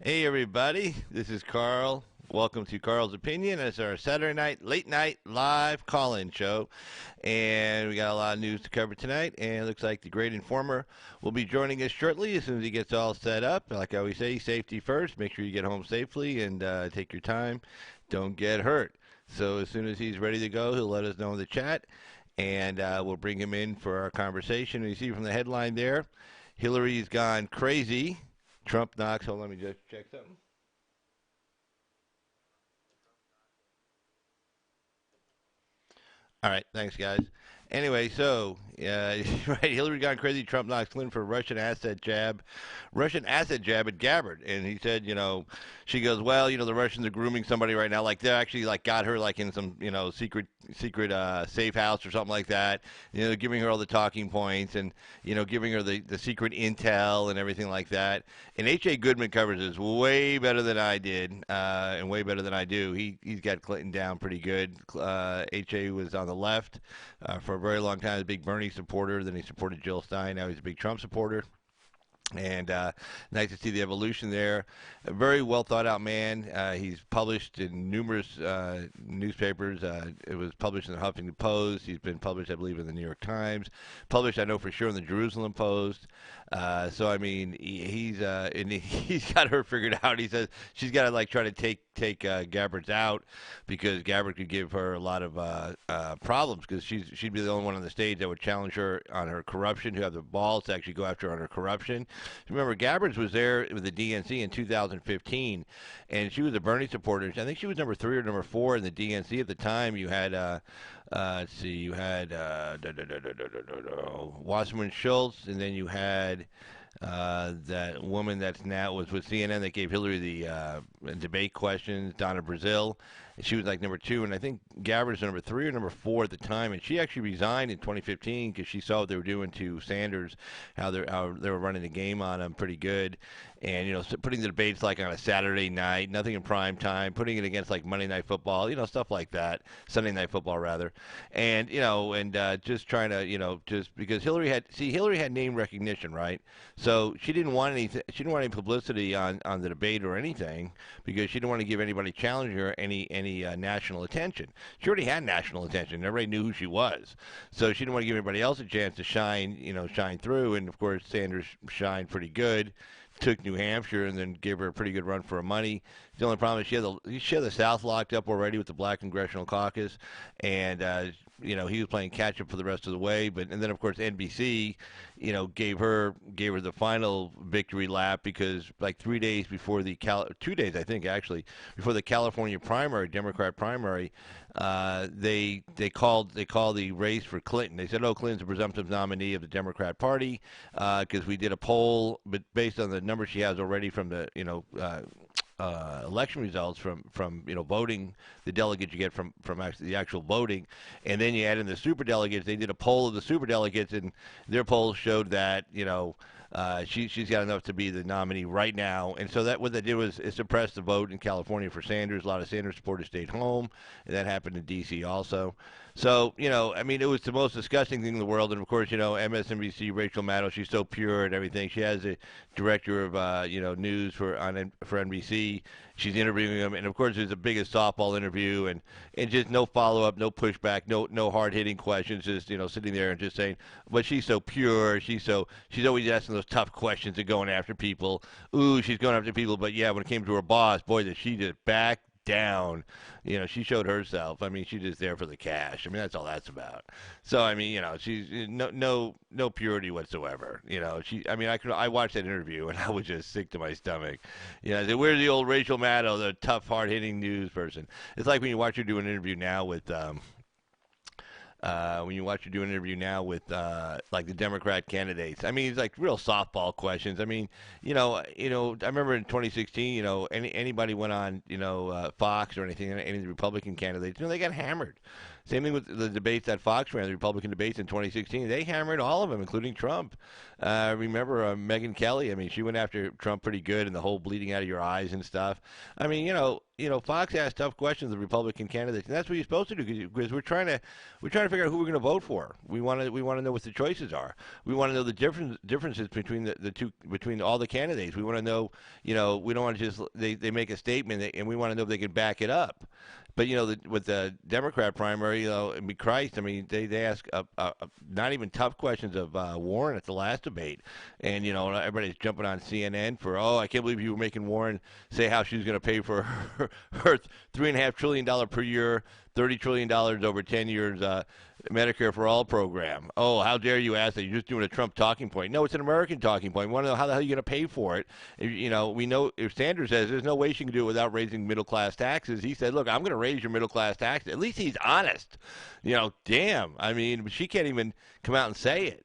Hey everybody, this is Carl. Welcome to Carl's Opinion. It's our Saturday night, late night, live call-in show. And we got a lot of news to cover tonight. And it looks like the great informer will be joining us shortly as soon as he gets all set up. Like I always say, safety first. Make sure you get home safely and take your time. Don't get hurt. So as soon as he's ready to go, he'll let us know in the chat. And we'll bring him in for our conversation. And you see from the headline there, Hillary's gone crazy. Trump knocks. Hold on, let me just check something. All right, thanks, guys. Anyway, so right, Hillary gone crazy. Trump knocks Clinton for Russian asset jab at Gabbard, and he said, she goes, well, the Russians are grooming somebody right now, like they actually like got her like in some, secret safe house or something like that, giving her all the talking points and giving her the secret intel and everything like that. And H.A. Goodman covers this way better than I did, and way better than I do. He's got Clinton down pretty good. H.A. was on the left for a very long time, a big Bernie supporter. Then he supported Jill Stein. Now he's a big Trump supporter. And nice to see the evolution there. A very well thought out man. He's published in numerous newspapers. It was published in the Huffington Post. He's been published, I believe, in the New York Times. Published, I know for sure, in the Jerusalem Post. So I mean, he's and he's got her figured out. He says she's got to like try to take Gabbard's out because Gabbard could give her a lot of problems because she'd be the only one on the stage that would challenge her on her corruption, who have the balls to actually go after her on her corruption. Remember, Gabbard was there with the DNC in 2015, and she was a Bernie supporter. I think she was number 3 or number 4 in the DNC at the time. You had, let's see, you had Wasserman Schultz, and then you had that woman that's now was with CNN that gave Hillary the debate questions, Donna Brazile. And she was like number 2, and I think Gabbard was number 3 or number 4 at the time. And she actually resigned in 2015 because she saw what they were doing to Sanders, how they were running the game on him pretty good, and putting the debates like on a Saturday night, nothing in prime time, putting it against like Monday Night Football, stuff like that, Sunday Night Football rather, and just trying to just because Hillary had name recognition, right? So she didn't want any publicity on the debate or anything because she didn't want to give anybody challenging her any national attention. She already had national attention. Everybody knew who she was, so she didn't want to give anybody else a chance to shine through. And of course, Sanders shined pretty good. Took New Hampshire and then gave her a pretty good run for her money. The only problem is she had the South locked up already with the Black Congressional Caucus, and he was playing catch up for the rest of the way. And then of course NBC, gave her the final victory lap because like 3 days before 2 days I think actually before the California primary, Democrat primary, they called the race for Clinton. They said, "Oh, Clinton's a presumptive nominee of the Democrat Party because we did a poll, but based on the numbers she has already from the election results from voting, the delegates you get from actually the actual voting, and then you add in the super delegates. They did a poll of the super delegates, and their polls showed that she's got enough to be the nominee right now. And so that what they did was it suppressed the vote in California for Sanders. A lot of Sanders supporters stayed home, and that happened in D.C. also. So, I mean, it was the most disgusting thing in the world. And, of course, MSNBC, Rachel Maddow, she's so pure and everything. She has a director of, news for NBC. She's interviewing him. And, of course, it was the biggest softball interview and just no follow-up, no pushback, no hard-hitting questions, just, sitting there and just saying, but she's so pure. She's always asking those tough questions and going after people. Ooh, she's going after people. But, yeah, when it came to her boss, boy, did she just back down. She showed herself. I mean, she's just there for the cash. I mean, that's all that's about. So, I mean, she's no purity whatsoever. I watched that interview and I was just sick to my stomach. I said, where's the old Rachel Maddow, the tough, hard-hitting news person? It's like when you watch her do an interview now with like the Democrat candidates. I mean, it's like real softball questions. I mean, I remember in 2016, anybody went on, Fox or anything, any of the Republican candidates, they got hammered. Same thing with the debates that Fox ran, the Republican debates in 2016. They hammered all of them, including Trump. Remember Megyn Kelly? I mean, she went after Trump pretty good, and the whole bleeding out of your eyes and stuff. I mean, Fox asks tough questions of Republican candidates, and that's what you're supposed to do because we're trying to figure out who we're going to vote for. We want to know what the choices are. We want to know the differences between the two, between all the candidates. We want to know, we don't want to just they make a statement and we want to know if they can back it up. But with the Democrat primary, I mean, Christ, I mean, they ask not even tough questions of Warren at the last debate, and everybody's jumping on CNN for, oh, I can't believe you were making Warren say how she was going to pay for her $3.5 trillion per year, $30 trillion over 10 years Medicare for All program. Oh, how dare you ask that? You're just doing a Trump talking point. No, it's an American talking point. We want to know how the hell you're going to pay for it. We know if Sanders says there's no way she can do it without raising middle-class taxes. He said, look, I'm going to raise your middle-class taxes. At least he's honest. Damn. I mean, she can't even come out and say it.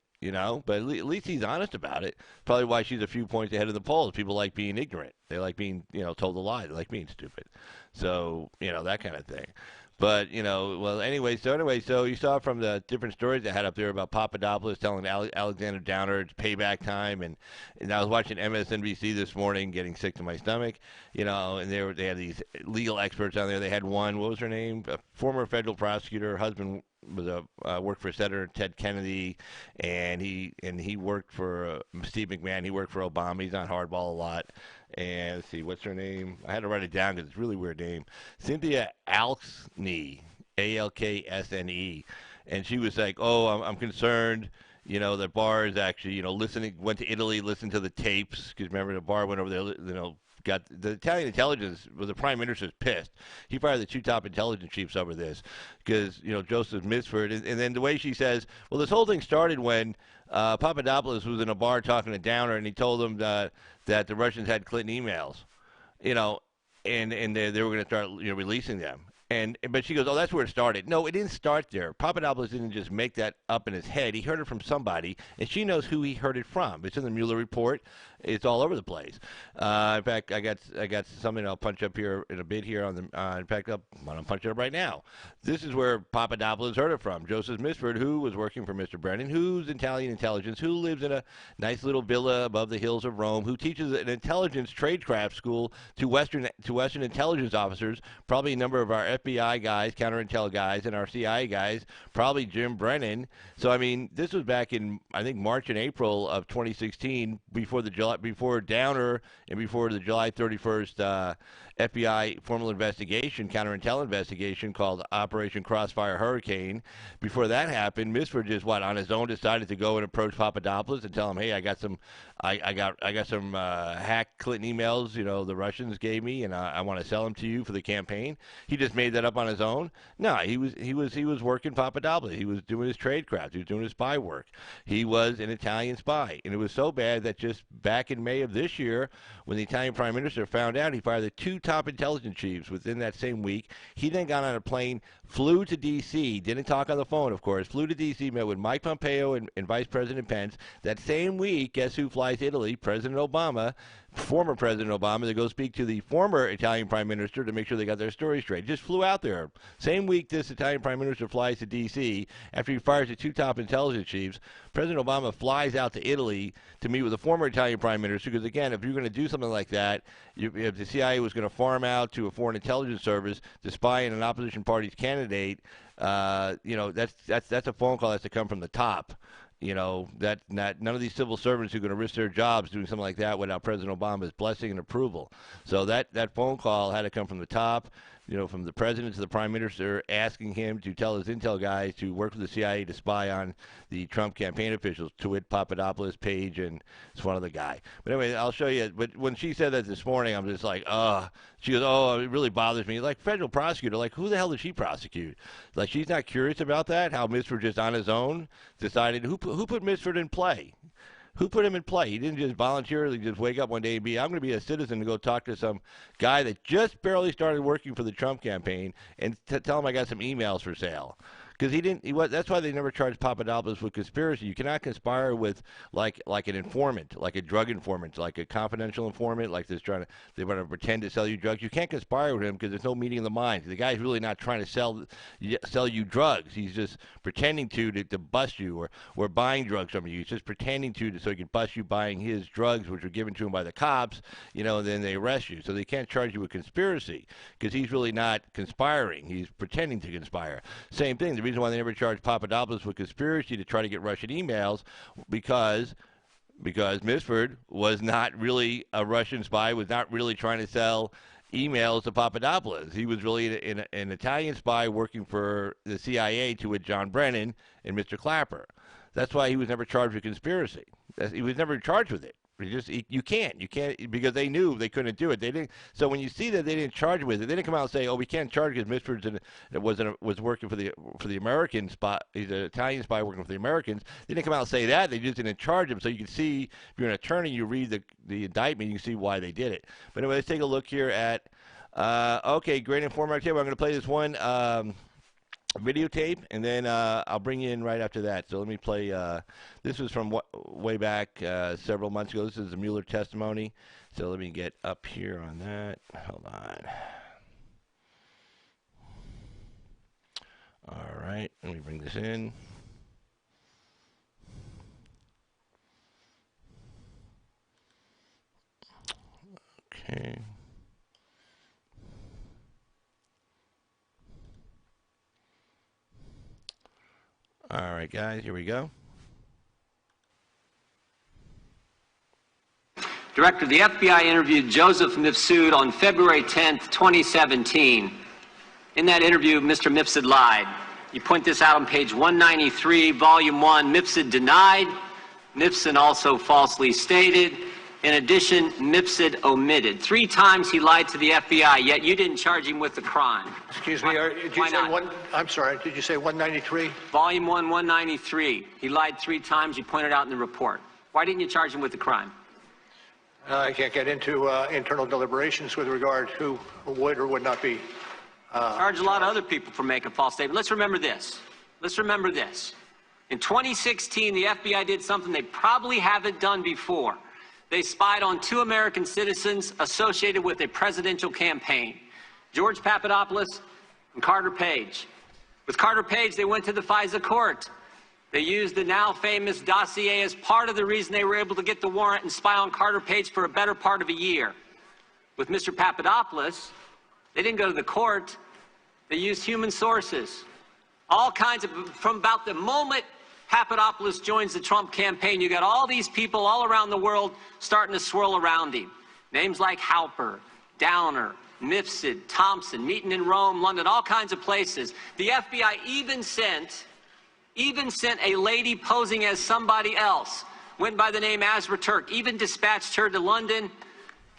But at least he's honest about it. Probably why she's a few points ahead of the polls. People like being ignorant. They like being, told a lie. They like being stupid. So, that kind of thing. But, well, anyway, so you saw from the different stories they had up there about Papadopoulos telling Alexander Downer it's payback time. And I was watching MSNBC this morning, getting sick to my stomach, and they had these legal experts on there. They had one, what was her name? A former federal prosecutor, her husband was worked for Senator Ted Kennedy, and he worked for Steve McMahon. He worked for Obama. He's on Hardball a lot. And let's see, what's her name? I had to write it down because it's a really weird name. Cynthia Alksne, Alksne, and she was like, "Oh, I'm concerned." That Barr is actually, went to Italy, listened to the tapes because remember the Barr went over there, got the Italian intelligence. Well, the prime minister's pissed. He fired the two top intelligence chiefs over this because Joseph Misford, and then the way she says, well, this whole thing started when Papadopoulos was in a bar talking to Downer, and he told them that the Russians had Clinton emails, and they were going to start releasing them. But she goes, oh, that's where it started. No, it didn't start there. Papadopoulos didn't just make that up in his head. He heard it from somebody, and she knows who he heard it from. It's in the Mueller report. It's all over the place. In fact, I got something I'll punch up here in a bit here on the. In fact, I'm going to punch it up right now. This is where Papadopoulos heard it from. Joseph Misford, who was working for Mr. Brennan, who's Italian intelligence, who lives in a nice little villa above the hills of Rome, who teaches an intelligence tradecraft school to Western intelligence officers, probably a number of our FBI guys, counterintel guys, and our CIA guys, probably Jim Brennan. So, I mean, this was back in, I think, March and April of 2016, before Downer and before the July 31st FBI formal investigation, counterintel investigation called Operation Crossfire Hurricane. Before that happened, Misford just on his own decided to go and approach Papadopoulos and tell him, hey, I got some hacked Clinton emails, the Russians gave me, and I want to sell them to you for the campaign. He just made that up on his own. No, he was working Papadopoulos. He was doing his tradecraft. He was doing his spy work. He was an Italian spy, and it was so bad that just back in May of this year, when the Italian prime minister found out, he fired the two top intelligence chiefs within that same week. He then got on a plane, flew to D.C., didn't talk on the phone, of course, flew to D.C., met with Mike Pompeo and Vice President Pence. That same week, guess who flies to Italy? President Obama, former President Obama, to go speak to the former Italian prime minister to make sure they got their story straight. Just flew out there. Same week this Italian prime minister flies to D.C. after he fires the two top intelligence chiefs. President Obama flies out to Italy to meet with the former Italian prime minister because, again, if you're going to do something like that, if the CIA was going to farm out to a foreign intelligence service to spy on an opposition party's candidate, that's a phone call that's to come from the top. That none of these civil servants who are going to risk their jobs doing something like that without President Obama's blessing and approval. So that phone call had to come from the top, from the president to the prime minister, asking him to tell his intel guys to work with the CIA to spy on the Trump campaign officials, to wit Papadopoulos, Page, and it's one other guy. But anyway, I'll show you. But when she said that this morning, I'm just like, she goes, oh, it really bothers me. Like, federal prosecutor, like, who the hell did she prosecute? Like, she's not curious about that? How Misford just on his own decided, who put Misford in play? Who put him in play? He didn't just voluntarily just wake up one day and I'm going to be a citizen and go talk to some guy that just barely started working for the Trump campaign and tell him I got some emails for sale. because that's why they never charged Papadopoulos with conspiracy. You cannot conspire with like an informant, like a drug informant, like a confidential informant, like this they want to pretend to sell you drugs. You can't conspire with him because there's no meeting of the minds. The guy's really not trying to sell you drugs. He's just pretending to bust you or buying drugs from you. He's just pretending so he can bust you buying his drugs, which were given to him by the cops, and then they arrest you. So they can't charge you with conspiracy because he's really not conspiring. He's pretending to conspire. Same thing. The reason why they never charged Papadopoulos with conspiracy to try to get Russian emails because Misford was not really a Russian spy, was not really trying to sell emails to Papadopoulos. He was really an Italian spy working for the CIA to John Brennan and Mr. Clapper. That's why he was never charged with conspiracy. He was never charged with it. You can't because they knew they couldn't do it. They didn't. So when you see that they didn't charge with it, they didn't come out and say, "Oh, we can't charge because Misford was working for the American spy. He's an Italian spy working for the Americans." They didn't come out and say that. They just didn't charge him. So you can see, if you're an attorney, you read the indictment, you can see why they did it. But anyway, let's take a look here at. Okay, great informative activity. I'm going to play this one videotape, and then I'll bring you in right after that. So let me play. This was from way back several months ago. This is the Mueller testimony. So let me get up here on that. Hold on. All right, let me bring this in. Okay. All right, guys, here we go. Director, the FBI interviewed Joseph Mifsud on February 10th, 2017. In that interview, Mr. Mifsud lied. You point this out on page 193, volume 1. Mifsud denied. Mifsud also falsely stated. In addition, Mifsud omitted. 3 times he lied to the FBI, yet you didn't charge him with the crime. Excuse me, did you say one? I'm sorry, did you say 193? Volume 1, 193. He lied 3 times. You pointed out in the report. Why didn't you charge him with the crime? I can't get into internal deliberations with regard to who would or would not be. Charge a lot of other people for making a false statement. Let's remember this. In 2016, the FBI did something they probably haven't done before. They spied on 2 American citizens associated with a presidential campaign, George Papadopoulos and Carter Page. With Carter Page, they went to the FISA court. They used the now famous dossier as part of the reason they were able to get the warrant and spy on Carter Page for a better part of a year. With Mr. Papadopoulos, they didn't go to the court. They used human sources. All kinds of, from about the moment Papadopoulos joins the Trump campaign, you got all these people all around the world starting to swirl around him. Names like Halper, Downer, Mifsud, Thompson, meeting in Rome, London, all kinds of places. The FBI even sent a lady posing as somebody else, went by the name Azra Turk, even dispatched her to London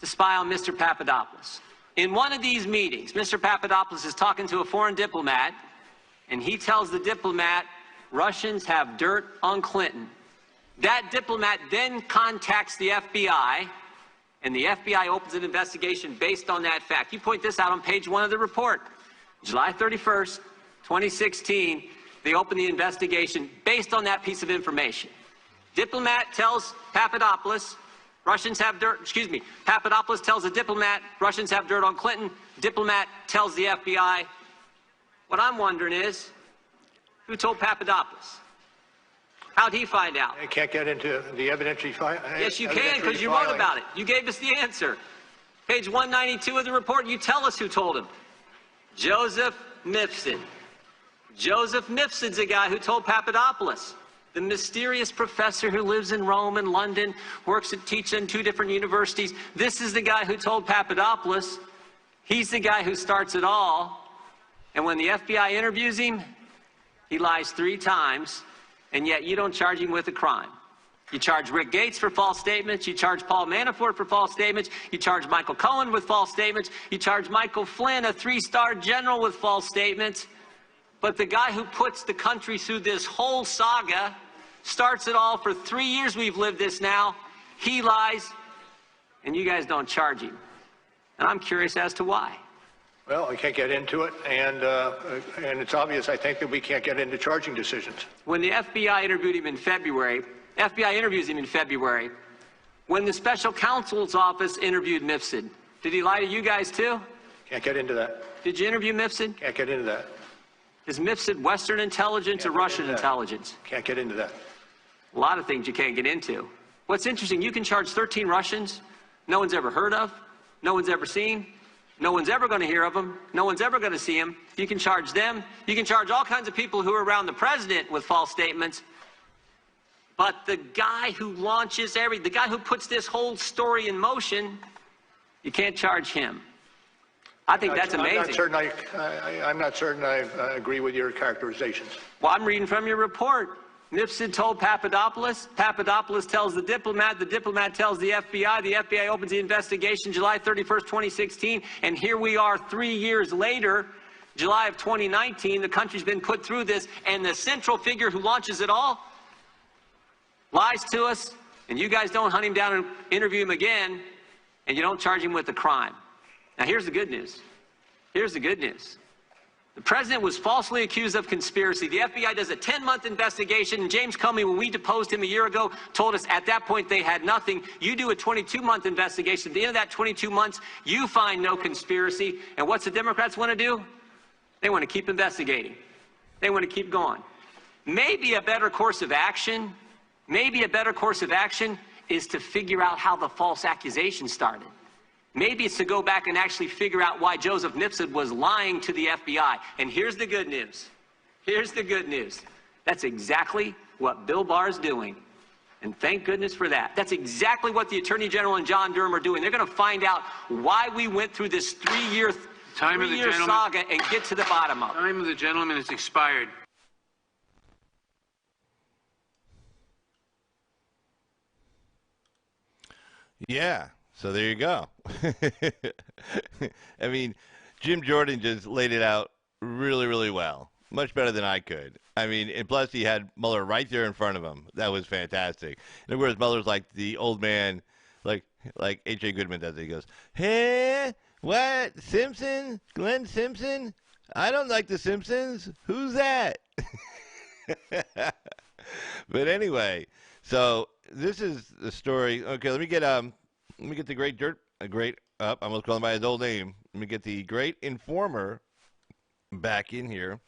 to spy on Mr. Papadopoulos. In one of these meetings, Mr. Papadopoulos is talking to a foreign diplomat, and he tells the diplomat, Russians have dirt on Clinton. That diplomat then contacts the FBI, and the FBI opens an investigation based on that fact. You point this out on page 1 of the report. July 31st, 2016, they open the investigation based on that piece of information. Diplomat tells Papadopoulos, Papadopoulos tells the diplomat, Russians have dirt on Clinton. Diplomat tells the FBI. What I'm wondering is, who told Papadopoulos? How'd he find out? I can't get into the evidentiary. Yes, you can, because you wrote about it. You gave us the answer. Page 192 of the report, you tell us who told him. Joseph Mifsud. Joseph Mifsud's a guy who told Papadopoulos. The mysterious professor who lives in Rome and London, teaches in 2 different universities. This is the guy who told Papadopoulos. He's the guy who starts it all. And when the FBI interviews him, he lies 3 times, and yet you don't charge him with a crime. You charge Rick Gates for false statements. You charge Paul Manafort for false statements. You charge Michael Cohen with false statements. You charge Michael Flynn, a 3-star general, with false statements. But the guy who puts the country through this whole saga, starts it all for 3 years we've lived this now, he lies, and you guys don't charge him. And I'm curious as to why. Well, we can't get into it, and it's obvious, I think, that we can't get into charging decisions. When the FBI interviewed him in February, FBI interviews him in February, when the special counsel's office interviewed Mifsud, did he lie to you guys too? Can't get into that. Did you interview Mifsud? Can't get into that. Is Mifsud Western intelligence or Russian intelligence? Can't get into that. A lot of things you can't get into. What's interesting, you can charge 13 Russians no one's ever heard of, no one's ever seen, no one's ever going to hear of them, no one's ever going to see them. You can charge them. You can charge all kinds of people who are around the president with false statements. But the guy who launches the guy who puts this whole story in motion, you can't charge him. I think that's amazing. I'm not certain I agree with your characterizations. Well, I'm reading from your report. Mifsud told Papadopoulos. Papadopoulos tells the diplomat tells the FBI opens the investigation July 31st, 2016, and here we are 3 years later, July of 2019, the country's been put through this, and the central figure who launches it all lies to us, and you guys don't hunt him down and interview him again, and you don't charge him with the crime. Now here's the good news. Here's the good news. The president was falsely accused of conspiracy. The FBI does a 10-month investigation, and James Comey, when we deposed him a year ago, told us at that point they had nothing. You do a 22-month investigation. At the end of that 22 months, you find no conspiracy. And what's the Democrats want to do? They want to keep investigating. They want to keep going. Maybe a better course of action is to figure out how the false accusation started. Maybe it's to go back and actually figure out why Joseph Mifsud was lying to the FBI. And here's the good news. Here's the good news. That's exactly what Bill Barr's doing. And thank goodness for that. That's exactly what the Attorney General and John Durham are doing. They're going to find out why we went through this three-year saga and get to the bottom of it. Time of the gentleman has expired. Yeah. So there you go. I mean, Jim Jordan just laid it out really, really well. Much better than I could. I mean, and plus he had Mueller right there in front of him. That was fantastic. And of course, Mueller's like the old man, like H.A. Goodman does. He goes, "Hey, what? Simpson? Glenn Simpson? I don't like the Simpsons. Who's that?" But anyway, so this is the story. Okay, let me get the great I almost called him by his old name. Let me get the great informer back in here.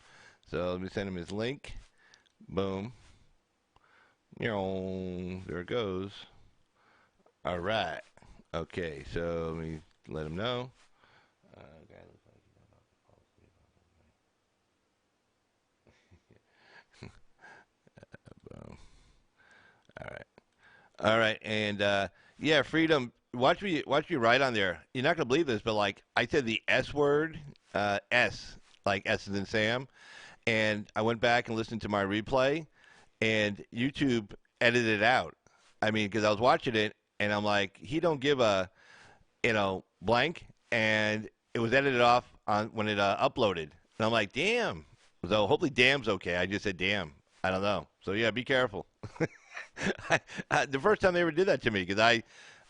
So let me send him his link. Boom. There it goes. All right. Okay, so let me let him know. Boom. All right, and yeah, Freedom. Watch me write on there. You're not gonna believe this, but like I said the S word, S, like S as in Sam, and I went back and listened to my replay, and YouTube edited it out. I mean, because I was watching it, and I'm like, he don't give a, blank, and it was edited off on when it uploaded, and I'm like, damn. So hopefully, damn's okay. I just said damn. I don't know. So yeah, be careful. The first time they ever did that to me, because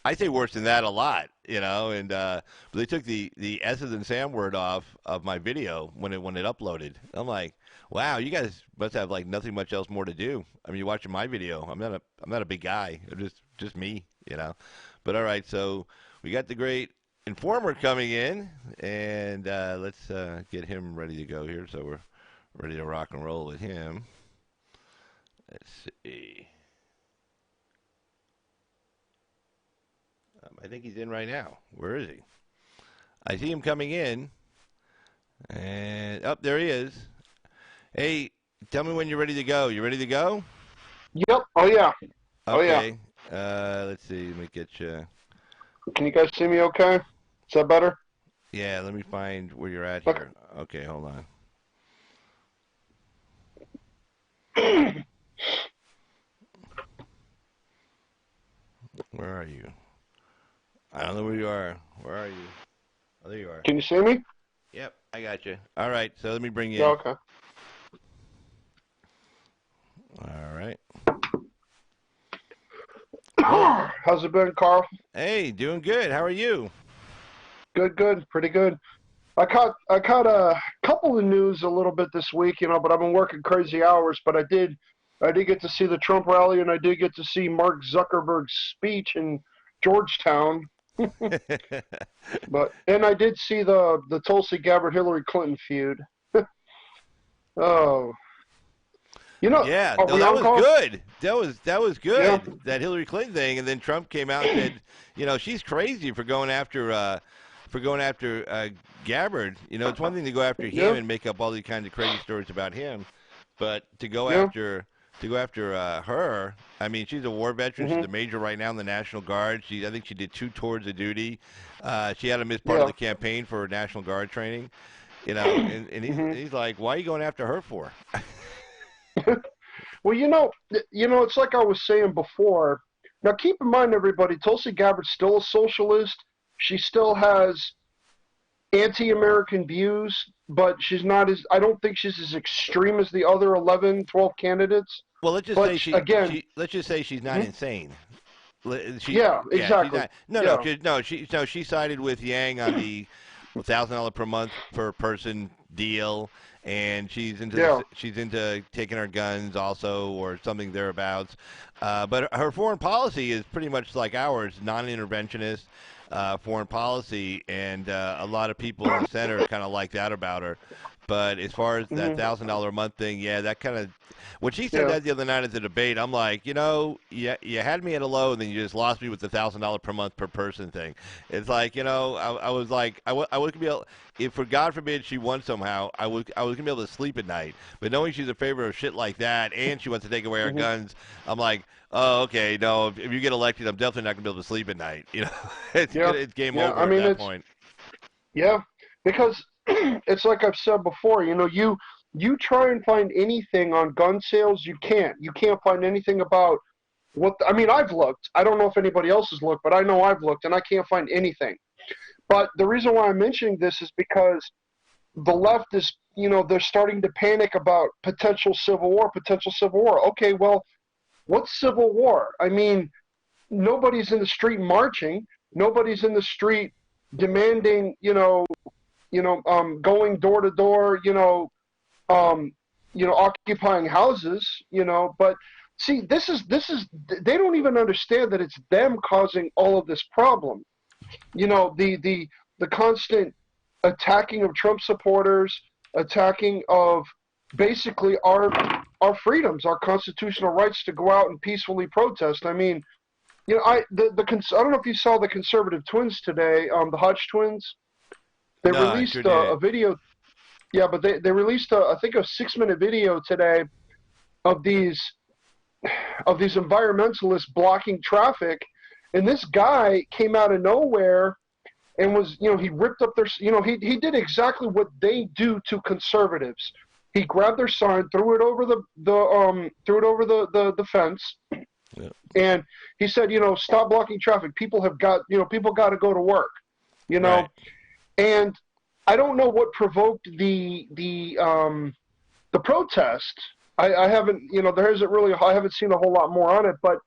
I say worse than that a lot, and but they took the S's and Sam word off of my video when it uploaded. I'm like, wow, you guys must have like nothing much else more to do. I mean, you're watching my video. I'm not a big guy. I'm just me, But all right, so we got the great informer coming in, and let's get him ready to go here. So we're ready to rock and roll with him. Let's see. I think he's in right now. Where is he? I see him coming in. And, there he is. Hey, tell me when you're ready to go. You ready to go? Yep. Oh, yeah. Okay. Oh, yeah. Let's see. Let me get you. Can you guys see me okay? Is that better? Yeah, let me find where you're at here. Okay, hold on. Where are you? I don't know where you are. Where are you? Oh, there you are. Can you see me? Yep, I got you. All right, so let me bring you in. Okay. All right. How's it been, Carl? Hey, doing good. How are you? Good. Pretty good. I caught a couple of news a little bit this week, but I've been working crazy hours. But I did get to see the Trump rally, and I did get to see Mark Zuckerberg's speech in Georgetown. And I did see the Tulsi Gabbard Hillary Clinton feud. Oh, Yeah, no, that was good. That was good. Yeah. That Hillary Clinton thing, and then Trump came out and said, she's crazy for going after Gabbard. It's one thing to go after him and make up all these kinds of crazy stories about him, but to go after her. I mean, she's a war veteran. She's a major right now in the National Guard. I think she did 2 tours of duty. She had to miss part of the campaign for her National Guard training. And he's like, why are you going after her for? Well, it's like I was saying before. Now, keep in mind, everybody, Tulsi Gabbard's still a socialist. She still has anti-American views, but I don't think she's as extreme as the other 11, 12 candidates. Well, let's just say let's just say she's not insane. Exactly. She sided with Yang on the $1,000 per month per person deal, and she's into taking our guns also, or something thereabouts. But her foreign policy is pretty much like ours, non-interventionist foreign policy, and a lot of people in the center kind of like that about her. But as far as that $1,000 a month thing, that kind of, when she said that the other night at the debate, I'm like, you had me at a low, and then you just lost me with the $1,000 per month per person thing. It's like, I was like, I was gonna be able, if for God forbid she won somehow, I was gonna be able to sleep at night. But knowing she's a favor of shit like that, and she wants to take away our guns, I'm like, oh, okay, no, if you get elected, I'm definitely not gonna be able to sleep at night. It's game over at that point. Yeah, because it's like I've said before, you try and find anything on gun sales, you can't find anything about I've looked. I don't know if anybody else has looked, but I know I've looked, and I can't find anything. But the reason why I'm mentioning this is because the left is, they're starting to panic about potential civil war. Okay, well, what's civil war? I mean, nobody's in the street marching. Nobody's in the street demanding, going door to door, occupying houses, but see, this is, they don't even understand that it's them causing all of this problem. The constant attacking of Trump supporters, attacking of basically our freedoms, our constitutional rights to go out and peacefully protest. I mean, I don't know if you saw the conservative twins today, the Hodge twins. They released a video. Yeah, but they released I think a 6-minute video today of these environmentalists blocking traffic, and this guy came out of nowhere and was, he ripped up their, he did exactly what they do to conservatives. He grabbed their sign, threw it over the fence. Yeah. And he said, stop blocking traffic. People got to go to work, Right. And I don't know what provoked the protest. I haven't, I haven't seen a whole lot more on it, but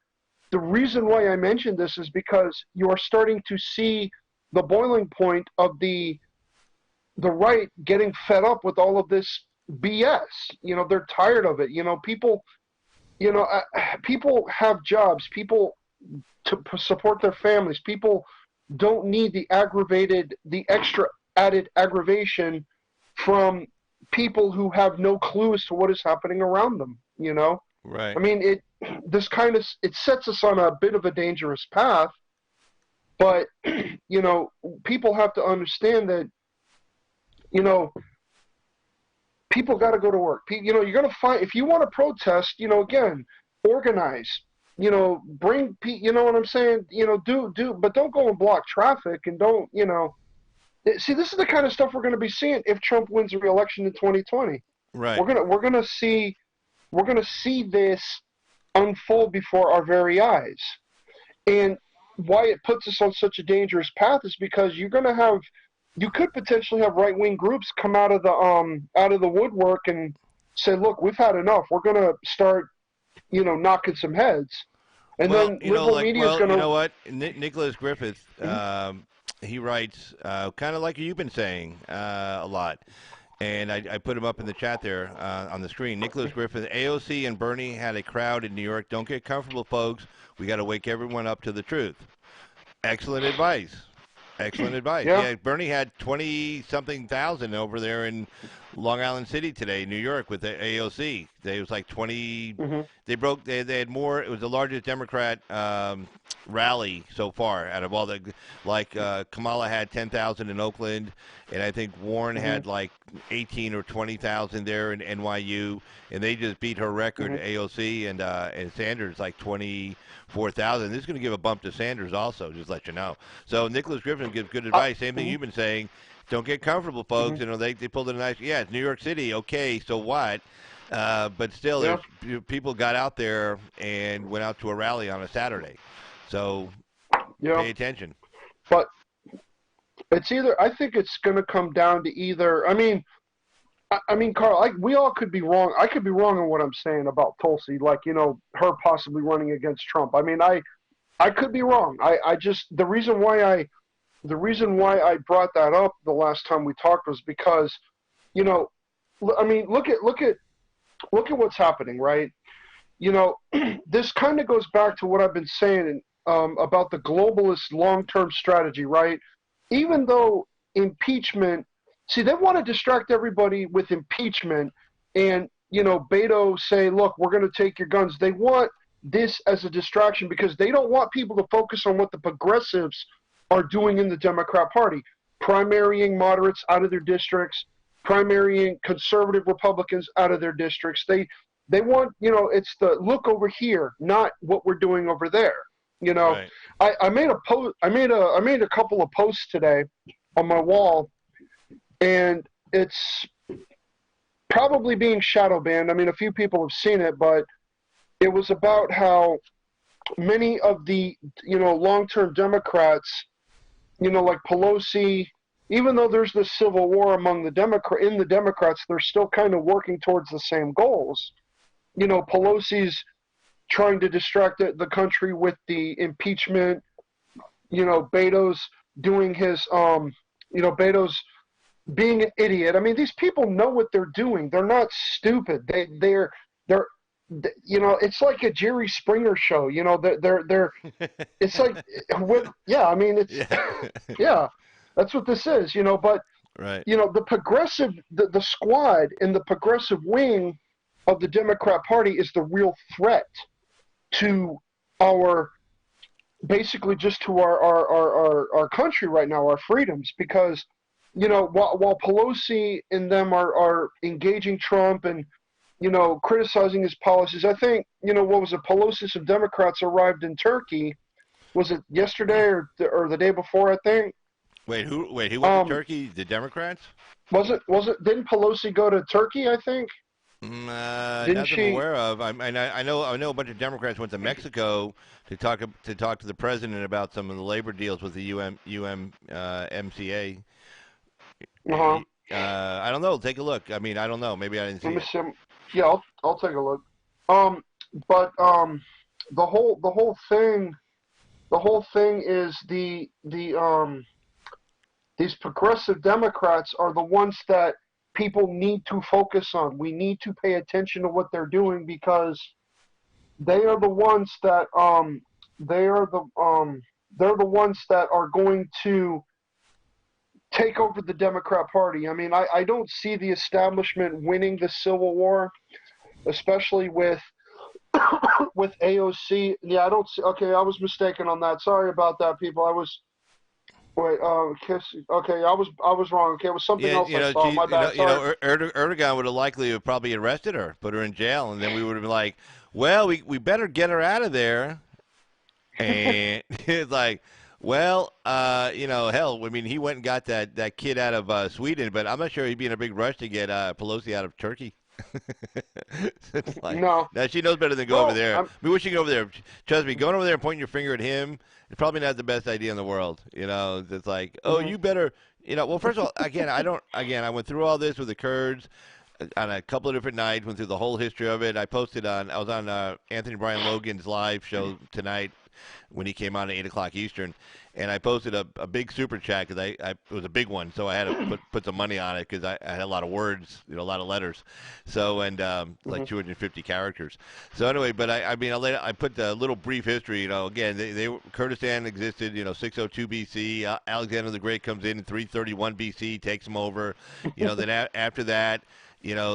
the reason why I mentioned this is because you are starting to see the boiling point of the right getting fed up with all of this BS. They're tired of it. People have jobs. People to support their families. People don't need the extra added aggravation from people who have no clue as to what is happening around them. Right. I mean, it sets us on a bit of a dangerous path. But people have to understand that people got to go to work. You're going to find, if you want to protest, again, organize, bring, what I'm saying? Do, but don't go and block traffic, and don't, see, this is the kind of stuff we're going to be seeing if Trump wins the re-election in 2020. Right. We're going to see this unfold before our very eyes. And why it puts us on such a dangerous path is because you could potentially have right-wing groups come out of the woodwork and say, look, we've had enough. We're going to start, knocking some heads. And then liberal media is going to... You know what? Nicholas Griffith, he writes, kind of like you've been saying a lot. And I put him up in the chat there on the screen. Nicholas Griffin, AOC and Bernie had a crowd in New York. Don't get comfortable, folks. We got to wake everyone up to the truth. Excellent advice. Excellent advice. Yeah. Yeah, Bernie had 20-something thousand over there in Long Island City today, New York, with the AOC. It was like 20. Mm-hmm. They had more. It was the largest Democrat rally so far out of all the. Like Kamala had 10,000 in Oakland, and I think Warren had like 18 or 20,000 there in NYU, and they just beat her record, AOC, and Sanders like 24,000. This is going to give a bump to Sanders also, just let you know. So Nicholas Griffin gives good advice. Same thing you've been saying. Don't get comfortable, folks. You know, they pulled in a nice. Yeah, it's New York City. Okay, so what? But still, people got out there and went out to a rally on a Saturday. So pay attention. But it's either. I think it's going to come down to either. I mean, Carl. We all could be wrong. I could be wrong in what I'm saying about Tulsi. Like, you know, her possibly running against Trump. I mean, I could be wrong. I just the reason why I brought that up the last time we talked was because, you know, I mean, look at what's happening, right? You know, this kind of goes back to what I've been saying about the globalist long-term strategy, right? Even though impeachment, see, they want to distract everybody with impeachment and, you know, Beto say, look, we're going to take your guns. They want this as a distraction because they don't want people to focus on what the progressives are doing in the Democrat Party, primarying moderates out of their districts, primarying conservative Republicans out of their districts. They want, you know, it's the look over here, not what we're doing over there. You know, right. I made a post. I made a couple of posts today on my wall, and it's probably being shadow banned. I mean, a few people have seen it, but it was about how many of the, you know, long-term Democrats, you know, like Pelosi, even though there's this civil war among the Democrats, they're still kind of working towards the same goals. You know, Pelosi's trying to distract the country with the impeachment. You know, Beto's doing his, you know, Beto's being an idiot. I mean, these people know what they're doing. They're not stupid. They're you know, it's like a Jerry Springer show. You know, they're it's like, yeah, I mean, it's, yeah, that's what this is, you know, but, right. You know, the progressive, the squad in the progressive wing of the Democrat Party is the real threat to basically just to our country right now, our freedoms, because, you know, while Pelosi and them are engaging Trump and, you know, criticizing his policies, I think, you know, what was it, Pelosi, some Democrats arrived in Turkey, was it yesterday or the day before, I think? Wait, who went to Turkey? The Democrats? Was it, didn't Pelosi go to Turkey, I think? Not that I'm aware of. I know a bunch of Democrats went to Mexico to talk to the president about some of the labor deals with the MCA. I don't know. Take a look. I mean, I don't know. Maybe I didn't see it. Yeah, I'll take a look. But the whole thing is these progressive Democrats are the ones that people need to focus on. We need to pay attention to what they're doing because they are the ones that they're the ones that are going to take over the Democrat Party. I mean, I don't see the establishment winning the Civil War, especially with with AOC. Yeah, I don't see. Okay, I was mistaken on that. Sorry about that, people. I was. Wait, okay, I was wrong. Okay, it was something else I saw. My bad. Erdogan would have likely probably arrested her, put her in jail, and then we would have been like, well, we better get her out of there. And it's like, well, you know, hell, I mean, he went and got that kid out of Sweden, but I'm not sure he'd be in a big rush to get Pelosi out of Turkey. It's like, no. Now, she knows better than go over there. We wish you could go over there. Trust me, going over there and pointing your finger at him, it's probably not the best idea in the world. You know, it's like, oh, you better, you know, well, first of all, I went through all this with the Kurds on a couple of different nights, went through the whole history of it. I was on Anthony Brian Logan's live show tonight, when he came on at 8 o'clock Eastern. And I posted a big super chat because it was a big one, so I had to put some money on it because I had a lot of words, a lot of letters, so and like 250 characters. So anyway, but I mean I put a little brief history. Again Kurdistan existed, 602 BC. Alexander the Great comes in 331 BC, takes them over. Then after that. The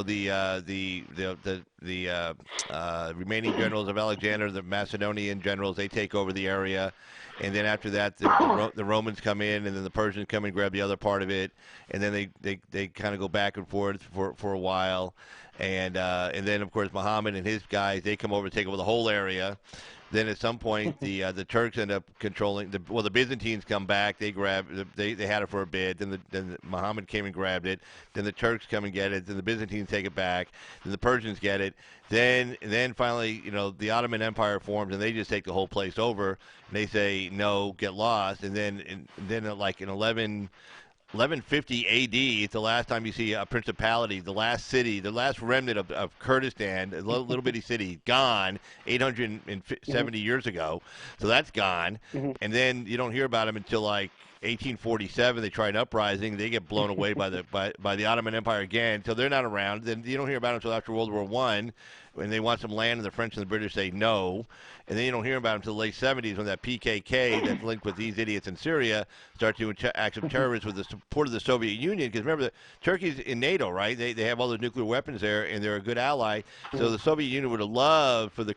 remaining generals of Alexander, the Macedonian generals, they take over the area. And then after that, the Romans come in, and then the Persians come and grab the other part of it, and then they kind of go back and forth for a while, and then of course Muhammad and his guys, they come over to take over the whole area. Then at some point the Turks end up controlling the Byzantines come back, they had it for a bit, then Muhammad came and grabbed it, then the Turks come and get it, then the Byzantines take it back, then the Persians get it, then finally the Ottoman Empire forms and they just take the whole place over, and they say no, get lost, and then like in 1150 AD, it's the last time you see a principality, the last city, the last remnant of Kurdistan, a little bitty city, gone 870 years ago. So that's gone. And then you don't hear about them until like 1847. They try an uprising. They get blown away by the Ottoman Empire again. So they're not around. Then you don't hear about them until after World War I, when they want some land, and the French and the British say no. And then you don't hear about them until the late 70s, when that PKK that's linked with these idiots in Syria start doing acts of terrorism with the support of the Soviet Union. Because remember, Turkey's in NATO, right? They have all the nuclear weapons there, and they're a good ally. So the Soviet Union would have loved for the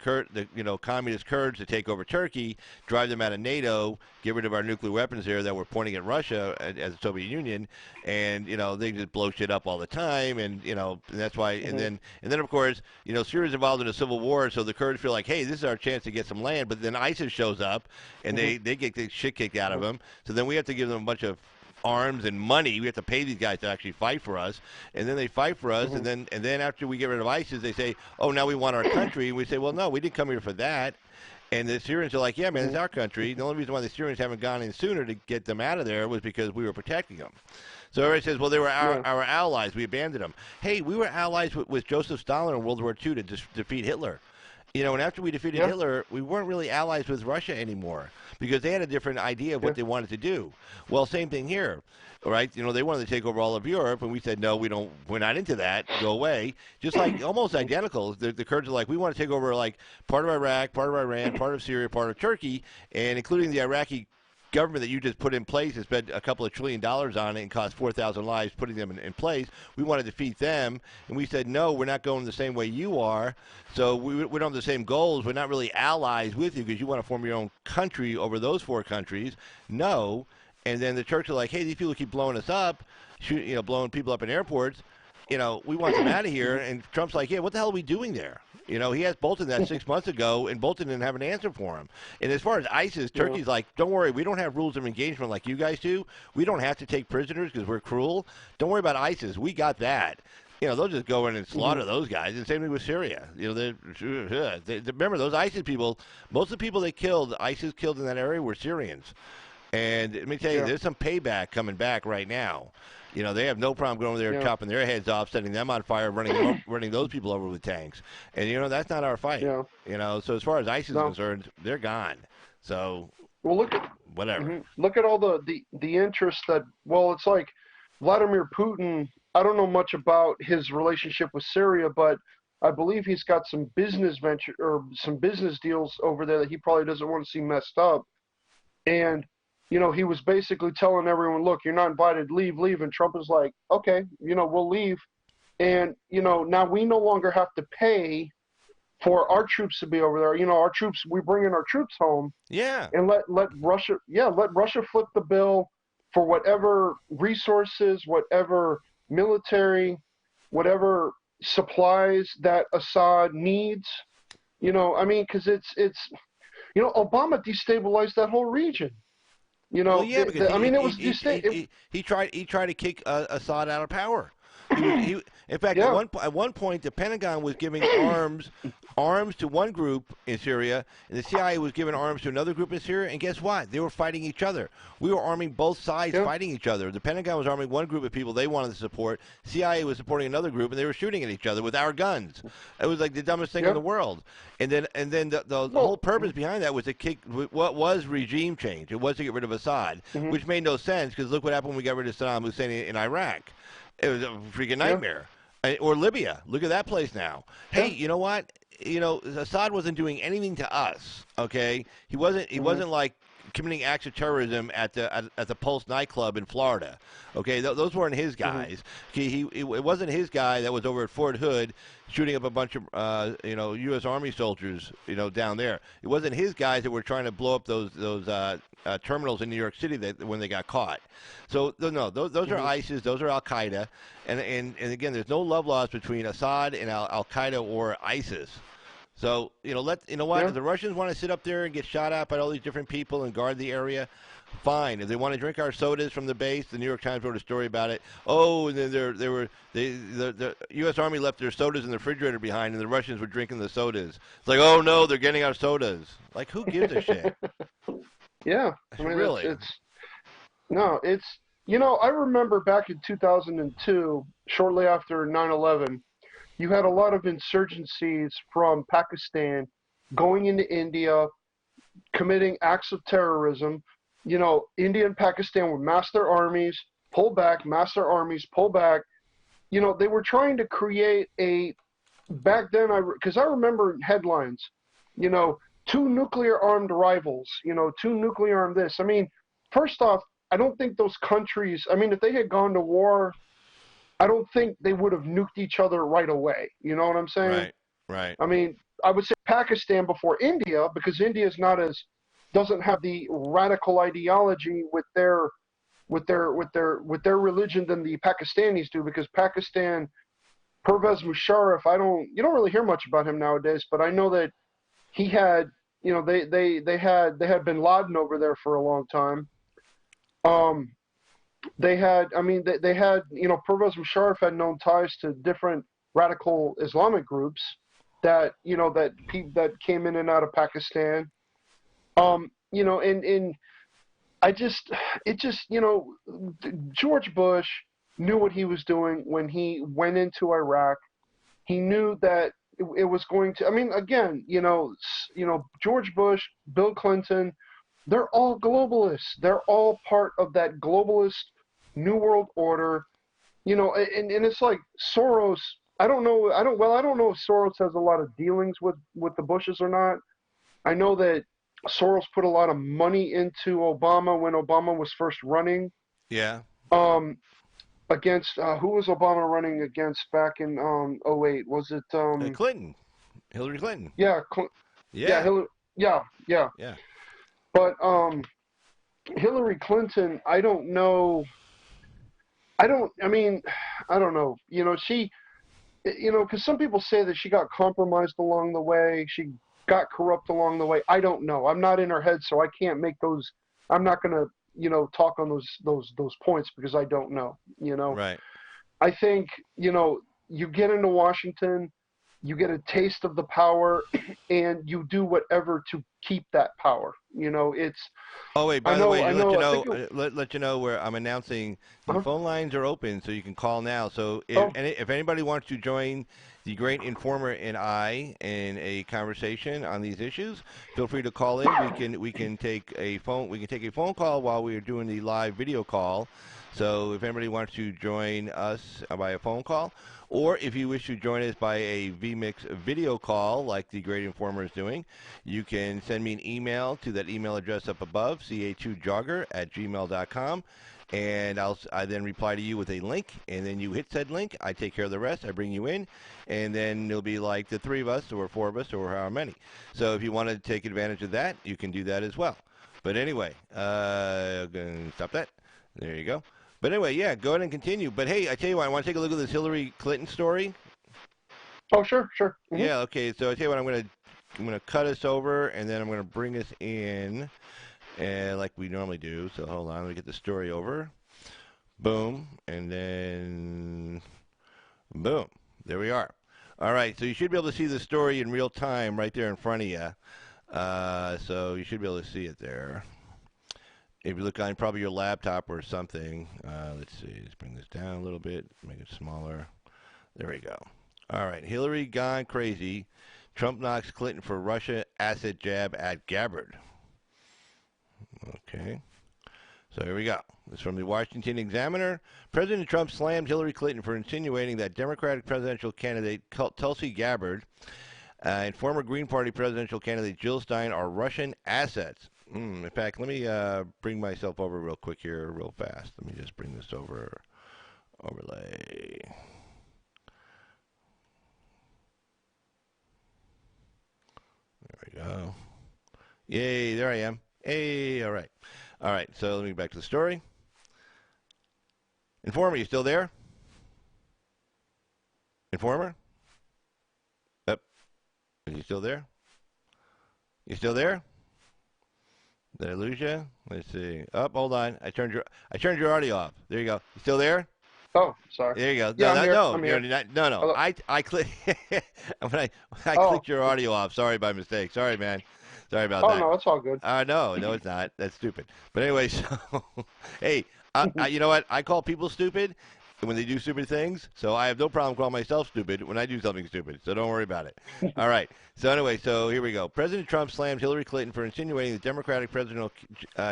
communist Kurds to take over Turkey, drive them out of NATO, get rid of our nuclear weapons there that were pointing at Russia as the Soviet Union, and they just blow shit up all the time, and and that's why. And then of course Syria's involved in a civil war, so the Kurds feel like, hey, this is our chance to get some land. But then ISIS shows up, and they get the shit kicked out of them. So then we have to give them a bunch of arms and money. We have to pay these guys to actually fight for us, and then they fight for us, and then after we get rid of ISIS, they say, oh, now we want our country, and we say, well, no, we didn't come here for that. And the Syrians are like, yeah, man, it's our country. The only reason why the Syrians haven't gone in sooner to get them out of there was because we were protecting them. So everybody says, well, they were our allies. We abandoned them. Hey, we were allies with Joseph Stalin in World War II to defeat Hitler. And after we defeated Hitler, we weren't really allies with Russia anymore because they had a different idea of what they wanted to do. Well, same thing here, right? They wanted to take over all of Europe, and we said, no, we're not into that. Go away. Just like almost identical. The Kurds are like, we want to take over like part of Iraq, part of Iran, part of Syria, part of Turkey, and including the Iraqi government that you just put in place and spent a couple of $1 trillion on it and cost 4,000 lives putting them in place. We want to defeat them, and we said, no, we're not going the same way you are, so we don't have the same goals. We're not really allies with you because you want to form your own country over those 4 countries. No. And then the Turks are like, hey, these people keep blowing us up, blowing people up in airports. We want them out of here. And Trump's like, yeah, what the hell are we doing there? He asked Bolton that 6 months ago, and Bolton didn't have an answer for him. And as far as ISIS, Turkey's like, don't worry, we don't have rules of engagement like you guys do. We don't have to take prisoners because we're cruel. Don't worry about ISIS. We got that. They'll just go in and slaughter those guys. And same thing with Syria. Remember, those ISIS people, most of the people ISIS killed in that area were Syrians. And let me tell you, there's some payback coming back right now. They have no problem going over there and chopping their heads off, setting them on fire, running those people over with tanks. And, that's not our fight. So as far as ISIS is concerned, they're gone. So, well, look at whatever. Look at all the interest that, it's like Vladimir Putin. I don't know much about his relationship with Syria, but I believe he's got some business venture or some business deals over there that he probably doesn't want to see messed up. And he was basically telling everyone, look, you're not invited, leave. And Trump is like, okay, we'll leave. And, now we no longer have to pay for our troops to be over there. Our troops, we bring in our troops home. Yeah. And let Russia flip the bill for whatever resources, whatever military, whatever supplies that Assad needs. Because it's Obama destabilized that whole region. Well, yeah, because it was he tried to kick Assad out of power. In fact, Yeah. at one point, the Pentagon was giving arms to one group in Syria, and the CIA was giving arms to another group in Syria. And guess what? They were fighting each other. We were arming both sides, Yeah. fighting each other. The Pentagon was arming one group of people they wanted to support. CIA was supporting another group, and they were shooting at each other with our guns. It was like the dumbest thing Yeah. in the world. And then the whole purpose behind that was to kick what was regime change. It was to get rid of Assad, which made no sense because look what happened when we got rid of Saddam Hussein in Iraq. It was a freaking nightmare. Or Libya. Look at that place now. Hey, you know what? You know, Assad wasn't doing anything to us. Okay, he wasn't like committing acts of terrorism at the Pulse nightclub in Florida. Okay, those weren't his guys. It wasn't his guy that was over at Fort Hood shooting up a bunch of U.S. Army soldiers down there. It wasn't his guys that were trying to blow up those terminals in New York City when they got caught. So no, those are ISIS, those are Al Qaeda, and again, there's no love lost between Assad and Al Qaeda or ISIS. So what? If the Russians want to sit up there and get shot at by all these different people and guard the area, fine. If they want to drink our sodas from the base, the New York Times wrote a story about it. Oh, and then the U.S. Army left their sodas in the refrigerator behind, and the Russians were drinking the sodas. It's like, oh no, they're getting our sodas. Like, who gives a shit? Yeah, I mean, really? I remember back in 2002, shortly after 9/11, you had a lot of insurgencies from Pakistan going into India, committing acts of terrorism. India and Pakistan would mass their armies, pull back, mass their armies, pull back. They were trying to create back then, because I remember headlines, two nuclear-armed rivals, two nuclear-armed this. I mean, first off, I don't think those countries, if they had gone to war, I don't think they would have nuked each other right away. You know what I'm saying? Right. I mean, I would say Pakistan before India, because India doesn't have the radical ideology with their religion than the Pakistanis do, because Pakistan, Pervez Musharraf, you don't really hear much about him nowadays, but I know that he had, they had bin Laden over there for a long time. They had, Pervez Musharraf had known ties to different radical Islamic groups that came in and out of Pakistan. George Bush knew what he was doing when he went into Iraq. He knew that it was going to, George Bush, Bill Clinton, they're all globalists. They're all part of that globalist New World Order, and it's like Soros. I don't know if Soros has a lot of dealings with the Bushes or not. I know that Soros put a lot of money into Obama when Obama was first running. Yeah. Against who was Obama running against back in 2008? Was it Clinton? Hillary Clinton. Yeah. Yeah. Hillary. Yeah. But Hillary Clinton, I don't know. I don't know. She, because some people say that she got compromised along the way. She got corrupt along the way. I don't know. I'm not in her head, so I can't make those. I'm not going to, talk on those points because I don't know, Right. I think, you get into Washington, you get a taste of the power, and you do whatever to keep that power. It's. Oh wait, by the way, let you know where I'm announcing the phone lines are open, so you can call now. So if anybody wants to join the Great Informer and I in a conversation on these issues, feel free to call in. We can take a phone call while we are doing the live video call. So if anybody wants to join us by a phone call, or if you wish to join us by a vMix video call like the Great Informer is doing, you can send me an email to that email address up above, ca2jogger@gmail.com, and I then reply to you with a link, and then you hit said link. I take care of the rest. I bring you in, and then it'll be like the three of us or four of us or however many. So if you want to take advantage of that, you can do that as well. But anyway, I'm going to stop that. There you go. But anyway, yeah, go ahead and continue. But hey, I tell you what, I want to take a look at this Hillary Clinton story. Oh, sure. Mm-hmm. Yeah, okay. So I tell you what, I'm gonna cut us over, and then I'm gonna bring us in, like we normally do. So hold on, let me get the story over. Boom, and then Boom. There we are. All right, so you should be able to see the story in real time right there in front of you. So you should be able to see it there. If you look on probably your laptop or something, let's see, let's bring this down a little bit, make it smaller. There we go. All right, Hillary gone crazy. Trump knocks Clinton for Russia asset jab at Gabbard. Okay. So here we go. This is from the Washington Examiner. President Trump slammed Hillary Clinton for insinuating that Democratic presidential candidate Tulsi Gabbard and former Green Party presidential candidate Jill Stein are Russian assets. In fact, let me bring myself over real quick here, real fast. Let me just bring this over. Overlay. There we go. Yay, there I am. Hey, all right. All right, so let me get back to the story. Informer, you still there? Informer? Yep. Are you still there? You still there? Did I lose you? Let's see. Oh, hold on. I turned your audio off. There you go. You still there? Oh, sorry. There you go. Yeah, I'm here. No. Hello? I click when I clicked your audio off. Sorry by mistake. Sorry, man. Sorry about that. Oh no, it's all good. No, it's not. That's stupid. But anyway, so hey, you know what? I call people stupid when they do stupid things. So I have no problem calling myself stupid when I do something stupid. So don't worry about it. All right. So anyway, so here we go. President Trump slammed Hillary Clinton for insinuating the Democratic presidential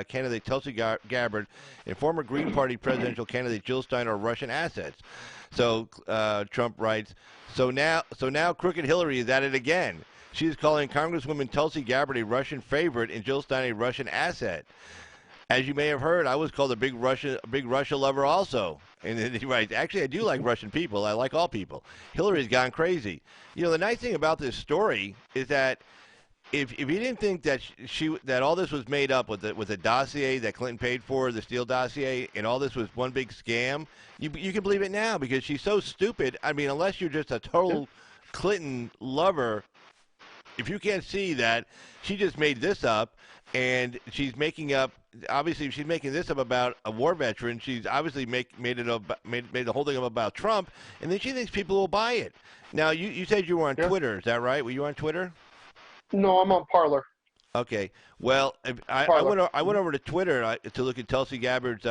candidate Tulsi Gabbard and former Green Party presidential candidate Jill Stein are Russian assets. So Trump writes, so now crooked Hillary is at it again. She is calling Congresswoman Tulsi Gabbard a Russian favorite and Jill Stein a Russian asset. As you may have heard, I was called a big Russia lover also. And then he writes, actually, I do like Russian people. I like all people. Hillary's gone crazy. You know, the nice thing about this story is that if you didn't think that that all this was made up with the dossier that Clinton paid for, the Steele dossier, and all this was one big scam, you can believe it now because she's so stupid. I mean, unless you're just a total Clinton lover, if you can't see that she just made this up and she's making up, obviously if she's making this up about a war veteran, she's obviously made the whole thing up about Trump, and then she thinks people will buy it. Now, you said you were on Twitter, is that right? Were you on Twitter? No, I'm on Parler. Okay. Well, I went over to Twitter to look at Tulsi Gabbard's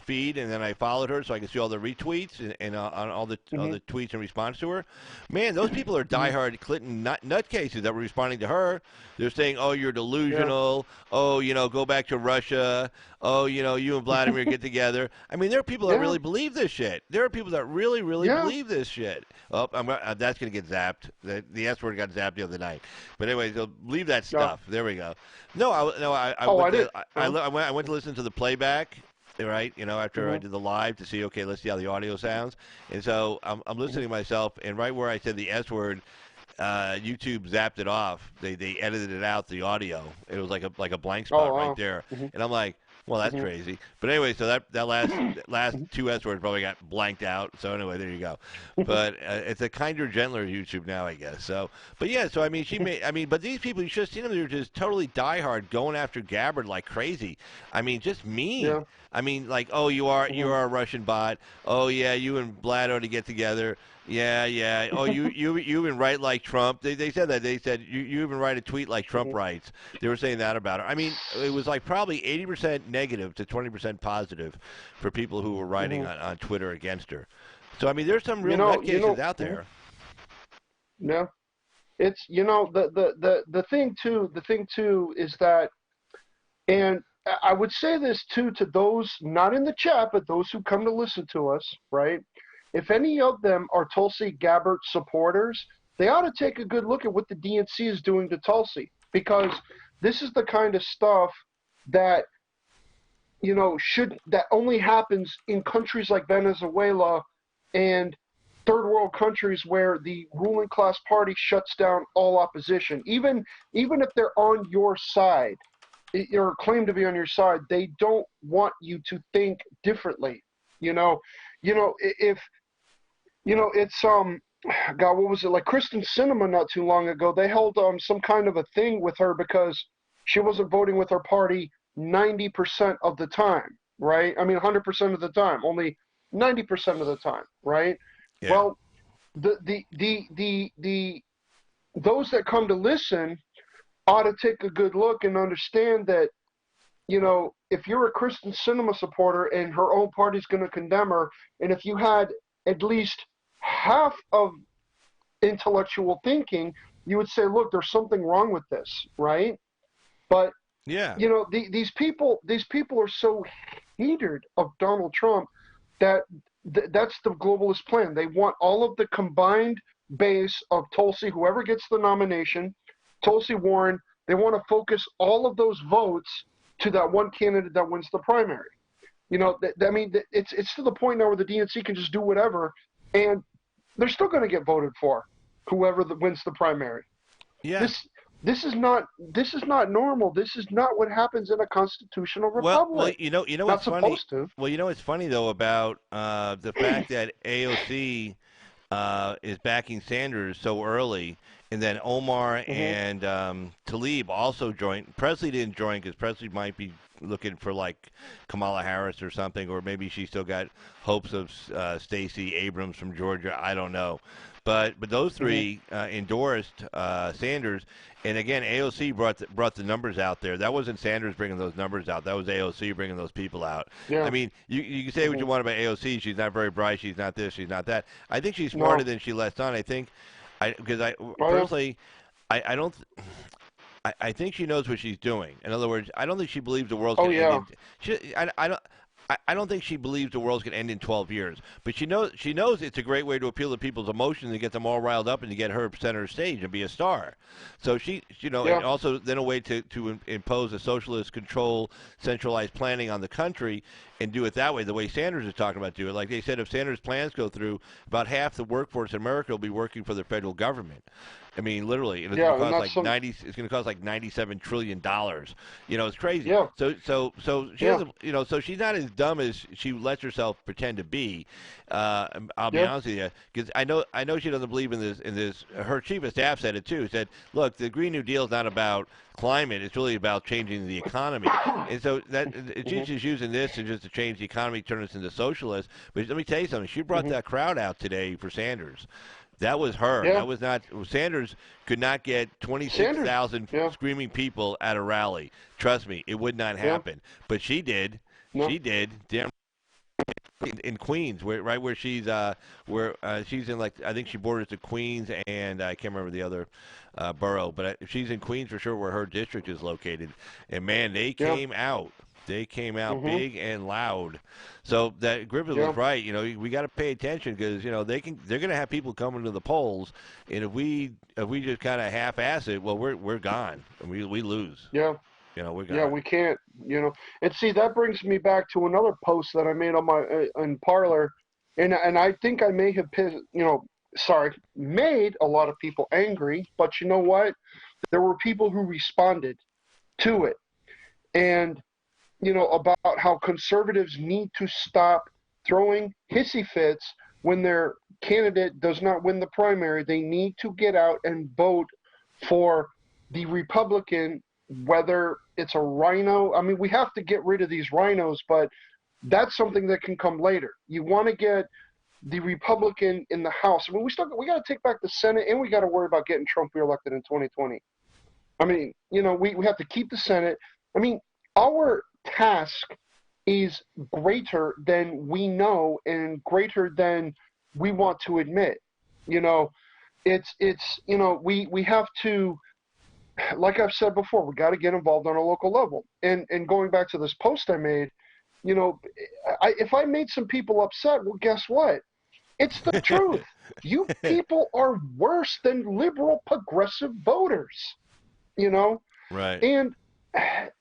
feed, and then I followed her so I could see all the retweets and on all the tweets in response to her. Man, those people are diehard Clinton nutcases that were responding to her. They're saying, "Oh, you're delusional. Yeah. Oh, go back to Russia. Oh, you and Vladimir get together." I mean, there are people that really believe this shit. There are people that really believe this shit. Oh, that's gonna get zapped. The S word got zapped the other night. But anyway, so leave that stuff. Yeah. There we go. No, I went to listen to the playback, right? After I did the live to see, okay, let's see how the audio sounds. And so I'm listening to myself, and right where I said the S word, YouTube zapped it off. They edited it out, the audio. It was like a blank spot right there. And I'm like, well, that's crazy. But anyway, so that last two S words probably got blanked out. So anyway, there you go. But it's a kinder, gentler YouTube now, I guess. So, but yeah, so I mean, but these people, you should have seen them. They're just totally diehard, going after Gabbard like crazy. I mean, just mean. Yeah. I mean, like, oh, you are a Russian bot. Oh yeah, you and Vlad ought to get together. Yeah. Oh, you even write like Trump. They said that. They said you even write a tweet like Trump writes. They were saying that about her. I mean, it was like probably 80% negative to 20% positive for people who were writing on Twitter against her. So I mean, there's some real nutcases out there. Yeah, it's the thing too is that, and I would say this too to those not in the chat, but those who come to listen to us, right? If any of them are Tulsi Gabbard supporters, they ought to take a good look at what the DNC is doing to Tulsi, because this is the kind of stuff that that only happens in countries like Venezuela and third world countries where the ruling class party shuts down all opposition. Even if they're on your side or claim to be on your side, they don't want you to think differently. It's God, what was it, like Kristen Sinema not too long ago? They held some kind of a thing with her because she wasn't voting with her party 90% of the time, right? I mean, 100% of the time, only 90% of the time, right? Yeah. Well, the those that come to listen ought to take a good look and understand that, you know, if you're a Kristen Cinema supporter and her own party's going to condemn her, and if you had at least half of intellectual thinking, you would say, look, there's something wrong with this, right? But Yeah. you know, these people are so hated of Donald Trump that that's the globalist plan. They want all of the combined base of Tulsi, whoever gets the nomination, Tulsi Warren. They want to focus all of those votes to that one candidate that wins the primary. You know, I mean, it's to the point now where the DNC can just do whatever, and they're still going to get voted for, whoever wins the primary. Yeah. This is not normal. This is not what happens in a constitutional republic. You know Not what's funny? supposed to. Well, you know what's funny though about the fact that AOC is backing Sanders so early, and then Omar and Tlaib also joined. Presley didn't join because Presley might be looking for like Kamala Harris or something, or maybe she still got hopes of Stacey Abrams from Georgia. I don't know. But those three endorsed Sanders, and again, AOC brought the numbers out there. That wasn't Sanders bringing those numbers out. That was AOC bringing those people out. Yeah. I mean, you can say what you want about AOC. She's not very bright. She's not this. She's not that. I think she's smarter than she lets on. I think, personally, I don't. I think she knows what she's doing. In other words, I don't think she believes the world's going to end. I don't think she believes the world's going to end in 12 years. But she knows it's a great way to appeal to people's emotions and get them all riled up and to get her center stage and be a star. So and also then a way to impose a socialist control, centralized planning on the country and do it that way, the way Sanders is talking about doing it. Like they said, if Sanders' plans go through, about half the workforce in America will be working for the federal government. I mean, literally, and it's going to cost like It's going to cost like $97 trillion. You know, it's crazy. Yeah. So she doesn't. You know, so she's not as dumb as she lets herself pretend to be. I'll be honest with you, because I know she doesn't believe in this. Her chief of staff said it too. Said, look, the Green New Deal is not about climate; it's really about changing the economy. And so she's just using this to change the economy, turn us into socialists. But let me tell you something. She brought that crowd out today for Sanders. That was her. Yeah. That was not Sanders. Could not get 26,000 screaming people at a rally. Trust me, it would not happen. But she did. No. She did. Damn. In Queens, where she's she's in, like, I think she borders to Queens and I can't remember the other borough, but she's in Queens for sure, where her district is located. And man, they came out. They came out big and loud. So that Griffith was right. You know, we got to pay attention because they're going to have people coming to the polls, and if we just kind of half-ass it, well, we're gone. And we lose. Yeah. We're gone. Yeah, we can't. And see, that brings me back to another post that I made on my in Parler, and I think I may have made a lot of people angry. But you know what? There were people who responded to it, and about how conservatives need to stop throwing hissy fits when their candidate does not win the primary. They need to get out and vote for the Republican, whether it's a rhino. I mean, we have to get rid of these rhinos, but that's something that can come later. You want to get the Republican in the House. I mean, we got to take back the Senate, and we got to worry about getting Trump reelected in 2020. I mean, we have to keep the Senate. I mean, our task is greater than we know and greater than we want to admit. We have to, like I've said before, we got to get involved on a local level. And going back to this post I made, if I made some people upset, well, guess what? It's the truth. You people are worse than liberal progressive voters, Right. And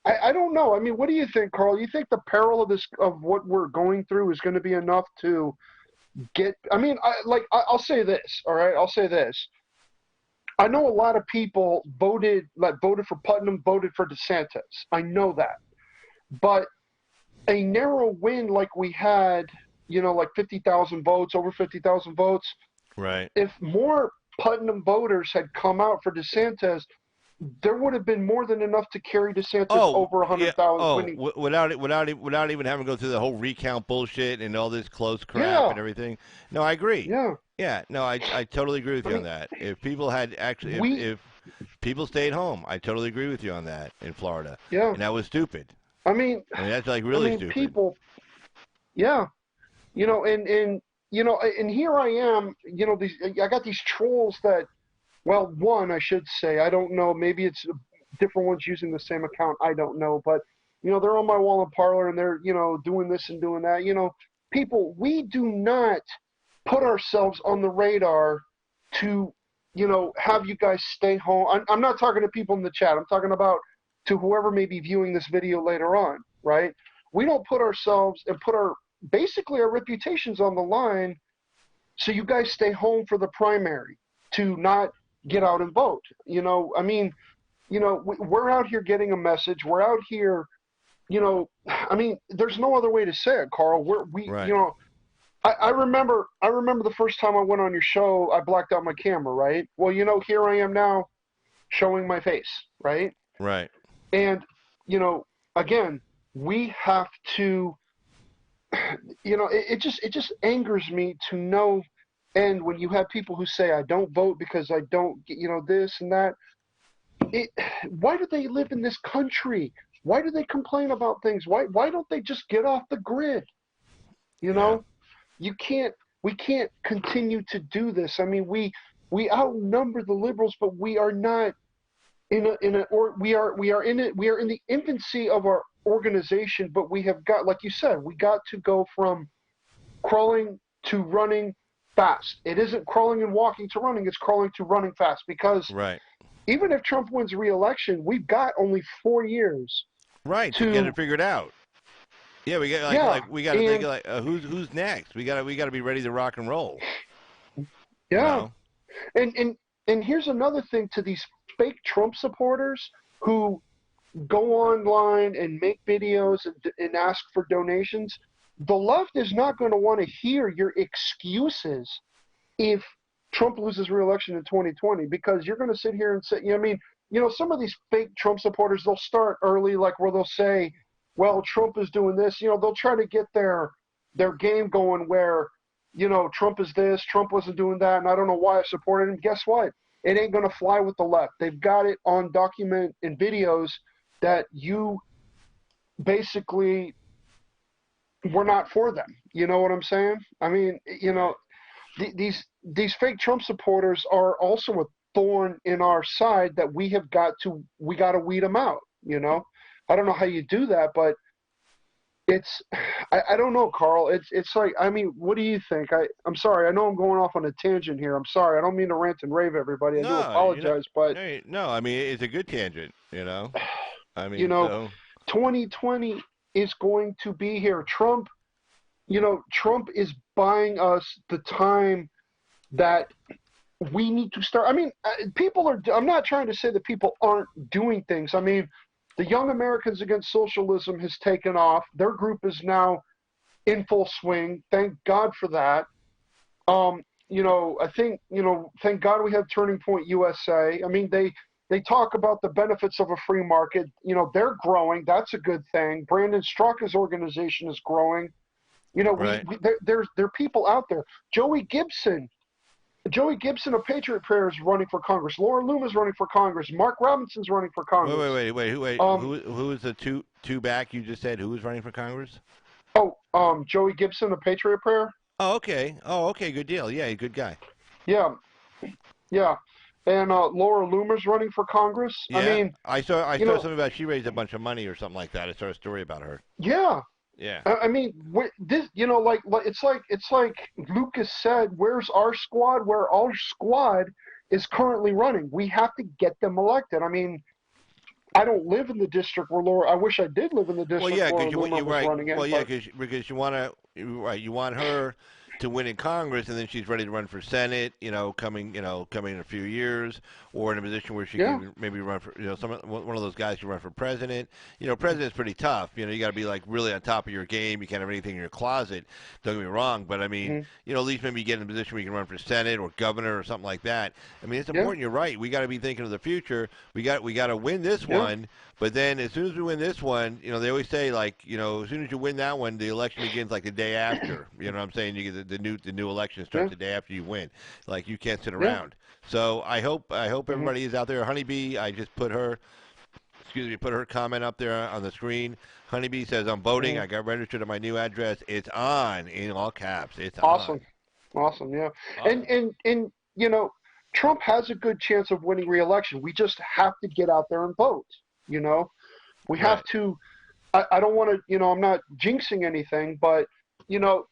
I don't know. I mean, what do you think, Carl? You think the peril of what we're going through is going to be enough to get? I mean, I'll say this. All right, I'll say this. I know a lot of people voted for Putnam, voted for DeSantis. I know that, but a narrow win like we had, like 50,000 votes, over 50,000 votes. Right. If more Putnam voters had come out for DeSantis, there would have been more than enough to carry DeSantis Oh, over yeah. 100,000 Oh, winning. without even having to go through the whole recount bullshit and all this close crap Yeah, and everything. No, I agree. yeah. Yeah, no, I totally agree with I you on mean, that. If people had actually, we, if people stayed home, I totally agree with you on that in Florida, yeah. and that was stupid. I mean, I mean, that's like really stupid. people, yeah. And here I am. I got these trolls that, well, one, I should say, I don't know. Maybe it's different ones using the same account. I don't know, but they're on my wall and parlor, and they're doing this and doing that. People, we do not put ourselves on the radar to have you guys stay home. I'm not talking to people in the chat. I'm talking about to whoever may be viewing this video later on, right? We don't put ourselves and put basically our reputations on the line so you guys stay home for the primary to not get out and vote. We're out here getting a message. We're out here, there's no other way to say it, Carl. Right. I remember the first time I went on your show, I blacked out my camera, right? Well, here I am now showing my face, right? Right. And, again, we have to, it just angers me to know. And when you have people who say, I don't vote because I don't get, this and that, why do they live in this country? Why do they complain about things? Why don't they just get off the grid? We can't continue to do this. I mean, we outnumber the liberals, but we are not we are in the infancy of our organization, but we have got, like you said, we got to go from crawling to running fast. It isn't crawling and walking to running, it's crawling to running fast, because Right. even if Trump wins re-election, we've got only 4 years. Right, to get it figured out. Yeah, we got we got to think who's next. We got to be ready to rock and roll. Yeah. And here's another thing to these fake Trump supporters who go online and make videos and ask for donations. The left is not going to want to hear your excuses if Trump loses re-election in 2020, because you're going to sit here and say, some of these fake Trump supporters, they'll start early, like where they'll say, well, Trump is doing this. They'll try to get their game going where, Trump is this, Trump wasn't doing that, and I don't know why I supported him. Guess what? It ain't going to fly with the left. They've got it on document and videos that you basically were not for them. You know what I'm saying? I mean, these fake Trump supporters are also a thorn in our side that we got to weed them out. I don't know how you do that, but I don't know, Carl. It's like, I mean, what do you think? I'm sorry. I know I'm going off on a tangent here. I'm sorry. I don't mean to rant and rave, everybody. I do apologize, but no, I mean, it's a good tangent. I mean, 2020 is going to be here. Trump is buying us the time that we need to start. I mean, I'm not trying to say that people aren't doing things. I mean, the Young Americans Against Socialism has taken off. Their group is now in full swing. Thank God for that. I think, thank God we have Turning Point USA. I mean, they talk about the benefits of a free market. They're growing. That's a good thing. Brandon Straka's organization is growing. Right. There are people out there. Joey Gibson of Patriot Prayer is running for Congress. Laura Loomer's running for Congress. Mark Robinson's running for Congress. Wait. Who is the two back you just said? Who was running for Congress? Joey Gibson of Patriot Prayer. Oh, okay. Good deal. Yeah, good guy. Yeah. And Laura Loomer's running for Congress. Yeah. I mean, I saw something about she raised a bunch of money or something like that. I saw a story about her. Yeah. Yeah. I mean, this, it's like Lucas said, where's our squad? Where our squad is currently running. We have to get them elected. I mean, I don't live in the district where Laura. I wish I did live in the district where Laura was running it. Well, yeah, because you want her to win in Congress, and then she's ready to run for Senate, coming in a few years, or in a position where she can maybe run for, one of those guys who run for president. President's pretty tough. You got to be like really on top of your game. You can't have anything in your closet. Don't get me wrong, but I mean, at least maybe get in a position where you can run for Senate or governor or something like that. I mean, it's important. You're right. We got to be thinking of the future. We got to win this one. But then, as soon as we win this one, they always say, like, as soon as you win that one, the election begins like the day after. You know what I'm saying? You get the new election starts the day after you win. Like, you can't sit around. So I hope everybody is out there. Honeybee, I just put her comment up there on the screen. Honeybee says, I'm voting. I got registered at my new address. It's on, in all caps. It's awesome. on. Awesome, yeah. Awesome. And Trump has a good chance of winning re-election. We just have to get out there and vote. We have to. I don't want to. I'm not jinxing anything, but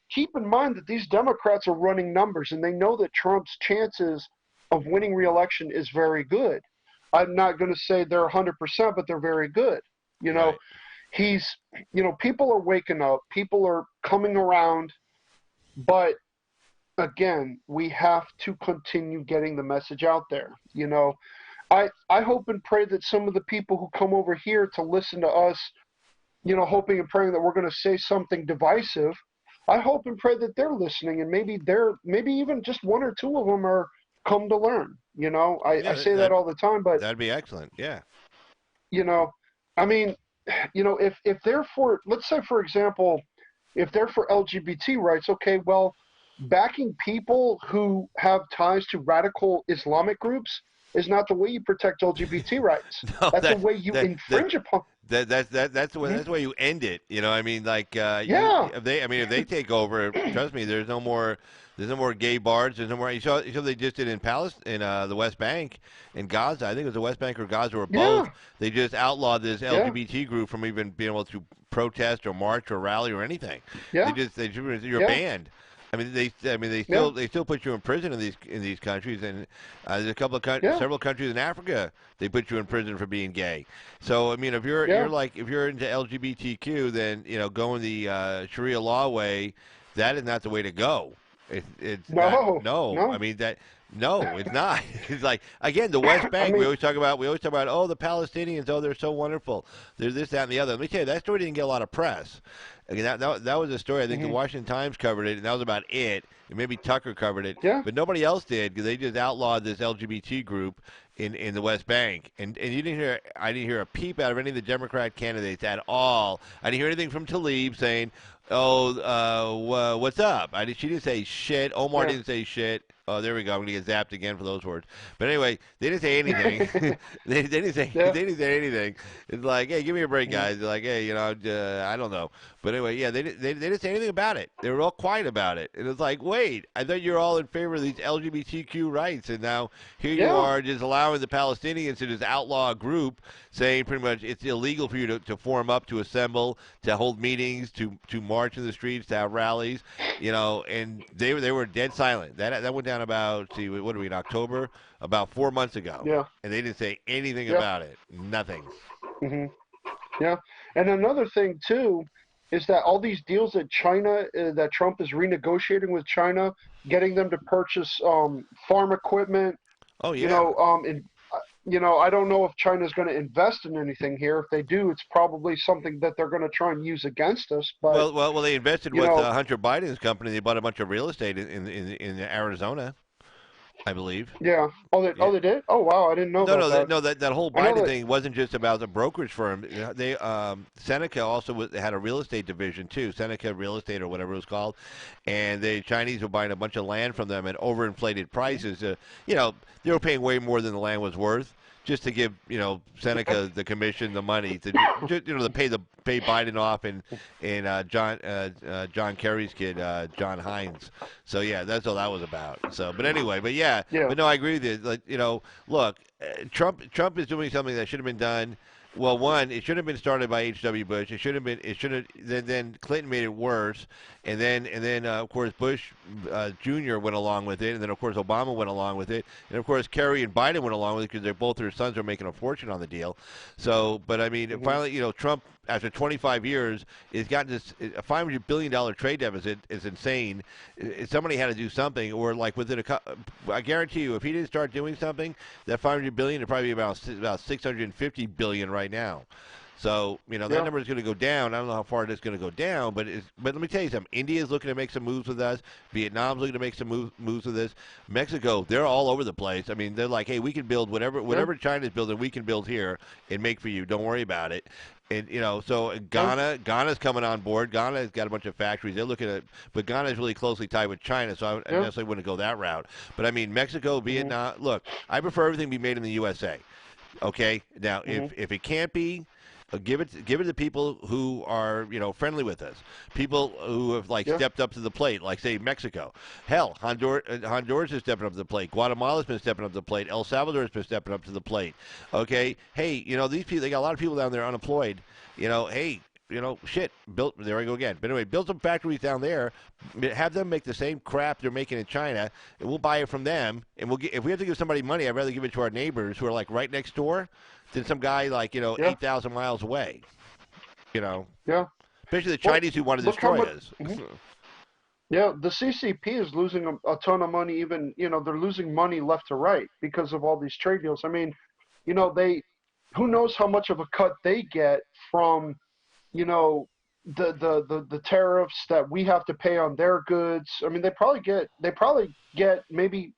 keep in mind that these Democrats are running numbers, and they know that Trump's chances of winning re-election is very good. I'm not going to say they're 100%, but they're very good. Right. He's. People are waking up. People are coming around, but again, we have to continue getting the message out there. I hope and pray that some of the people who come over here to listen to us, hoping and praying that we're going to say something divisive, I hope and pray that they're listening, and maybe even just one or two of them are come to learn. I say that all the time, but that'd be excellent. Yeah. I mean, if they're for, let's say, for example, if they're for LGBT rights, okay, well, backing people who have ties to radical Islamic groups is not the way you protect LGBT rights. No, that's the way you infringe upon. That's the way you end it. I mean, like, if they take over, trust me, there's no more gay bars. There's no more. You saw they just did in Palestine, in the West Bank, in Gaza. I think it was the West Bank or Gaza or both. They just outlawed this LGBT group from even being able to protest or march or rally or anything. You're banned. I mean, they still put you in prison in these countries, and there's a couple of several countries in Africa they put you in prison for being gay. So I mean, if you're into LGBTQ, then going the Sharia law way, that is not the way to go. No. I mean that. No, it's not. It's like, again, the West Bank. We always talk about. Oh, the Palestinians. Oh, they're so wonderful. They're this, that, and the other. Let me tell you, that story didn't get a lot of press. Again, that was a story. I think the Washington Times covered it, and that was about it. And maybe Tucker covered it, but nobody else did, because they just outlawed this LGBT group in the West Bank. And I didn't hear a peep out of any of the Democrat candidates at all. I didn't hear anything from Tlaib saying, "Oh, what's up?" She didn't say shit. Omar didn't say shit. Oh, there we go. I'm gonna get zapped again for those words. But anyway, they didn't say anything. they didn't say anything. It's like, hey, give me a break, guys. They're like, hey, I don't know. But anyway, they didn't say anything about it. They were all quiet about it. And it's like, wait, I thought you were all in favor of these LGBTQ rights, and now here you are just allowing the Palestinians to just outlaw a group, saying pretty much it's illegal for you to form up, to assemble, to hold meetings, to march in the streets, to have rallies, and they were dead silent. That went down about, what are we in October? About 4 months ago. Yeah. And they didn't say anything about it. Nothing. Mm-hmm. Yeah. And another thing too is that all these deals that that Trump is renegotiating with China, getting them to purchase farm equipment. Oh yeah. I don't know if China's going to invest in anything here. If they do, it's probably something that they're going to try and use against us. But well, they invested with Hunter Biden's company. They bought a bunch of real estate in Arizona, I believe. Yeah. Oh, they did? Oh, wow. I didn't know that. No, that whole Biden thing wasn't just about the brokerage firm. They Seneca also had a real estate division too, Seneca Real Estate or whatever it was called, and the Chinese were buying a bunch of land from them at overinflated prices. They were paying way more than the land was worth, just to give Seneca the commission, the money to pay Biden off and John Kerry's kid, John Hines. So yeah, that's all that was about. So, but anyway, but no, I agree with you. Like, look, Trump is doing something that should have been done. Well, one, it should have been started by H.W. Bush. Then Clinton made it worse, and then of course Bush Jr. went along with it, and then of course Obama went along with it, and of course Kerry and Biden went along with it because both their sons are making a fortune on the deal. So, but I mean, finally, Trump after 25 years has gotten this a $500 billion trade deficit is insane. Somebody had to do something, or like within I guarantee you, if he didn't start doing something, that $500 billion would probably be about $650 billion right now. So, that number is going to go down. I don't know how far it is going to go down, but let me tell you something. India is looking to make some moves with us. Vietnam's looking to make some moves with us. Mexico, they're all over the place. I mean, they're like, hey, we can build whatever China's building, we can build here and make for you. Don't worry about it. And, so Ghana's coming on board. Ghana's got a bunch of factories. They're looking at, but Ghana's really closely tied with China, so I necessarily wouldn't go that route. But, I mean, Mexico, Vietnam, look, I prefer everything be made in the USA. Okay? Now, if it can't be, give it to people who are friendly with us, people who have stepped up to the plate, like say Mexico. Hell, Honduras is stepping up to the plate. Guatemala's been stepping up to the plate. El Salvador's been stepping up to the plate. Okay, hey, these people, they got a lot of people down there unemployed. Hey, shit, there I go again. But anyway, build some factories down there, have them make the same crap they're making in China, and we'll buy it from them. And if we have to give somebody money, I'd rather give it to our neighbors who are right next door than some guy 8,000 miles away. Yeah. Especially the Chinese who want to destroy us. Yeah, the CCP is losing a ton of money. Even they're losing money left to right because of all these trade deals. I mean, who knows how much of a cut they get from the tariffs that we have to pay on their goods. I mean, they probably get maybe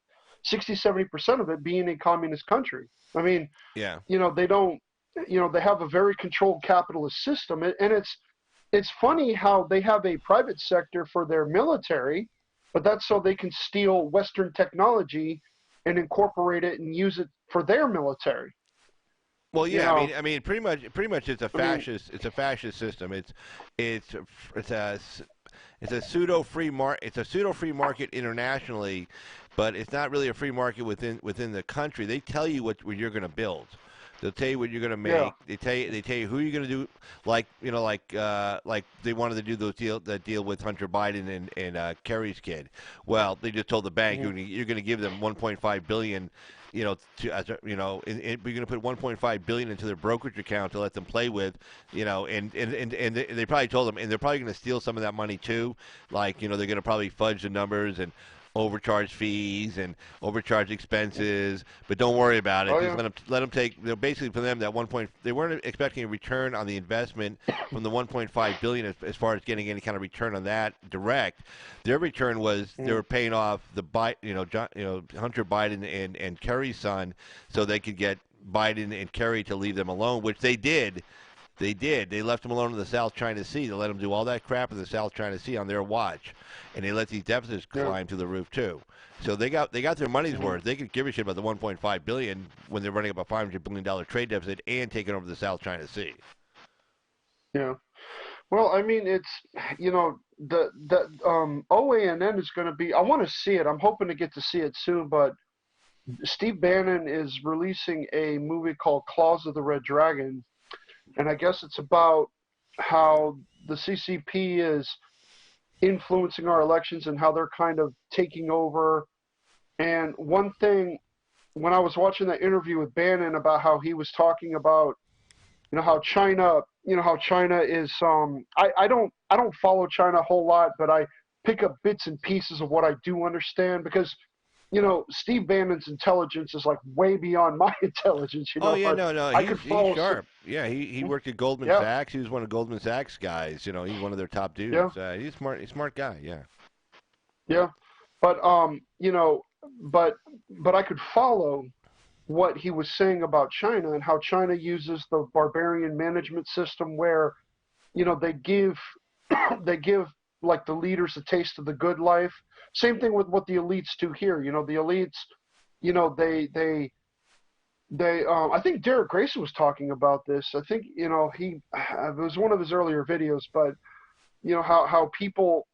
60-70% of it being a communist country. I mean, they don't, they have a very controlled capitalist system, and it's funny how they have a private sector for their military, but that's so they can steal Western technology and incorporate it and use it for their military. Well, yeah, I mean, pretty much, it's a fascist. It's a fascist system. It's a pseudo free market internationally, but it's not really a free market within the country. They tell you what you're going to build. They'll tell you what you're going to make. Yeah. They tell you who you're going to do. Like they wanted to do that deal with Hunter Biden and Kerry's kid. Well, they just told the bank you're going to give them $1.5 billion. You're going to put $1.5 billion into their brokerage account to let them play with, and they probably told them, and they're probably going to steal some of that money too. They're going to probably fudge the numbers and overcharge fees and overcharge expenses, but don't worry about it. Just let them take. Basically, for them, they weren't expecting a return on the investment from the $1.5 billion as far as getting any kind of return on that direct. Their return was they were paying off the Hunter Biden and Kerry's son, so they could get Biden and Kerry to leave them alone, which they did. They did. They left them alone in the South China Sea. They let them do all that crap in the South China Sea on their watch, and they let these deficits climb through the roof too. So they got their money's worth. They could give a shit about the $1.5 billion when they're running up a $500 billion trade deficit and taking over the South China Sea. Yeah. Well, I mean, it's the OANN is going to be. I want to see it. I'm hoping to get to see it soon, but Steve Bannon is releasing a movie called Claws of the Red Dragon. And I guess it's about how the CCP is influencing our elections and how they're kind of taking over. And one thing, when I was watching that interview with Bannon about how he was talking about, how China is, I don't follow China a whole lot, but I pick up bits and pieces of what I do understand because Steve Bannon's intelligence is way beyond my intelligence. Oh yeah, no, he's sharp. Yeah, he worked at Goldman Sachs. He was one of Goldman Sachs guys. He's one of their top dudes. Yeah. He's smart. He's a smart guy. Yeah. Yeah, but but I could follow what he was saying about China and how China uses the barbarian management system where, they give the leaders a taste of the good life. Same thing with what the elites do here. The elites, they I think Derek Grayson was talking about this. I think, it was one of his earlier videos, but, how people,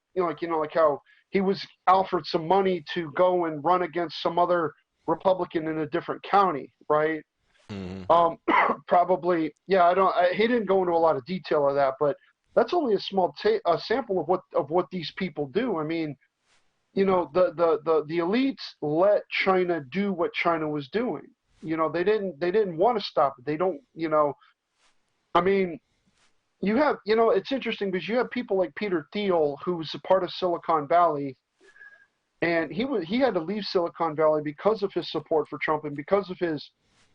how he was offered some money to go and run against some other Republican in a different county, right? Mm-hmm. Probably, he didn't go into a lot of detail of that, but that's only a small sample of what these people do. I mean, you know, the elites let China do what China was doing. You know, they didn't want to stop it. They don't, you know, I mean, you have, you know, it's interesting because you have people like Peter Thiel, who's a part of Silicon Valley, and he had to leave Silicon Valley because of his support for Trump and because of his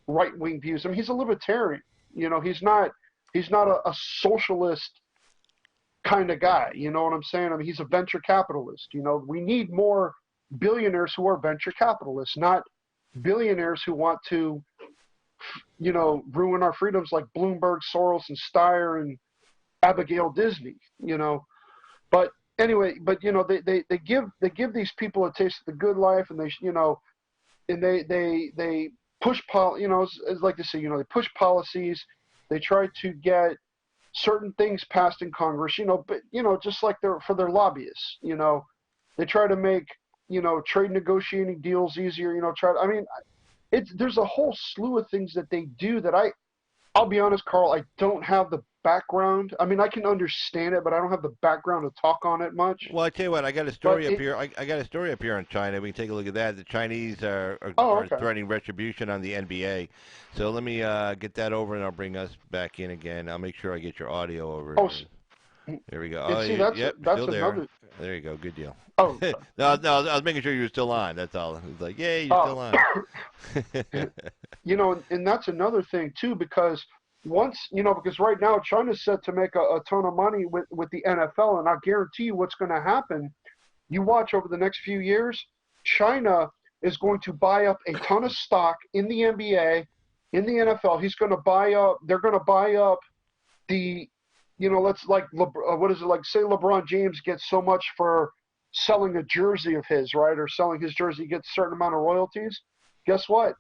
right-wing views. I mean, he's a libertarian. You know, he's not a socialist kind of guy. You know what I'm saying? I mean, he's a venture capitalist. You know, we need more billionaires who are venture capitalists, not billionaires who want to, you know, ruin our freedoms like Bloomberg, Soros, and Steyer and Abigail Disney. You know, but anyway, but you know, they give these people a taste of the good life, and they, you know, and they push you know, as like to say, you know, they push policies. They try to get certain things passed in Congress, you know, but, you know, just like for their lobbyists, you know, they try to make, you know, trade negotiating deals easier, you know, I mean, there's a whole slew of things that they do that I'll be honest, Carl, I don't have the background. I mean, I can understand it, but I don't have the background to talk on it much. Well, I tell you what, I got a story up here. I got a story up here on China. We can take a look at that. The Chinese are okay. threatening retribution on the NBA. So let me get that over, and I'll bring us back in again. I'll make sure I get your audio over. Oh, there we go. Oh, see, that's still another. There. There you go. Good deal. Oh, no, I was making sure you were still on. That's all. It's like, yay, you're still on. You know, and that's another thing too, because once, you know, because right now China's set to make a ton of money with the NFL, and I guarantee you what's going to happen. You watch over the next few years, China is going to buy up a ton of stock in the NBA, in the NFL. They're going to buy up the, you know, let's like, what is it, like say LeBron James gets so much for selling a jersey of his, right? Or selling his jersey, he gets a certain amount of royalties. Guess what?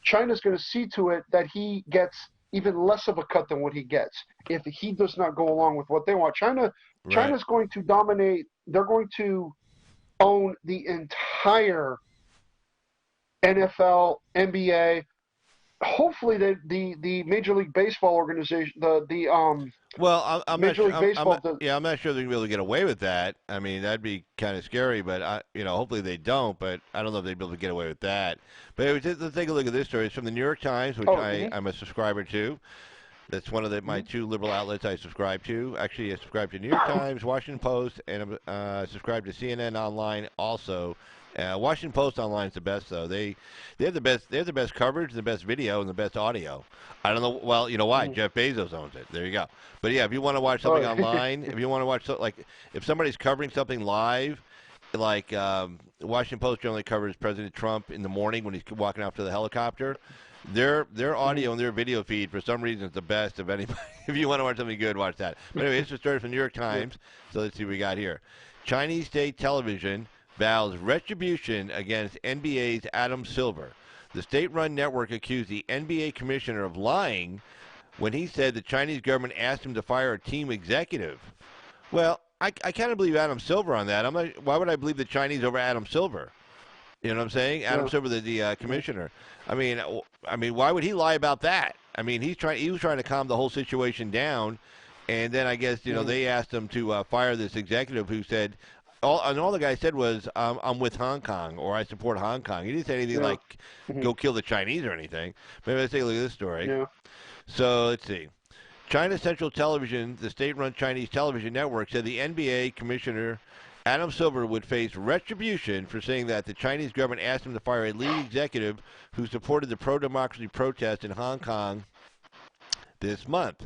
China's going to see to it that he gets even less of a cut than what he gets if he does not go along with what they want. China's going to dominate. They're going to own the entire NFL, NBA. Hopefully, the Major League Baseball organization, well, I'm Major not League sure, Baseball. I'm not sure they're going to be able to get away with that. I mean, that'd be kind of scary, but you know, hopefully they don't. But I don't know if they'd be able to get away with that. But let's take a look at this story. It's from the New York Times, which I'm a subscriber to. That's one of my two liberal outlets I subscribe to. Actually, I subscribe to New York Times, Washington Post, and I'm subscribed to CNN Online also. Washington Post Online is the best, though. They have the best coverage, the best video, and the best audio. I don't know. Well, you know why? Jeff Bezos owns it. There you go. But yeah, if you want to watch something online, if you want to watch like if somebody's covering something live, like Washington Post generally covers President Trump in the morning when he's walking out to the helicopter. Their audio and their video feed for some reason is the best of anybody. If you want to watch something good, watch that. But anyway, it's a story from the New York Times. So let's see what we got here. Chinese state television vows retribution against NBA's Adam Silver. The state-run network accused the NBA commissioner of lying when he said the Chinese government asked him to fire a team executive. Well, I kind of believe Adam Silver on that. Why would I believe the Chinese over Adam Silver? You know what I'm saying? Adam Silver, the commissioner. I mean, why would he lie about that? I mean, he was trying to calm the whole situation down, and then I guess they asked him to fire this executive who said. All the guy said was, I'm with Hong Kong, or I support Hong Kong. He didn't say anything like, go kill the Chinese or anything. Maybe let's take a look at this story. Yeah. So, let's see. China Central Television, the state-run Chinese television network, said the NBA commissioner, Adam Silver, would face retribution for saying that the Chinese government asked him to fire a lead executive who supported the pro-democracy protest in Hong Kong this month.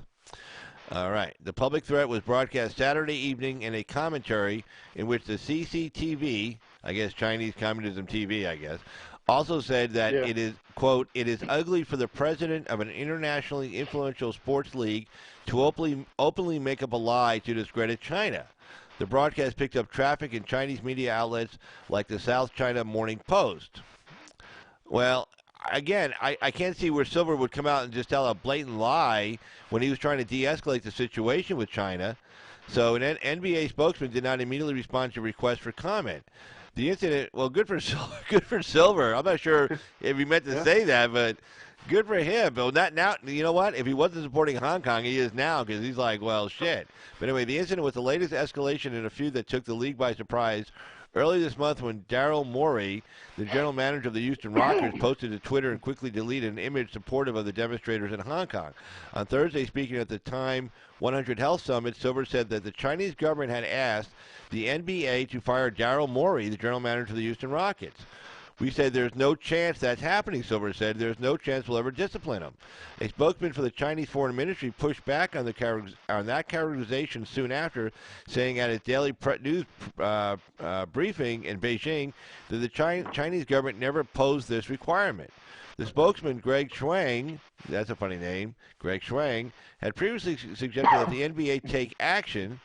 All right. The public threat was broadcast Saturday evening in a commentary in which the CCTV, I guess Chinese Communism TV, I guess, also said that it is, quote, it is ugly for the president of an internationally influential sports league to openly make up a lie to discredit China. The broadcast picked up traffic in Chinese media outlets like the South China Morning Post. Well, again, I can't see where Silver would come out and just tell a blatant lie when he was trying to de-escalate the situation with China. So an NBA spokesman did not immediately respond to requests for comment. The incident, well, good for Silver. I'm not sure if he meant to say that, but Good for him. But not now. You know what? If he wasn't supporting Hong Kong, he is now because he's like, well, shit. But anyway, the incident was the latest escalation in a feud that took the league by surprise. Early this month, when Daryl Morey, the general manager of the Houston Rockets, posted to Twitter and quickly deleted an image supportive of the demonstrators in Hong Kong. On Thursday, speaking at the Time 100 Health Summit, Silver said that the Chinese government had asked the NBA to fire Daryl Morey, the general manager of the Houston Rockets. We said there's no chance that's happening, Silver said. There's no chance we'll ever discipline him. A spokesman for the Chinese Foreign Ministry pushed back on that characterization soon after, saying at its daily news briefing in Beijing that the Chinese government never posed this requirement. The spokesman, Greg Shuang, that's a funny name, Greg Shuang, had previously suggested that the NBA take action.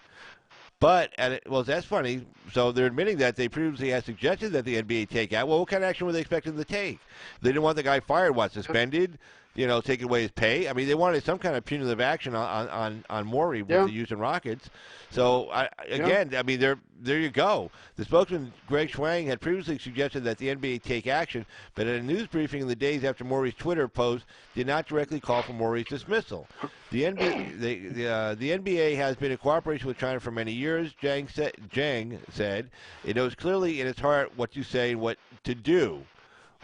But, well, that's funny. So they're admitting that they previously had suggested that the NBA take out. Well, what kind of action were they expecting to take? They didn't want the guy fired. What, suspended? Taking away his pay? I mean, they wanted some kind of punitive action on Morey with the Houston Rockets. So, I mean, there you go. The spokesman, Greg Shuang, had previously suggested that the NBA take action, but at a news briefing in the days after Morey's Twitter post, did not directly call for Morey's dismissal. The NBA has been in cooperation with China for many years, Zhang said. It knows clearly in its heart what to say and what to do.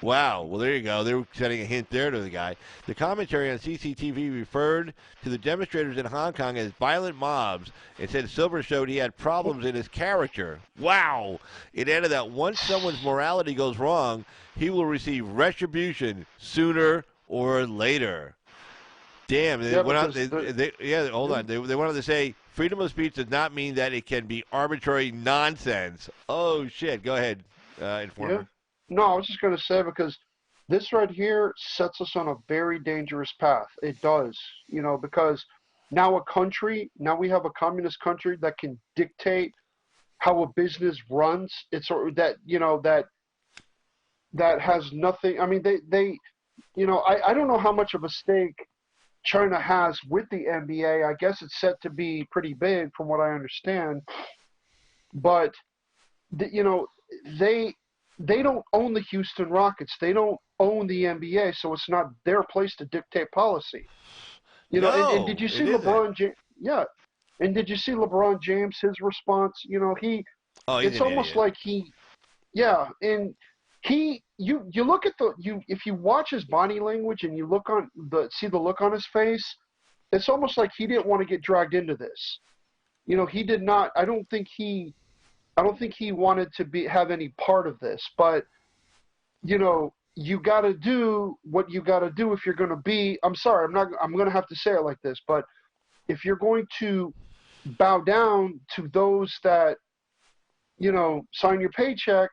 Wow. Well, there you go. They were setting a hint there to the guy. The commentary on CCTV referred to the demonstrators in Hong Kong as violent mobs and said Silver showed he had problems in his character. Wow. It added that once someone's morality goes wrong, he will receive retribution sooner or later. Damn. They went on. Hold on. They went on to say freedom of speech does not mean that it can be arbitrary nonsense. Oh, shit. Go ahead, Informer. Yeah. No, I was just going to say, because this right here sets us on a very dangerous path. It does, because now we have a communist country that can dictate how a business runs. It's that has nothing. I mean, I don't know how much of a stake China has with the NBA. I guess it's set to be pretty big from what I understand. But, they don't own the Houston Rockets. They don't own the NBA, so it's not their place to dictate policy. And did you see LeBron James? Yeah. And did you see LeBron James, his response? It's almost like and you look at if you watch his body language and you see the look on his face, it's almost like he didn't want to get dragged into this. He did not. I don't think he wanted to have any part of this, but you got to do what you got to do if you're going to be. I'm sorry, I'm going to have to say it like this, but if you're going to bow down to those that sign your paycheck,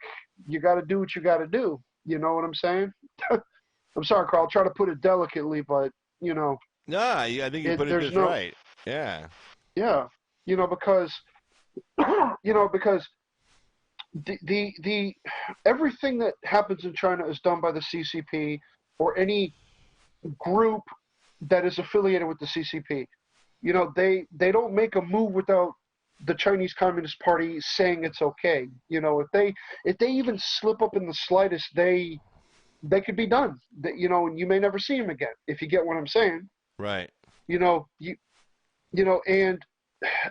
you got to do what you got to do. You know what I'm saying? I'm sorry, Carl. I'll try to put it delicately, but No, I think you put it just right. Yeah. Yeah. Because the everything that happens in China is done by the CCP or any group that is affiliated with the CCP. They don't make a move without the Chinese Communist Party saying it's okay. If they even slip up in the slightest, they could be done. And you may never see them again, if you get what I'm saying. Right. And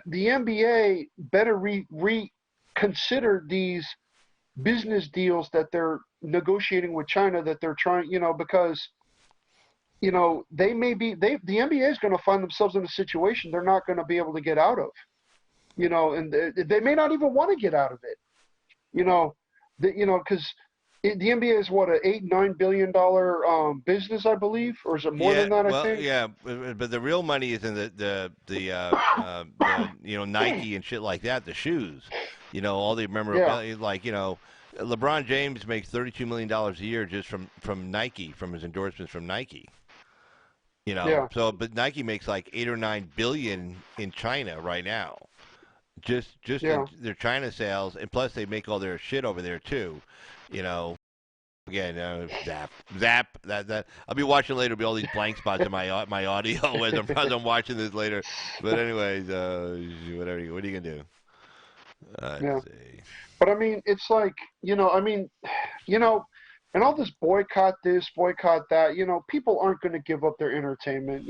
the NBA better reconsider these business deals that they're negotiating with China, that they're trying, because, the NBA is going to find themselves in a situation they're not going to be able to get out of, and they may not even want to get out of it, because the NBA is what, $8-9 billion business, I believe, or is it more than that? I think. Yeah, but the real money is in the Nike and shit like that, the shoes. All the memorabilia, LeBron James makes $32 million a year just from Nike, from his endorsements from Nike. So but Nike makes like 8 or 9 billion in China right now, just in their China sales, and plus they make all their shit over there too. Again, zap. That I'll be watching later. There'll be all these blank spots in my audio as I'm watching this later. But anyways, whatever. What are you gonna do? Let's see. But I mean, it's like And all this boycott this, boycott that, people aren't going to give up their entertainment.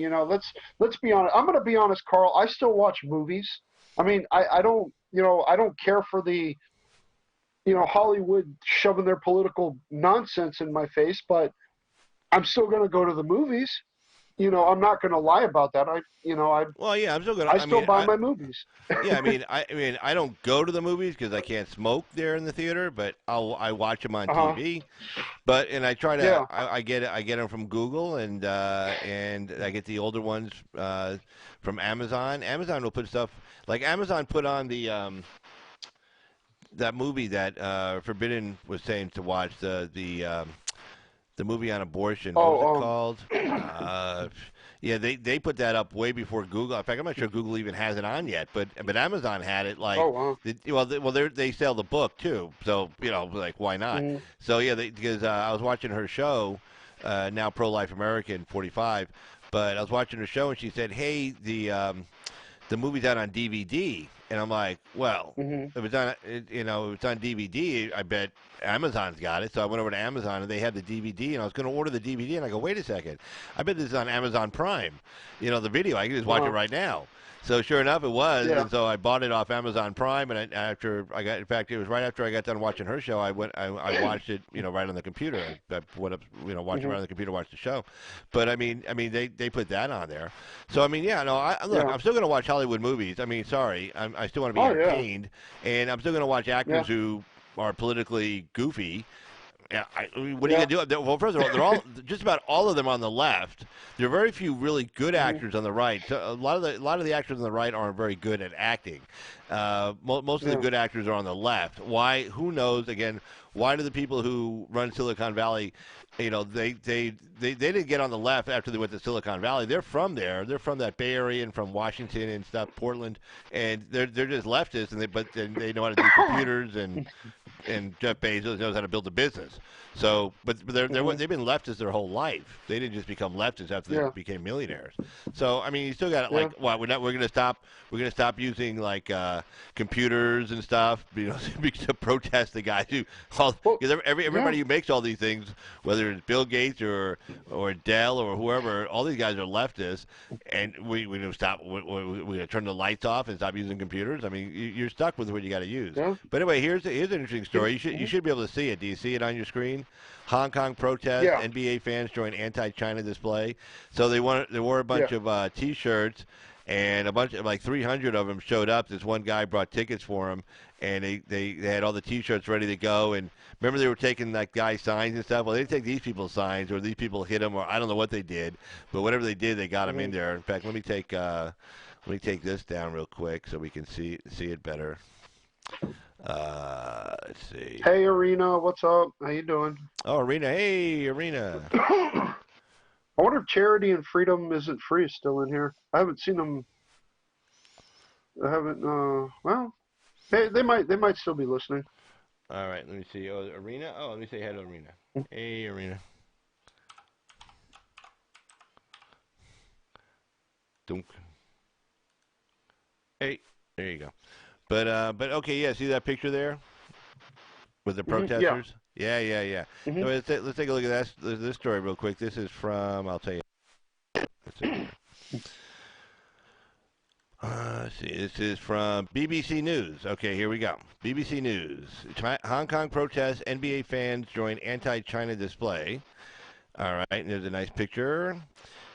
Let's be honest. I'm going to be honest, Carl. I still watch movies. I mean, I don't, I don't care for the, Hollywood shoving their political nonsense in my face, but I'm still going to go to the movies. I'm not going to lie about that. Well, yeah, I'm still gonna. I still buy my movies. Yeah, I don't go to the movies because I can't smoke there in the theater, but I watch them on TV. And I try to Yeah. I get them from Google and I get the older ones from Amazon. Amazon will put stuff like Amazon put on the that movie that Forbidden was saying to watch the movie on abortion. What was it called? Yeah, they put that up way before Google. In fact, I'm not sure Google even has it on yet, but Amazon had it. Like, they sell the book too, so like why not? So yeah, because I was watching her show, now Pro Life American 45, but I was watching her show and she said, "Hey, the movie's out on DVD." And I'm like, well, if it's on, if it's on DVD, I bet Amazon's got it. So I went over to Amazon and they had the DVD, and I was going to order the DVD, and I go, wait a second, I bet this is on Amazon Prime. The video, I can just watch it right now. So sure enough, it was, and so I bought it off Amazon Prime. And in fact, it was right after I got done watching her show. I watched it, right on the computer. I went up, watched it right on the computer, watched the show. But I mean, they put that on there. So I mean, yeah, no, I'm still going to watch Hollywood movies. I mean, sorry, I still want to be entertained, and I'm still going to watch actors who are politically goofy. Yeah, what are you gonna do? Well, first of all, they're all just about all of them on the left. There are very few really good actors on the right. So a lot of the actors on the right aren't very good at acting. Most of the good actors are on the left. Why? Who knows? Again, why do the people who run Silicon Valley, they didn't get on the left after they went to Silicon Valley. They're from there. They're from that Bay Area and from Washington and stuff, Portland, and they're just leftists. But they know how to do computers and Jeff Bezos knows how to build a business. So, but they've been leftists their whole life. They didn't just become leftists after they became millionaires. So, I mean, you still got we're going to stop using like computers and stuff, to protest the guys who everybody who makes all these things, whether it's Bill Gates or Dell or whoever, all these guys are leftists, and we're going to turn the lights off and stop using computers. I mean, you're stuck with what you got to use. Yeah. But anyway, here's an interesting story. You should be able to see it. Do you see it on your screen? Hong Kong protest. NBA fans join anti-China display. So they wore a bunch of T-shirts, and a bunch of 300 of them showed up. This one guy brought tickets for them, and they had all the T-shirts ready to go. And remember, they were taking that guy's signs and stuff. Well, they didn't take these people's signs, or these people hit them, or I don't know what they did, but whatever they did, they got them in there. In fact, let me take this down real quick so we can see it better. Let's see. Hey, Arena, what's up? How you doing? Oh, Arena. Hey, Arena. I wonder if Charity and Freedom Isn't Free is still in here. I haven't seen them. I haven't. Well, hey, they might still be listening. All right, let me see. Oh, Arena. Oh, let me say hello, Arena. Hey, Arena. Dunk. Hey, there you go. But okay, yeah. See that picture there with the protesters? Yeah. So let's take a look at this story real quick. This is from, I'll tell you. Let's see. Let's see. This is from BBC News. Okay, here we go. BBC News. Hong Kong protests. NBA fans join anti-China display. All right. And there's a nice picture.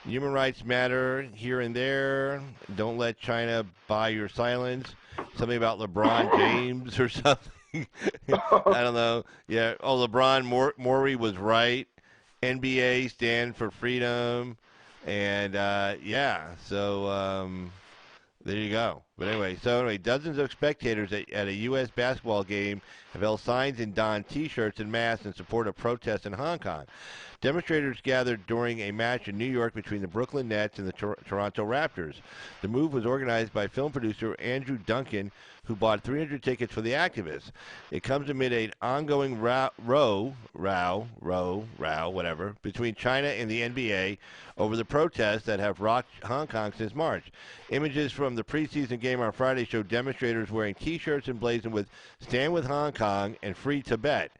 Human rights matter here and there. Don't let China buy your silence. Something about LeBron James or something. I don't know. Yeah. Oh, LeBron Maury was right. NBA stand for freedom. And so there you go. But anyway, dozens of spectators at a U.S. basketball game have held signs and donned T-shirts and masks in support of protests in Hong Kong. Demonstrators gathered during a match in New York between the Brooklyn Nets and the Toronto Raptors. The move was organized by film producer Andrew Duncan, who bought 300 tickets for the activists. It comes amid an ongoing row, whatever, between China and the NBA over the protests that have rocked Hong Kong since March. Images from the preseason game game on Friday showed demonstrators wearing T-shirts emblazoned with "Stand with Hong Kong" and "Free Tibet."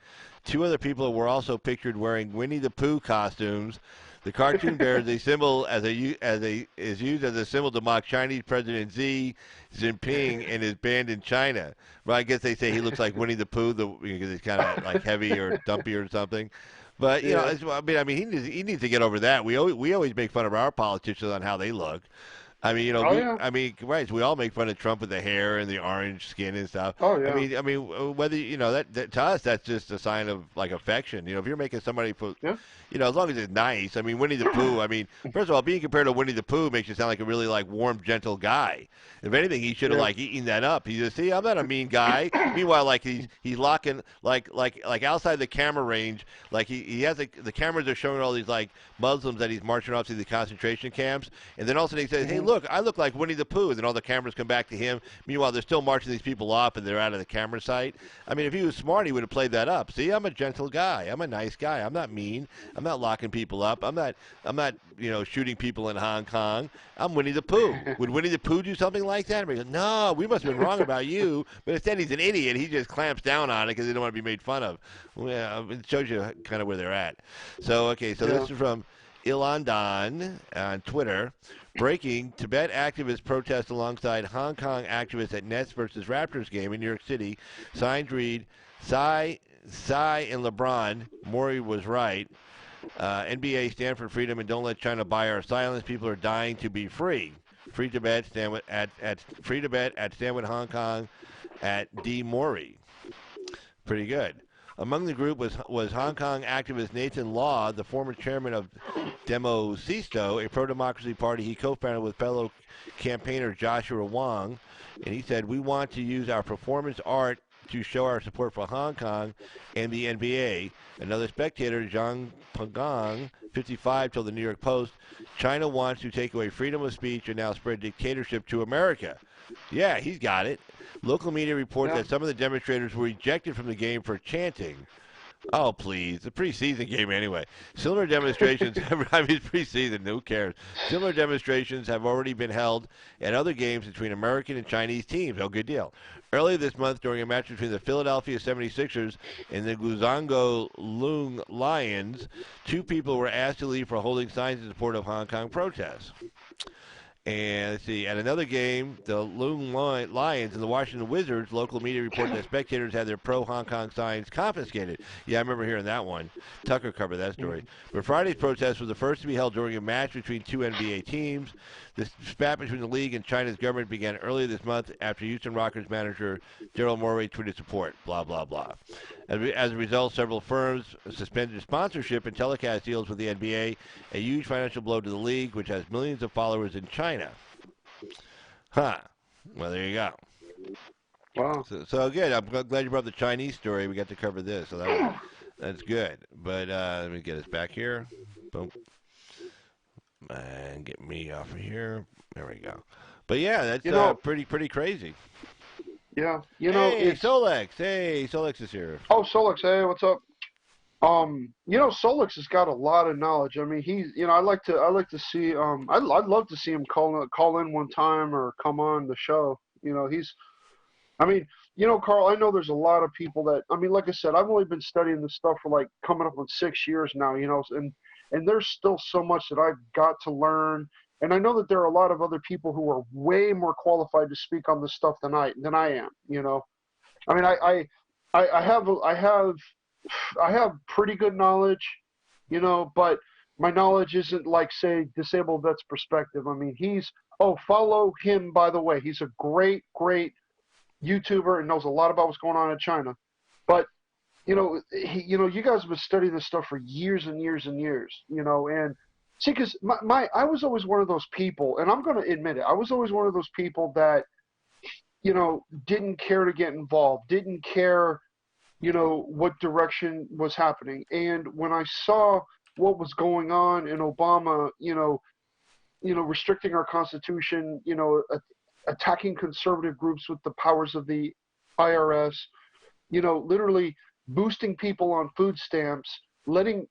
2 other people were also pictured wearing Winnie the Pooh costumes. The cartoon bears a symbol is used as a symbol to mock Chinese President Xi Jinping and his banned in China. Well, I guess they say he looks like Winnie the Pooh because he's kind of like heavy or dumpy or something. But you know, he needs to get over that. We always make fun of our politicians on how they look. I mean, right? So we all make fun of Trump with the hair and the orange skin and stuff. Oh yeah. I mean, whether that to us, that's just a sign of like affection. You know, if you're making somebody put, as long as it's nice. I mean, Winnie the Pooh. I mean, first of all, being compared to Winnie the Pooh makes you sound like a really like warm, gentle guy. If anything, he should have like eaten that up. He just, see, I'm not a mean guy. Meanwhile, like he's locking like outside the camera range, like he has the cameras are showing all these like Muslims that he's marching off to the concentration camps, and then all of a sudden he says, "Hey, look, I look like Winnie the Pooh," and then all the cameras come back to him. Meanwhile, they're still marching these people off, and they're out of the camera sight. I mean, if he was smart, he would have played that up. See, I'm a gentle guy. I'm a nice guy. I'm not mean. I'm not locking people up. I'm not shooting people in Hong Kong. I'm Winnie the Pooh. Would Winnie the Pooh do something like that? And we go, no, we must have been wrong about you. But instead, he's an idiot. He just clamps down on it because he don't want to be made fun of. Well, it shows you kind of where they're at. So, this is from Ilandan on Twitter. Breaking, Tibet activists protest alongside Hong Kong activists at Nets versus Raptors game in New York City. Signs read, Psy and LeBron, Maury was right. NBA, stand for freedom and don't let China buy our silence. People are dying to be free. Free Tibet, stand with Free Tibet at Stand with Hong Kong at D. Maury. Pretty good. Among the group was Hong Kong activist Nathan Law, the former chairman of Democisto, a pro-democracy party he co-founded with fellow campaigner Joshua Wong. And he said, "We want to use our performance art to show our support for Hong Kong and the NBA." Another spectator, Zhang Pengong, 55, told the New York Post, "China wants to take away freedom of speech and now spread dictatorship to America." Yeah, he's got it. Local media report that some of the demonstrators were ejected from the game for chanting. Oh, please. The preseason game anyway. Similar demonstrations, I mean, it's preseason, who cares? Similar demonstrations have already been held at other games between American and Chinese teams. Oh, good deal. Earlier this month, during a match between the Philadelphia 76ers and the Guangzhou Lung Lions, 2 people were asked to leave for holding signs in support of Hong Kong protests. And let's see, at another game, the Lung Lions and the Washington Wizards, local media reported that spectators had their pro-Hong Kong signs confiscated. Yeah, I remember hearing that one. Tucker covered that story. But Friday's protest was the first to be held during a match between 2 NBA teams. The spat between the league and China's government began earlier this month after Houston Rockets manager Daryl Morey tweeted support, blah, blah, blah. As a result, several firms suspended sponsorship and telecast deals with the NBA, a huge financial blow to the league, which has millions of followers in China. Huh. Well, there you go. Wow. So again, I'm glad you brought up the Chinese story. We got to cover this, so that's good. But let me get us back here. Boom. And get me off of here. There we go. But yeah, that's pretty crazy. Yeah, hey, Solex. Hey, Solex is here. Oh, Solex. Hey, what's up? Solex has got a lot of knowledge. I mean, he's, I like to see, I'd love to see him call in one time or come on the show. Carl, I know there's a lot of people that, like I said, I've only been studying this stuff for like coming up on 6 years now, and there's still so much that I've got to learn. And I know that there are a lot of other people who are way more qualified to speak on this stuff than I am, I have pretty good knowledge, but my knowledge isn't like, say, Disabled Vet's Perspective. I mean, follow him, by the way. He's a great, great YouTuber and knows a lot about what's going on in China. But, you guys have been studying this stuff for years and years and years, and see, because I was always one of those people, and I'm going to admit it, I was always one of those people that, didn't care to get involved, didn't care, what direction was happening. And when I saw what was going on in Obama, restricting our Constitution, attacking conservative groups with the powers of the IRS, literally boosting people on food stamps, letting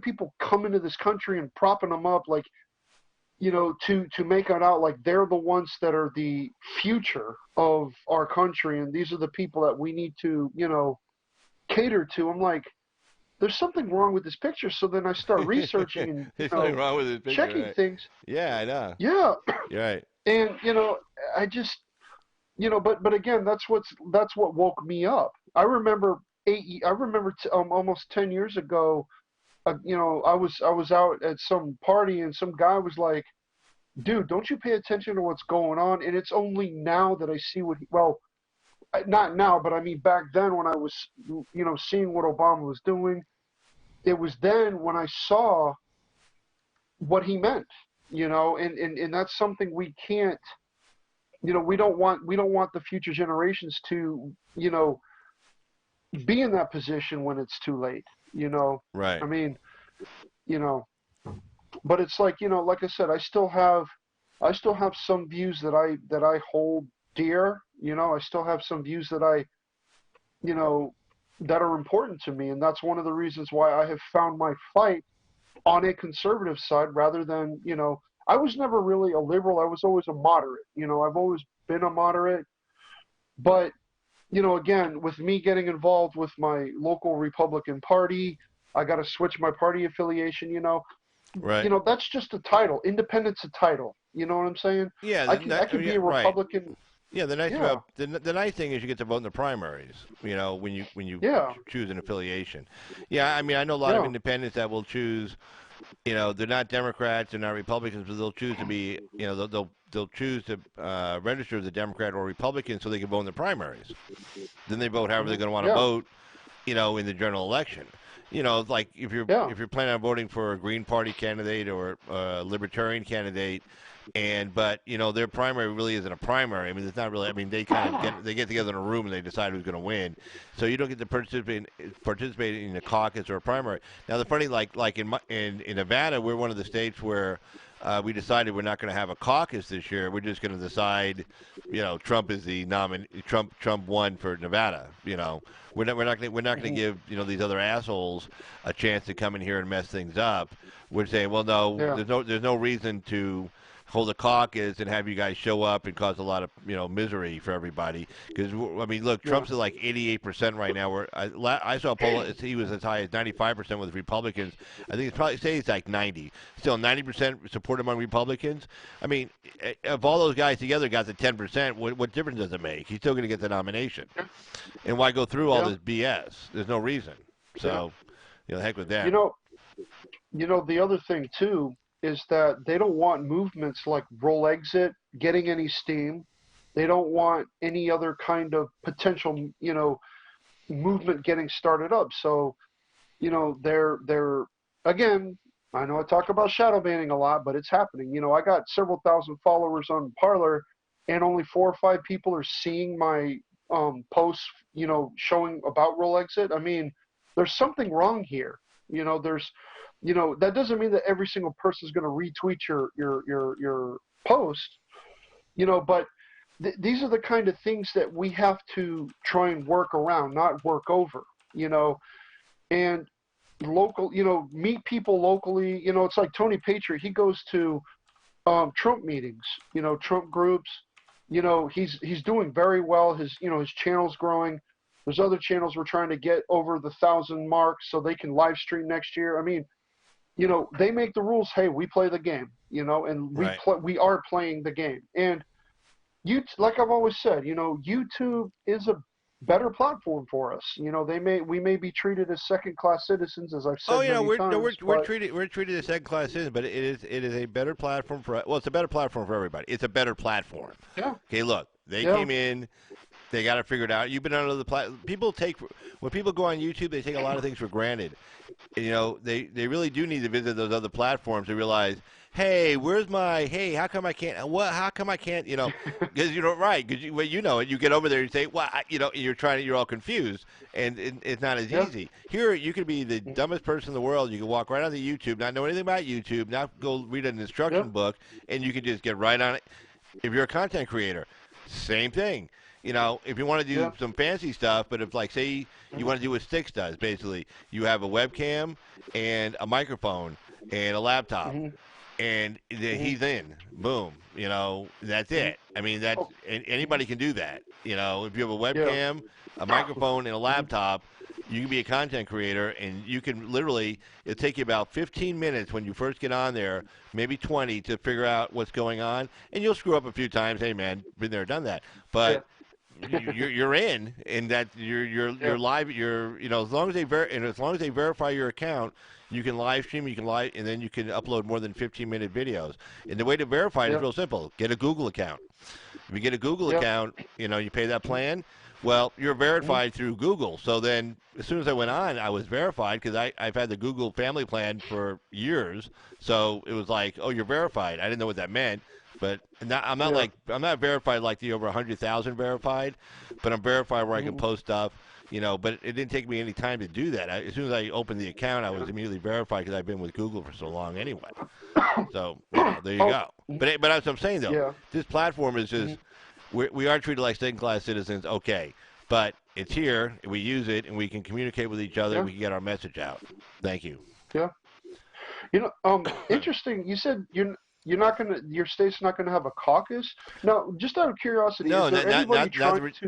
people come into this country and propping them up. Like, to make it out like they're the ones that are the future of our country, and these are the people that we need to, cater to. I'm like, there's something wrong with this picture. So then I start researching and There's something wrong with this picture, checking right? things. Yeah, I know. Yeah, You're right. and I just, but again, that's what woke me up. I remember almost 10 years ago. I was out at some party and some guy was like, "Dude, don't you pay attention to what's going on?" And it's only now that I see not now, but I mean back then when I was, seeing what Obama was doing. It was then when I saw what he meant, and that's something we can't, we don't want the future generations to, be in that position when it's too late, Right. I mean, you know, but it's like, like I said, I still have some views that I hold dear, I still have some views that you know, that are important to me, and that's one of the reasons why I have found my fight on a conservative side rather than, I was never really a liberal. I was always a moderate. I've always been a moderate, but again, with me getting involved with my local Republican Party, I got to switch my party affiliation. Right. That's just a title. Independent's a title. You know what I'm saying? Yeah. I can be a right. Republican. Yeah, the nice Yeah. about the nice thing is you get to vote in the primaries. When you Yeah. choose an affiliation. Yeah, I mean I know a lot of Yeah. independents that will choose. They're not Democrats, they're not Republicans, but they'll choose to be. They'll choose to register as a Democrat or Republican so they can vote in the primaries. Then they vote however they're going to want to Yeah. vote. In the general election. Like if you're Yeah. if you're planning on voting for a Green Party candidate or a Libertarian candidate. But their primary really isn't a primary. I mean, it's not really. I mean, they kind of get together in a room and they decide who's going to win. So you don't get to participate in a caucus or a primary. Now, the funny, like in Nevada, we're one of the states where we decided we're not going to have a caucus this year. We're just going to decide, Trump is the nominee. Trump won for Nevada. We're not going to give these other assholes a chance to come in here and mess things up. We're saying, well, no, Yeah. there's no reason to hold a caucus and have you guys show up and cause a lot of misery for everybody. Because I mean, look, Trump's at like 88% right now. Where I saw a poll, he was as high as 95% with Republicans. I think it's like 90. Still 90% support among Republicans. I mean, if all those guys together got to 10%, what difference does it make? He's still going to get the nomination. And why go through all this BS? There's no reason. So, heck with that. The other thing too is that they don't want movements like roll exit getting any steam. They don't want any other kind of potential, movement getting started up. So, they're again, I know I talk about shadow banning a lot, but it's happening. I got several thousand followers on Parler, and only 4 or 5 people are seeing my posts, showing about roll exit. I mean, there's something wrong here. There's that doesn't mean that every single person is going to retweet your post, but these are the kind of things that we have to try and work around, not work over, and local, meet people locally. It's like Tony Patriot. He goes to Trump meetings, Trump groups. He's doing very well. His channel's growing. There's other channels we're trying to get over the 1,000 mark so they can live stream next year. I mean, they make the rules. Hey, we play the game, and we are playing the game. And like I've always said, YouTube is a better platform for us. We may be treated as second-class citizens, as I've said many times. We're treated as second-class citizens, but it is a better platform for. Well, it's a better platform for everybody. It's a better platform. Yeah. Okay, look, they came in. They got to figure it out. You've been under the when people go on YouTube, they take a lot of things for granted. They really do need to visit those other platforms to realize, hey, how come I can't? How come I can't? Because right, because you get over there and say, well, you're all confused, and it's not as easy. Here, you could be the dumbest person in the world. You can walk right onto YouTube, not know anything about YouTube, not go read an instruction book, and you can just get right on it. If you're a content creator, same thing. If you want to do some fancy stuff, but if, like, say you want to do what Styx does, basically, you have a webcam and a microphone and a laptop, and he's in. Boom. You know, that's it. I mean, that's anybody can do that. You know, if you have a webcam, a microphone, and a laptop, you can be a content creator, and you can literally. It'll take you about 15 minutes when you first get on there, maybe 20, to figure out what's going on, and you'll screw up a few times. Hey, man, been there, done that. But you're in, and that you're live. As long as they verify your account, you can live stream. You can live, and then you can upload more than 15-minute videos. And the way to verify it is real simple. Get a Google account. If you get a Google account, you pay that plan. Well, you're verified through Google. So then, as soon as I went on, I was verified because I've had the Google Family Plan for years. So it was like, oh, you're verified. I didn't know what that meant. But I'm not verified like the over 100,000 verified, but I'm verified where I can post stuff, But it didn't take me any time to do that. As soon as I opened the account, I was immediately verified because I've been with Google for so long anyway. So there you go. But as I'm saying though, this platform is just we are treated like second-class citizens, okay? But it's here, we use it, and we can communicate with each other. And we can get our message out. Thank you. Yeah. Interesting. You said your state's not gonna have a caucus. Now, just out of curiosity, no, is there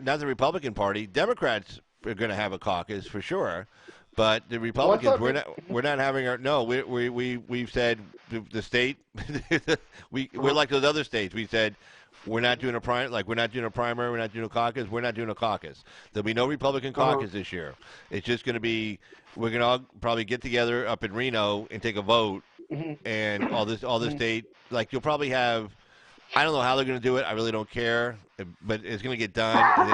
not the Republican Party. Democrats are going to have a caucus for sure, but the Republicans we're not having our we've said the state we're like those other states. We said we're not doing a primary, we're not doing a caucus. We're not doing a caucus. There'll be no Republican caucus this year. It's just going to be we're going to all probably get together up in Reno and take a vote. And all this state, you'll probably have, I don't know how they're going to do it. I really don't care, but it's going to get done. And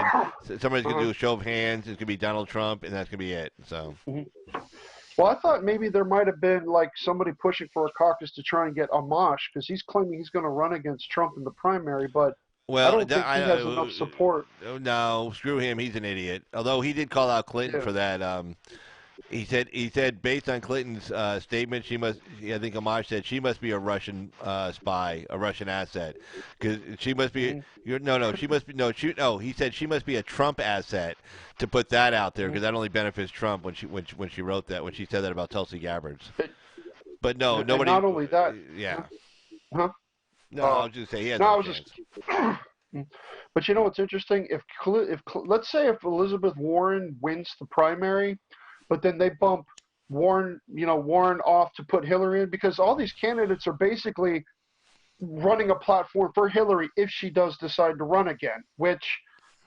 then somebody's going to do a show of hands. It's going to be Donald Trump, and that's going to be it. So. Well, I thought maybe there might have been somebody pushing for a caucus to try and get Amash because he's claiming he's going to run against Trump in the primary, but I don't think he has enough support. No, screw him. He's an idiot. Although he did call out Clinton for that. He said based on Clinton's statement, I think Amash said she must be a Russian spy, a Russian asset, because she must be. He said she must be a Trump asset to put that out there because that only benefits Trump when she wrote that when she said that about Tulsi Gabbard. But no, nobody. And not only that. Yeah. Huh? No, I was just saying he has no chance. But what's interesting? If let's say if Elizabeth Warren wins the primary. But then they bump Warren off to put Hillary in because all these candidates are basically running a platform for Hillary if she does decide to run again, which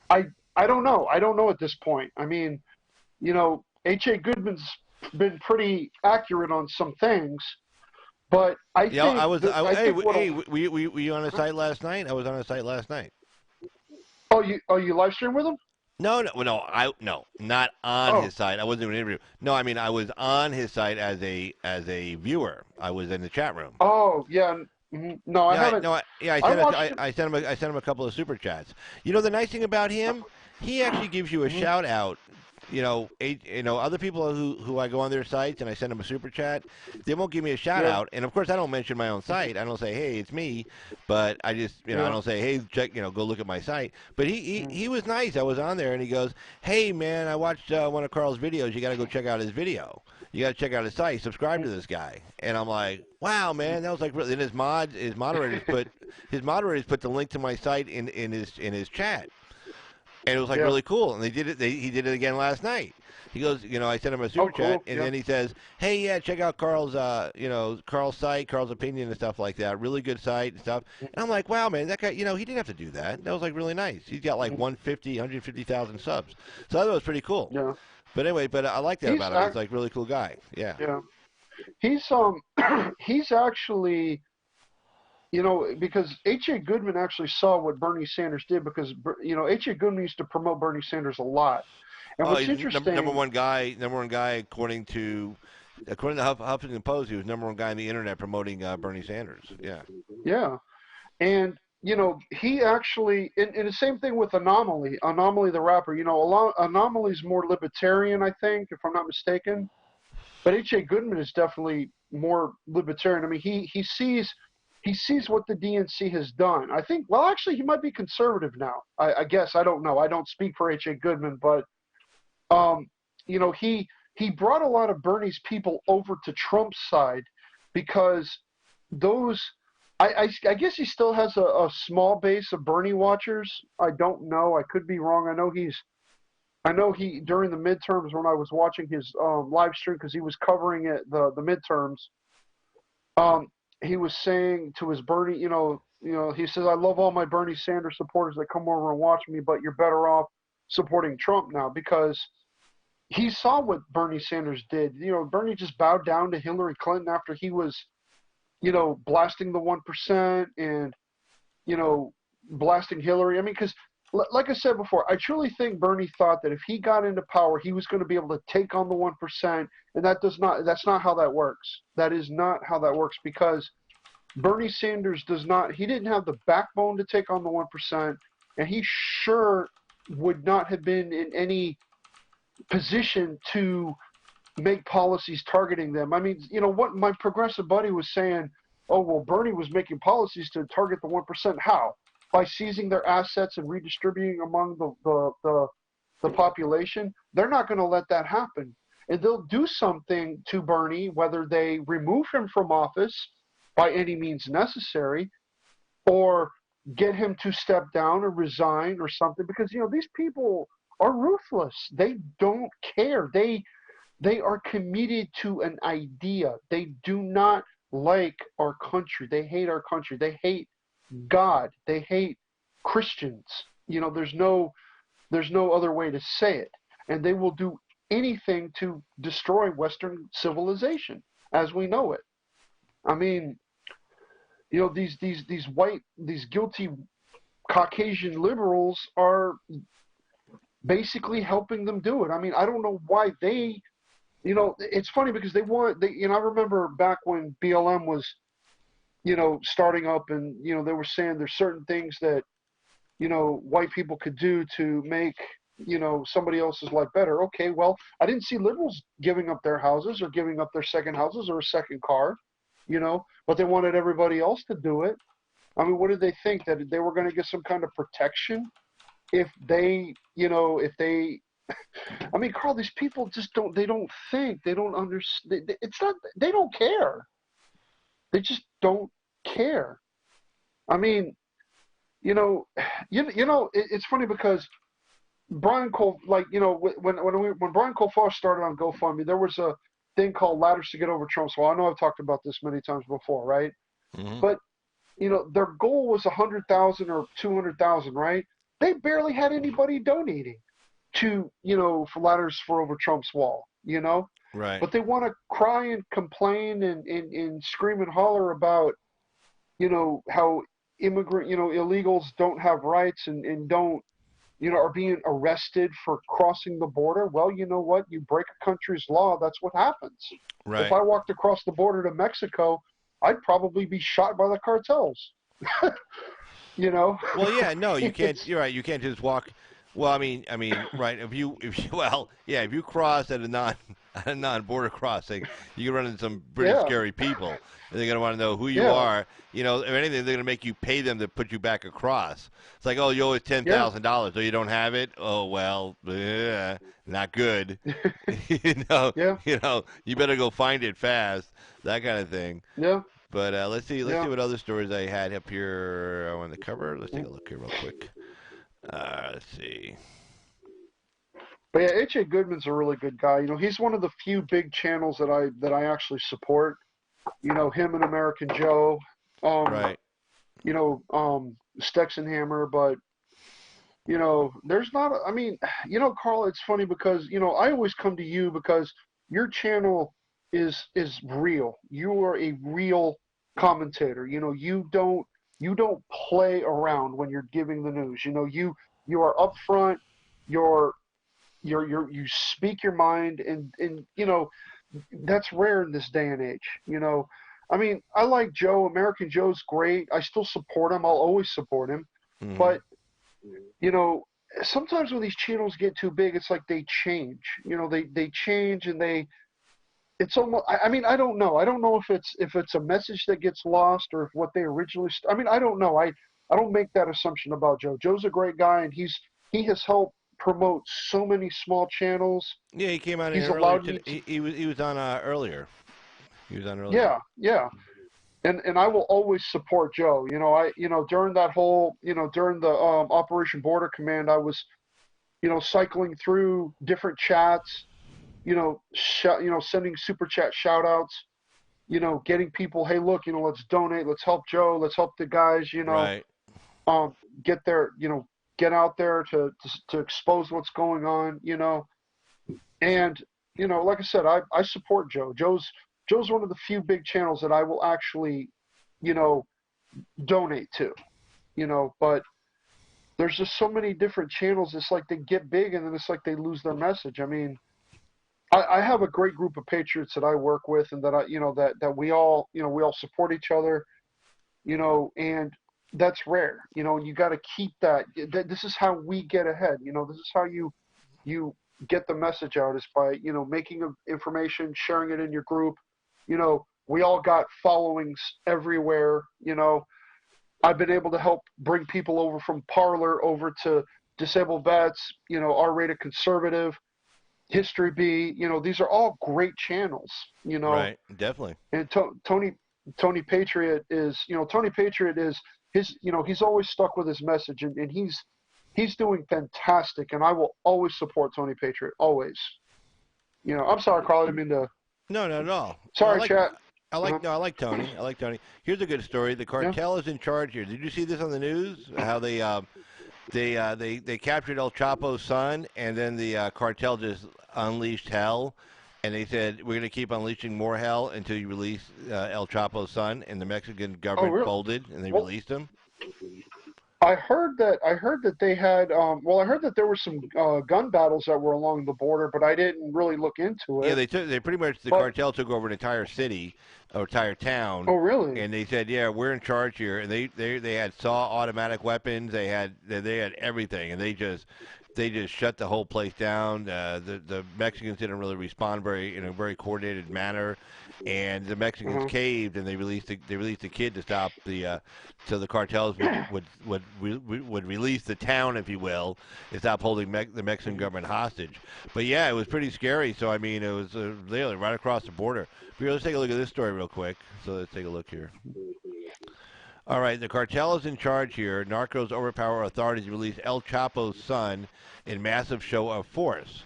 I don't know. I don't know at this point. I mean, H.A. Goodman's been pretty accurate on some things, but I think were you on a site last night? I was on a site last night. Oh, you live stream with him? No, not on his site. I wasn't doing an interview. No, I mean I was on his site as a viewer. I was in the chat room. Oh yeah, no, I haven't. I sent him a couple of super chats. The nice thing about him, he actually gives you a shout out. Other people who I go on their sites and I send them a super chat, they won't give me a shout out. And of course, I don't mention my own site. I don't say, "Hey, it's me," but I just, I don't say, "Hey, check, go look at my site." But he was nice. I was on there and he goes, "Hey, man, I watched one of Carl's videos. You got to go check out his video. You got to check out his site. Subscribe to this guy." And I'm like, "Wow, man, that was like." Then his moderators put the link to my site in his chat. And it was really cool, and they did it. He did it again last night. He goes, I sent him a super chat, and then he says, "Hey, check out Carl's, Carl's site, Carl's opinion and stuff like that. Really good site and stuff." And I'm like, "Wow, man, that guy, he didn't have to do that. That was really nice. He's got 150,000 subs, so I thought it was pretty cool." Yeah. But anyway, I like that about him. He's really cool guy. Yeah. Yeah. He's actually. Because H.A. Goodman actually saw what Bernie Sanders did because, H.A. Goodman used to promote Bernie Sanders a lot. And what's interesting... Number one guy, according to Huffington Post, he was number one guy on the internet promoting Bernie Sanders. Yeah. Yeah. And, he actually... And the same thing with Anomaly the rapper. Anomaly's more libertarian, I think, if I'm not mistaken. But H.A. Goodman is definitely more libertarian. I mean, he sees what the DNC has done. I think, well, actually, he might be conservative now. I guess. I don't know. I don't speak for H.A. Goodman, but, he brought a lot of Bernie's people over to Trump's side because, those, I guess he still has a small base of Bernie watchers. I don't know. I could be wrong. I know he during the midterms when I was watching his live stream because he was covering it the midterms. He was saying to his Bernie, he says, "I love all my Bernie Sanders supporters that come over and watch me, but you're better off supporting Trump now because he saw what Bernie Sanders did. Bernie just bowed down to Hillary Clinton after he was, blasting the 1% and, blasting Hillary. I mean, because like I said before, I truly think Bernie thought that if he got into power, he was going to be able to take on the 1%, and that's not how that works. That is not how that works because Bernie Sanders he didn't have the backbone to take on the 1%, and he sure would not have been in any position to make policies targeting them. I mean, what my progressive buddy was saying, oh, well, Bernie was making policies to target the 1%. How? By seizing their assets and redistributing among the population? They're not going to let that happen. And they'll do something to Bernie, whether they remove him from office by any means necessary, or get him to step down or resign or something, because these people are ruthless. They don't care. They are committed to an idea. They do not like our country. They hate our country. They hate God. They hate Christians. There's no other way to say it. And they will do anything to destroy Western civilization as we know it. I mean, these guilty Caucasian liberals are basically helping them do it. I mean, I don't know why they, it's funny because I remember back when BLM was, starting up and, they were saying there's certain things that, white people could do to make, somebody else's life better. Okay, well, I didn't see liberals giving up their houses or giving up their second houses or a second car, but they wanted everybody else to do it. I mean, what did they think? That they were going to get some kind of protection if they, I mean, Carl, these people just don't think, they don't understand. They don't care. They just don't care. I mean, it's funny because Brian Cole, when Brian Cole first started on GoFundMe, there was a thing called Ladders to Get Over Trump's Wall. I know I've talked about this many times before, right? Mm-hmm. But their goal was 100,000 or 200,000, right? They barely had anybody donating to, for Ladders for Over Trump's Wall, Right. But they want to cry and complain and scream and holler about, how illegals don't have rights and don't, are being arrested for crossing the border. Well, you know what? You break a country's law, that's what happens. Right. If I walked across the border to Mexico, I'd probably be shot by the cartels. Well, yeah, no, you can't. You're right. You can't just walk. Well, I mean, right. If you cross at a non-border crossing, you can run into some pretty scary people. And they're gonna want to know who you are. If anything, they're gonna make you pay them to put you back across. It's like, oh, you owe us $10,000, so you don't have it. Oh well, not good. You better go find it fast. That kind of thing. Yeah. But let's see what other stories I had up here I wanted to cover. Let's take a look here real quick. Let's see. But yeah, H.A. Goodman's a really good guy. He's one of the few big channels that I actually support. Him and American Joe. Right. Stexenhammer, but there's not. I mean, Carl, it's funny because I always come to you because your channel is real. You are a real commentator. You don't play around when you're giving the news. You are upfront. You speak your mind, and that's rare in this day and age. I mean, I like Joe. American Joe's great. I still support him. I'll always support him. Mm-hmm. But sometimes when these channels get too big, it's like they change. They change and it's almost. I mean, I don't know. I don't know if it's a message that gets lost or if what they originally. I mean, I don't know. I don't make that assumption about Joe. Joe's a great guy, and he has helped promote so many small channels. Yeah, he came on. He was on earlier. He was on earlier. Yeah. and I will always support Joe. During that whole, during the Operation Border Command, I was, cycling through different chats, sending super chat shout outs, getting people, hey, look, let's donate, let's help Joe, let's help the guys, Right. um, get there, get out there to expose what's going on, and like I said, I support Joe. Joe's one of the few big channels that I will actually, you know, donate to, but there's just so many different channels. It's like they get big and then it's like they lose their message. I mean, I have a great group of patriots that I work with and that that we all, we all support each other, and that's rare, and you got to keep that. This is how we get ahead. This is how you get the message out, is by, making information, sharing it in your group. We all got followings everywhere. I've been able to help bring people over from Parlor over to Disabled Vets, R-rated conservative, History B. These are all great channels. Right. Definitely. And Tony Patriot is, Tony Patriot is his, he's always stuck with his message, and he's doing fantastic, and I will always support Tony Patriot, always. I'm sorry, Carl, I didn't mean to. No. Sorry, chat. I like Tony. I like Tony. Here's a good story. The cartel is in charge here. Did you see this on the news? How they captured El Chapo's son, and then the cartel just unleashed hell, and they said, we're going to keep unleashing more hell until you release El Chapo's son, and the Mexican government folded, and they released him. I heard that they had, I heard that there were some gun battles that were along the border, but I didn't really look into it. Yeah, the cartel took over an entire city, or entire town. Oh, really? And they said, yeah, we're in charge here, and they had automatic weapons, they had everything, and they just shut the whole place down. The Mexicans didn't really respond in a very coordinated manner, and the Mexicans caved, and they released the kid to stop so the cartels would release the town, if you will, and stop holding the Mexican government hostage. But yeah, it was pretty scary. So I mean, it was literally right across the border. But here, let's take a look at this story real quick. So let's take a look here. All right, the cartel is in charge here. Narcos overpower authorities to release El Chapo's son in massive show of force.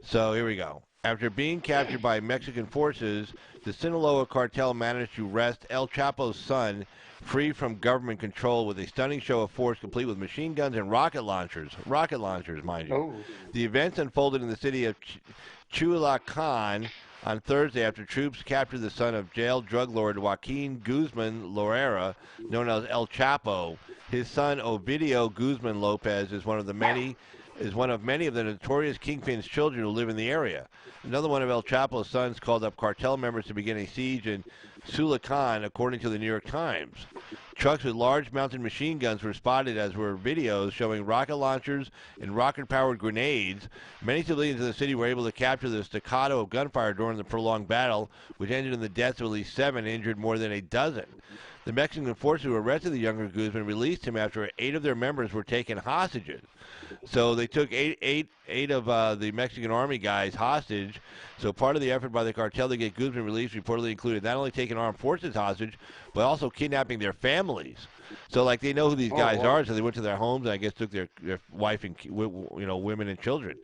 So here we go. After being captured by Mexican forces, the Sinaloa cartel managed to wrest El Chapo's son free from government control with a stunning show of force complete with machine guns and rocket launchers. Rocket launchers, mind you. Oh. The events unfolded in the city of Chulacan on Thursday after troops captured the son of jailed drug lord Joaquin Guzman Loera, known as El Chapo. His son Ovidio Guzman Lopez is one of many of the notorious kingpin's children who live in the area. Another one of El Chapo's sons called up cartel members to begin a siege in Chulacan, according to the New York Times. Trucks with large mounted machine guns were spotted, as were videos showing rocket launchers and rocket-powered grenades. Many civilians in the city were able to capture the staccato of gunfire during the prolonged battle, which ended in the deaths of at least 7 and injured more than a dozen. The Mexican forces who arrested the younger Guzman released him after 8 of their members were taken hostages. So they took eight of the Mexican army guys hostage. So part of the effort by the cartel to get Guzman released reportedly included not only taking armed forces hostage, but also kidnapping their families. So like they know who these guys are, so they went to their homes and I guess took their wife and women and children.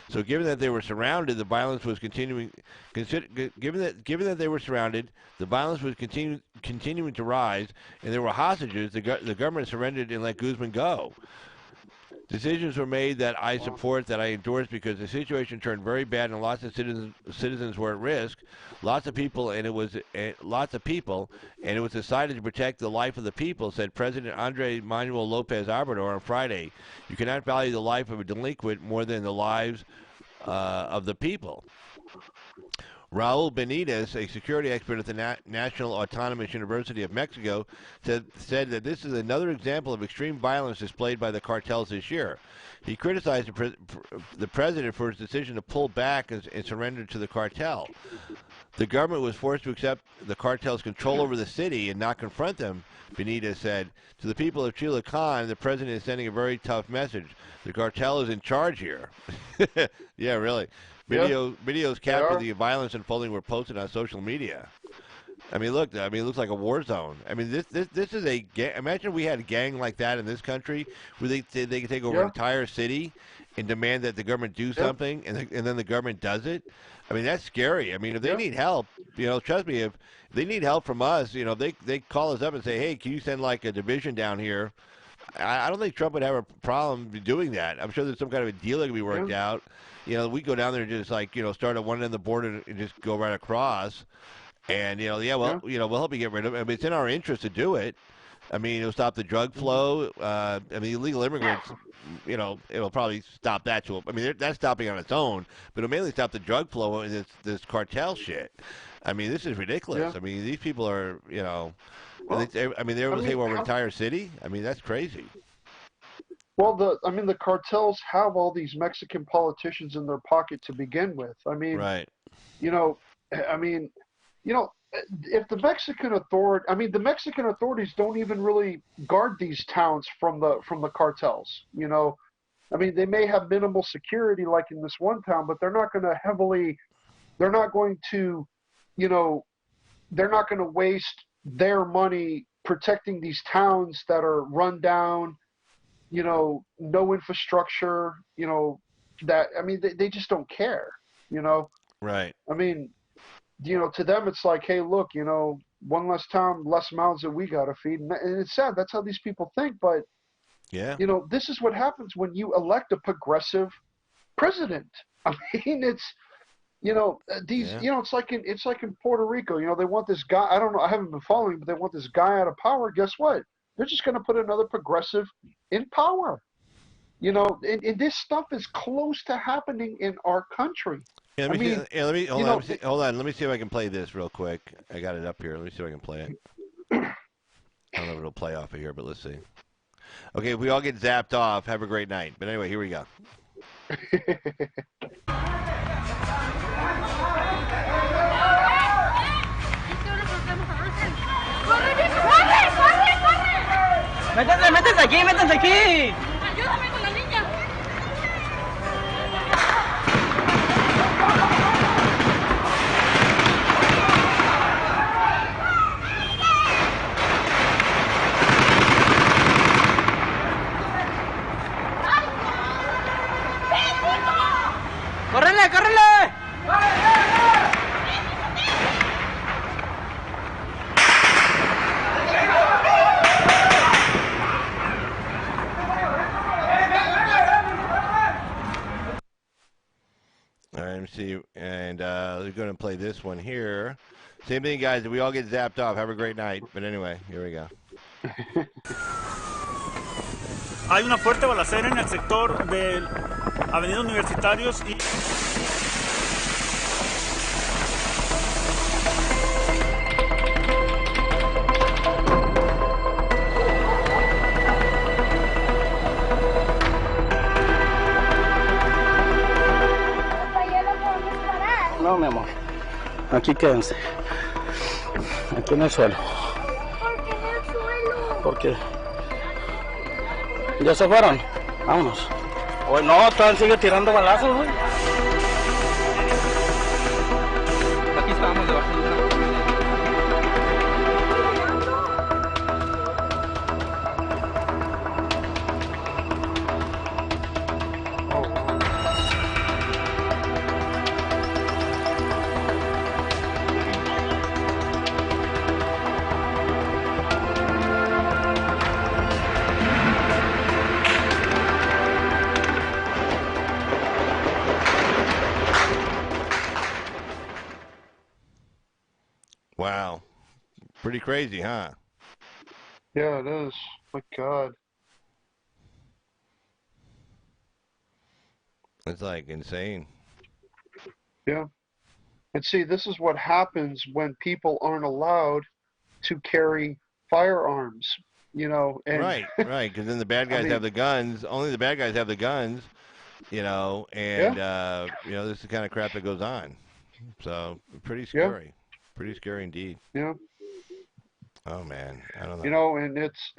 So given that they were surrounded, the violence was continuing. Given that they were surrounded, the violence was continuing to rise, and there were hostages. The government surrendered and let Guzman go. Decisions were made that I support, that I endorse, because the situation turned very bad and lots of citizens were at risk. Lots of people, and it was decided to protect the life of the people, said President Andrés Manuel López Obrador on Friday. You cannot value the life of a delinquent more than the lives of the people. Raul Benitez, a security expert at the National Autonomous University of Mexico, said that this is another example of extreme violence displayed by the cartels this year. He criticized the president for his decision to pull back and surrender to the cartel. The government was forced to accept the cartel's control over the city and not confront them, Benitez said. To the people of Chulacan, the president is sending a very tough message. The cartel is in charge here. Yeah, really. Videos captured the violence unfolding were posted on social media. I mean, look. I mean, it looks like a war zone. I mean, this is a gang. Imagine we had a gang like that in this country, where they could take over an entire city and demand that the government do something, and then the government does it. I mean, that's scary. I mean, if they need help, trust me, if they need help from us, they call us up and say, hey, can you send like a division down here? I don't think Trump would have a problem doing that. I'm sure there's some kind of a deal that can be worked out. We go down there and just like start at one end of the border and just go right across. And we'll help you get rid of it. I mean, it's in our interest to do it. I mean, it'll stop the drug flow. I mean, illegal immigrants, it'll probably stop that. I mean, that's stopping on its own, but it'll mainly stop the drug flow and this cartel shit. I mean, this is ridiculous. I mean, these people are, they're able to take over an entire city. I mean, that's crazy. Well, the cartels have all these Mexican politicians in their pocket to begin with. I mean, right. If the Mexican authorities don't even really guard these towns from the cartels. I mean, they may have minimal security like in this one town, but they're not going to waste their money protecting these towns that are run down, no infrastructure, they just don't care, Right. I mean, to them it's like, hey, look, one less town, less mouths that we got to feed. And it's sad. That's how these people think. But, this is what happens when you elect a progressive president. I mean, it's, it's like in Puerto Rico, they want this guy. I don't know. I haven't been following, but they want this guy out of power. Guess what? They're just going to put another progressive in power. And this stuff is close to happening in our country. Yeah, let me hold on. Let me see if I can play this real quick. I got it up here. Let me see if I can play it. I don't know if it'll play off of here, but let's see. Okay, if we all get zapped off, have a great night. But anyway, here we go. Métanse aquí. Ayúdame con la niña. ¡Córrele, córrele! All right, let me see. And we're going to play this one here. Same thing, guys. We all get zapped off. Have a great night. But anyway, here we go. Hay una fuerte balacera en el sector de Avenida Universitarios y... No, mi amor. Aquí quédense. Aquí en el suelo. ¿Por qué en el suelo? Porque... ¿Ya se fueron? Vámonos. Hoy no, todavía sigue tirando balazos, güey. Aquí estábamos debajo de una... Wow. Pretty crazy, huh? Yeah, it is. My God. It's like insane. Yeah. And see, this is what happens when people aren't allowed to carry firearms, And, right. Because then the bad guys have the guns. Only the bad guys have the guns, and, this is the kind of crap that goes on. So, pretty scary. Yeah. Pretty scary indeed. Yeah. Oh, man. I don't know. And it's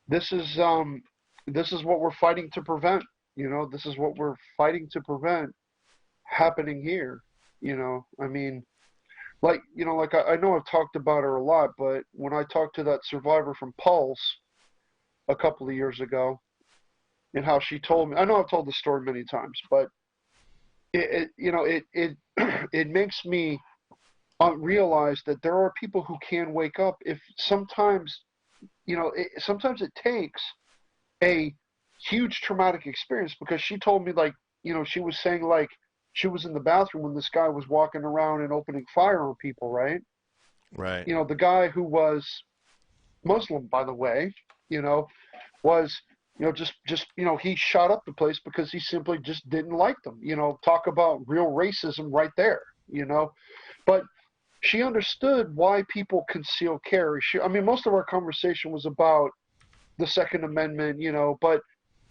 this is what we're fighting to prevent. This is what we're fighting to prevent happening here. I mean, like, like I know I've talked about her a lot, but when I talked to that survivor from Pulse a couple of years ago, and how she told me, I know I've told the story many times, but it it makes me realize that there are people who can wake up if sometimes, sometimes it takes a huge traumatic experience, because she told me, like, she was saying, like, she was in the bathroom when this guy was walking around and opening fire on people, right? Right. The guy who was Muslim, by the way, you know, was, he shot up the place because he simply just didn't like them. Talk about real racism right there, But she understood why people conceal carry. I mean, most of our conversation was about the Second Amendment, but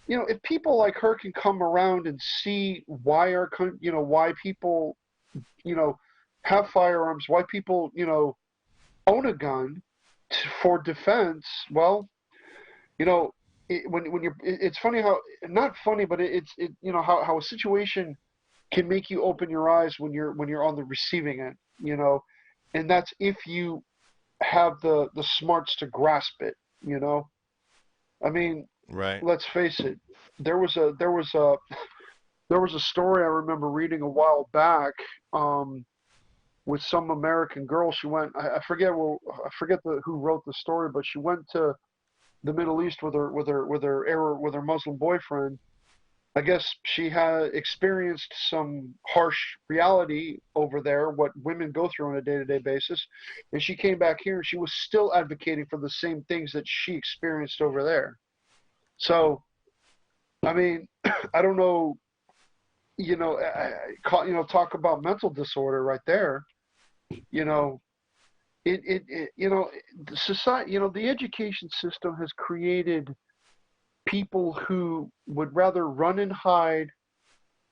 if people like her can come around and see why why people, you know, have firearms, why people, own a gun for defense, well, you know, when it's funny how, not funny, but how a situation can make you open your eyes when you're on the receiving end, and that's if you have the smarts to grasp it, I mean, Right. let's face it. There was a story I remember reading a while back, um, with some American girl. She went. I forget. Well, I forget who wrote the story, but she went to the Middle East with her Muslim boyfriend. I guess she had experienced some harsh reality over there, what women go through on a day-to-day basis, and she came back here and she was still advocating for the same things that she experienced over there. So, I mean, I don't know, talk about mental disorder right there. You know, the society, the education system has created people who would rather run and hide,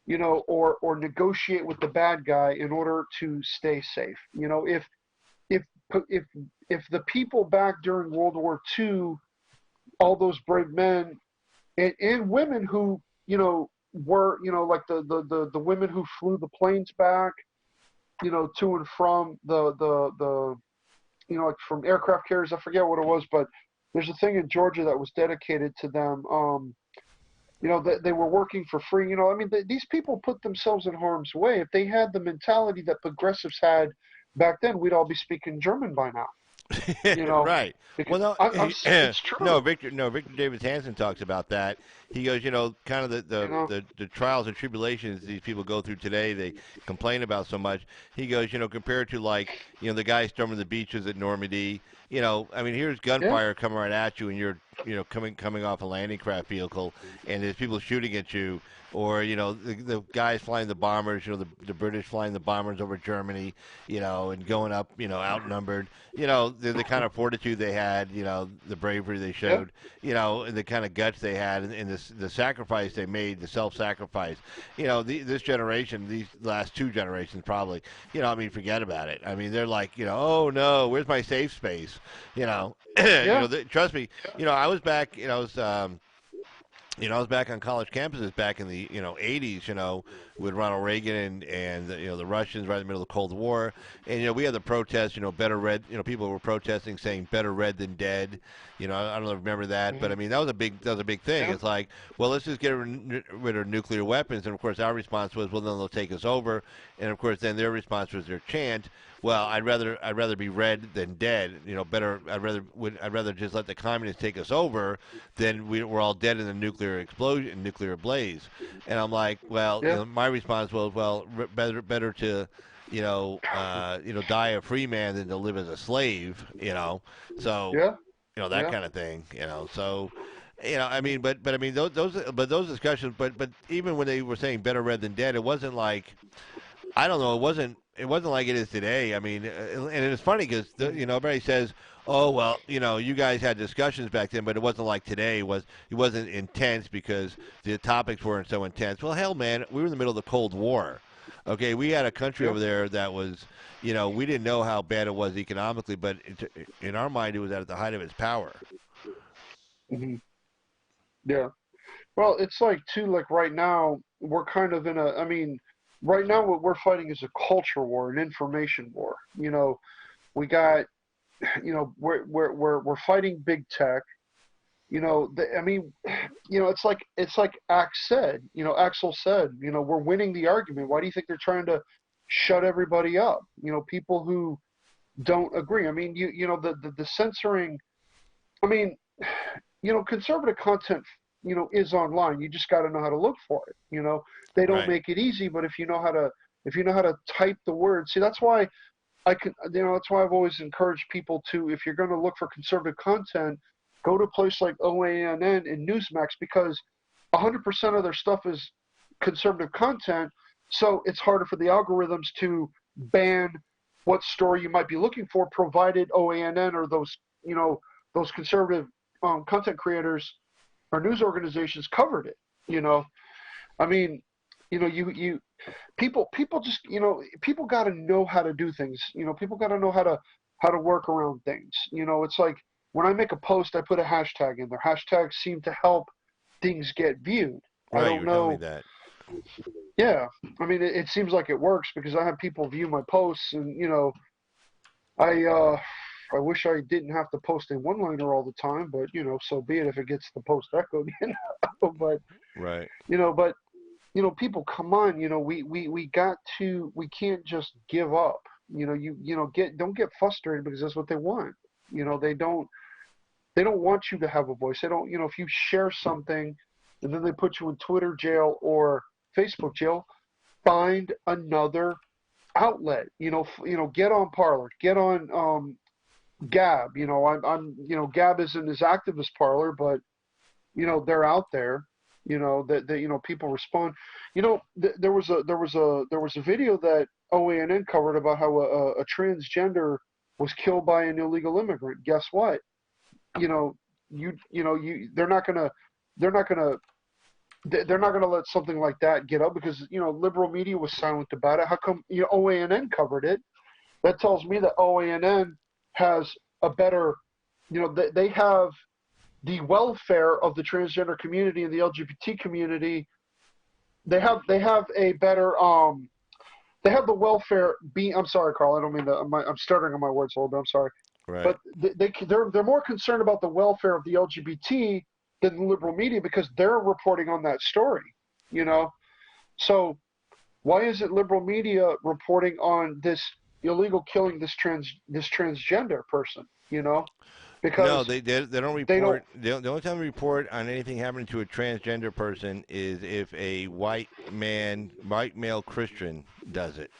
or negotiate with the bad guy in order to stay safe. If if if the people back during World War II, all those brave men and women who, were, like the women who flew the planes back, to and from the like from aircraft carriers. I forget what it was, but there's a thing in Georgia that was dedicated to them. They were working for free. I mean, these people put themselves in harm's way. If they had the mentality that progressives had back then, we'd all be speaking German by now. Right. Because Well, no, it's no, true. Victor Davis Hanson talks about that. He goes, kind of You know, the trials and tribulations these people go through today, they complain about so much. He goes, compared to, like, the guy storming the beaches at Normandy. I mean, here's yeah, gunfire coming right at you, and you're, coming off a landing craft vehicle, and there's people shooting at you, or the guys flying the bombers, the British flying the bombers over Germany, and going up, outnumbered, the kind of fortitude they had, the bravery they yeah, showed, and the kind of guts they had, and the sacrifice they made, the self-sacrifice. This generation, these last two generations probably, I mean, forget about it. I mean, they're like, oh no, where's my safe space? yeah, Trust me, I was back, I was back on college campuses back in the 80s, with Ronald Reagan and the Russians right in the middle of the Cold War, and we had the protests, better red, people were protesting saying better red than dead, I don't know if you remember that, but I mhm, mean that was a big thing. yeah, It's like, well, let's just get rid of nuclear weapons, and of course our response was, well, then they'll take us over, and of course then their response was their chant. Well, I'd rather be red than dead. Better. I'd rather just let the communists take us over than we're all dead in a nuclear explosion, nuclear blaze. And I'm like, well, yeah, my response was, well, better to, die a free man than to live as a slave. So, yeah, that yeah, kind of thing. So. I mean, but I mean, those discussions, but even when they were saying better red than dead, it wasn't like, I don't know. It wasn't like it is today. I mean, and it's funny because mhm, everybody says, "Oh well, you guys had discussions back then, but it wasn't like today. It wasn't intense because the topics weren't so intense." Well, hell, man, we were in the middle of the Cold War. Okay, we had a country yeah, over there that was, we didn't know how bad it was economically, but in our mind, it was at the height of its power. mhm, yeah. Well, it's like too, like right now we're kind of in a. I mean, right now what we're fighting is a culture war, an information war. We got, we're fighting big tech. It's like Axel said, we're winning the argument. Why do you think they're trying to shut everybody up? People who don't agree. The censoring. Conservative content, is online. You just got to know how to look for it. They don't Right. make it easy, but if you know how to type the words, see, that's why that's why I've always encouraged people to, if you're going to look for conservative content, go to a place like OANN and Newsmax, because 100% of their stuff is conservative content. So it's harder for the algorithms to ban what story you might be looking for, provided OANN or those conservative content creators or news organizations covered it. People just, people got to know how to do things. People got to know how to work around things. It's like when I make a post, I put a hashtag in there. Hashtags seem to help things get viewed. Right, I don't you were know. telling me that. Yeah, it seems like it works because I have people view my posts, and I wish I didn't have to post a one-liner all the time, but so be it if it gets the post echoed. But Right. people, come on, we can't just give up. Don't get frustrated because that's what they want. They don't want you to have a voice. They don't, if you share something and then they put you in Twitter jail or Facebook jail, find another outlet. Get on Parler, get on Gab. Gab isn't as active as Parler, but they're out there. That people respond. There was a video that OANN covered about how a transgender was killed by an illegal immigrant. Guess what? They're not gonna let something like that get up because liberal media was silent about it. How come OANN covered it? That tells me that OANN has a better, they have the welfare of the transgender community and the LGBT community. They have a better they have the welfare. I'm sorry, Carl. I don't mean to. I'm stuttering on my words a little bit. I'm sorry. Right. But they're more concerned about the welfare of the LGBT than the liberal media because they're reporting on that story. So why isn't liberal media reporting on this illegal killing, this transgender person? Because no, they don't report. The only time they report on anything happening to a transgender person is if a white male Christian does it.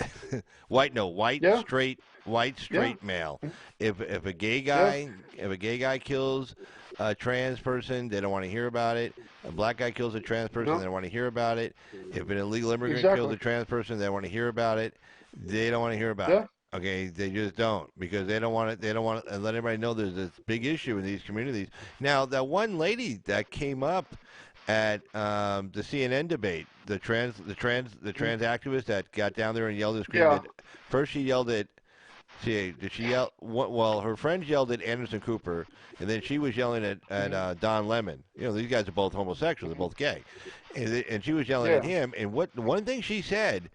Straight male. If a gay guy kills a trans person, they don't want to hear about it. A black guy kills a trans person, they don't want to hear about it. If an illegal immigrant kills a trans person, they want to hear about it. They don't want to hear about it. Okay, they just don't, because they don't want it. They don't want to let everybody know there's this big issue in these communities. Now, that one lady that came up at the CNN debate, the trans activist that got down there and yelled and screamed. First, she yelled at. Did she yell? Well, her friends yelled at Anderson Cooper, and then she was yelling at Don Lemon. These guys are both homosexuals; they're both gay, and she was yelling at him. And one thing she said.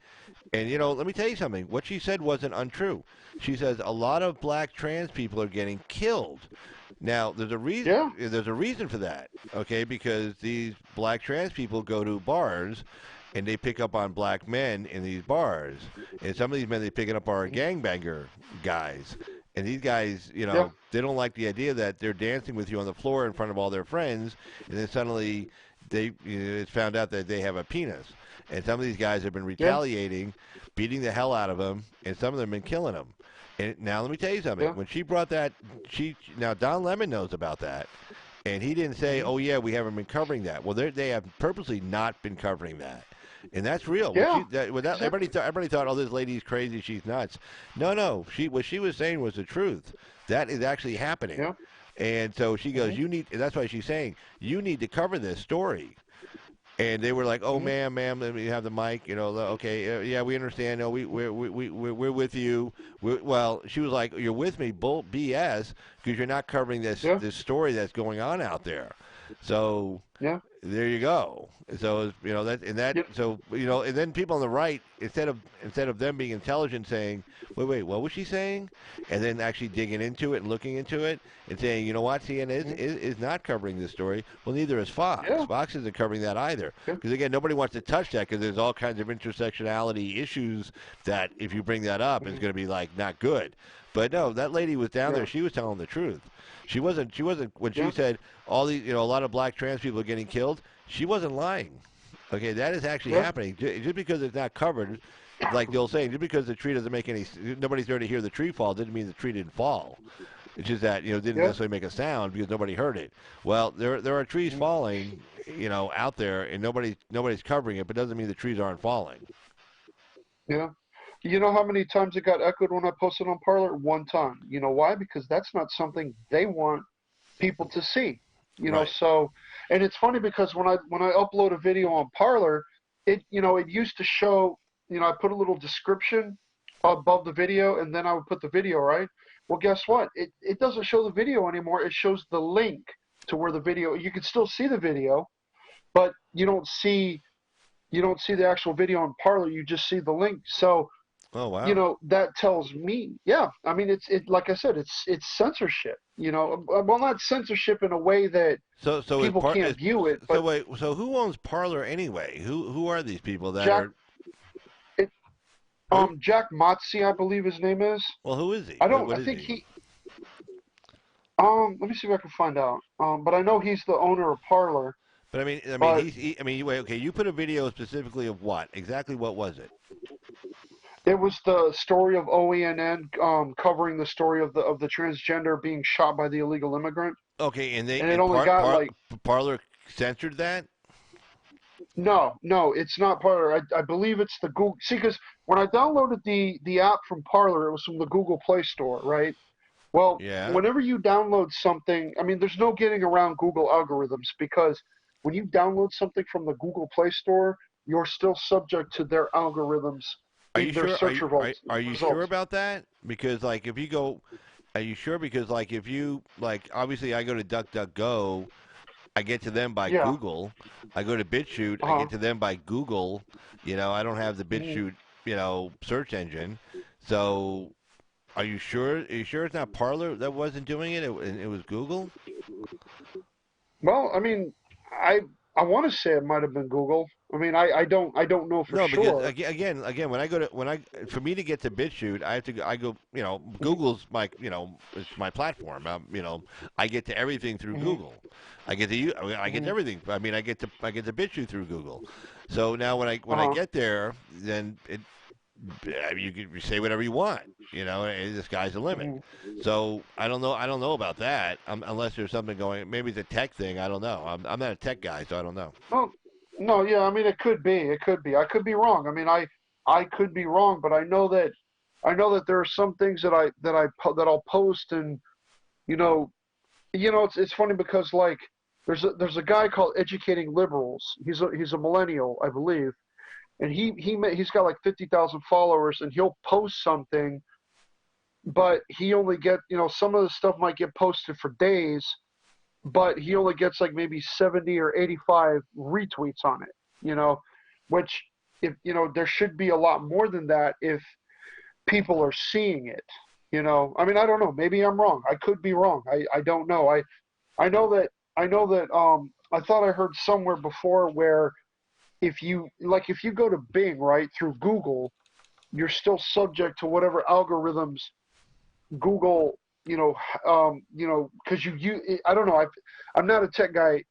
And, let me tell you something. What she said wasn't untrue. She says a lot of black trans people are getting killed. Now, there's a reason. Yeah. There's a reason for that, okay? Because these black trans people go to bars, and they pick up on black men in these bars. And some of these men they pick up are gangbanger guys. And these guys, they don't like the idea that they're dancing with you on the floor in front of all their friends, and then suddenly it's found out that they have a penis. And some of these guys have been retaliating, beating the hell out of them, and some of them have been killing them. And now let me tell you something. When she brought that, now Don Lemon knows about that, and he didn't say, "Oh yeah, we haven't been covering that." Well, they have purposely not been covering that, and that's real. Everybody thought, "Oh, this lady's crazy, she's nuts." No. What she was saying was the truth. That is actually happening. Yeah. And so she goes, that's why she's saying, you need to cover this story. And they were like, "Oh, ma'am, let me have the mic." Okay, yeah, we understand. No, we're with you. Well, she was like, "You're with me, BS, because you're not covering this story that's going on out there." So, There you go. So you know that, and that, Yep. so you know, and then people on the right, instead of them being intelligent, saying, "Wait, what was she saying?" and then actually digging into it and looking into it and saying, "You know what, CNN is not covering this story." Well, neither is Fox. Yeah. Fox isn't covering that either, Yeah. because again, nobody wants to touch that because there's all kinds of intersectionality issues that if you bring that up, it's going to be like not good. But no, that lady was down Yeah. there. She was telling the truth. She wasn't when she Yeah. said all these, a lot of black trans people are getting killed. She wasn't lying. Okay, that is actually Yeah. happening. Just because it's not covered, like the old saying, just because the tree doesn't make any, nobody's there to hear the tree fall, didn't mean the tree didn't fall. It's just that didn't Yeah. necessarily make a sound because nobody heard it. Well, there are trees falling, out there, and nobody's covering it, but doesn't mean the trees aren't falling. Yeah. You know how many times it got echoed when I posted on Parler? One time. You know why? Because that's not something they want people to see. Right. So, and it's funny because when I upload a video on Parler, it used to show, I put a little description above the video, and then I would put the video, right? Well, guess what? It doesn't show the video anymore. It shows the link to where the video. You can still see the video, but you don't see the actual video on Parler. You just see the link. So, Oh wow. that tells me, yeah. I mean, it's like I said, it's censorship. Well, not censorship in a way that So people can't view it. So But wait, so who owns Parler anyway? Who are these people that Jack, are? it, Who? Jack Motzi, I believe his name is. Well, who is he? I don't. What I is think he? Let me see if I can find out. But I know he's the owner of Parler. But But wait, okay. You put a video specifically of what? Exactly what was it? it was the story of OENN covering the story of the transgender being shot by the illegal immigrant. Okay, and And it only got like Parler censored that. no, it's not Parler. I believe it's the Google. See, because when I downloaded the app from Parler, it was from the Google Play Store, right? Well, Yeah. whenever you download something, I mean, there's no getting around Google algorithms because when you download something from the Google Play Store, you're still subject to their algorithms Are in you their sure? search results. Are you sure about that? Because like if you go, are you sure? Because like if you like, obviously I go to DuckDuckGo, I get to them by Yeah. Google. I go to BitChute, I get to them by Google. I don't have the BitChute, search engine. So, are you sure? Are you sure it's not Parler that wasn't doing it? It was Google. Well, I mean, I want to say it might have been Google. I mean, I don't know for No, sure. because again, for me to get to BitChute, I go, Google's my, it's my platform. I get to everything through Google. I get to everything. I mean, I get to BitChute through Google. So now when I get there, then you can say whatever you want. The sky's the limit. So I don't know about that unless there's something going. Maybe it's a tech thing. I don't know. I'm not a tech guy, so I don't know. Well, no, yeah, I mean, it could be. It could be. I could be wrong. I mean, I could be wrong, but I know that there are some things that I'll post, and it's funny because like there's a guy called Educating Liberals. He's a millennial, I believe, and he's got like 50,000 followers, and he'll post something, but he only get some of the stuff might get posted for days, but he only gets like maybe 70 or 85 retweets on it, which if there should be a lot more than that if people are seeing it. I mean, I don't know, maybe I'm wrong. I could be wrong. I don't know. I know that I thought I heard somewhere before where if you go to Bing, right, through Google, you're still subject to whatever algorithms Google, because I don't know. I'm not a tech guy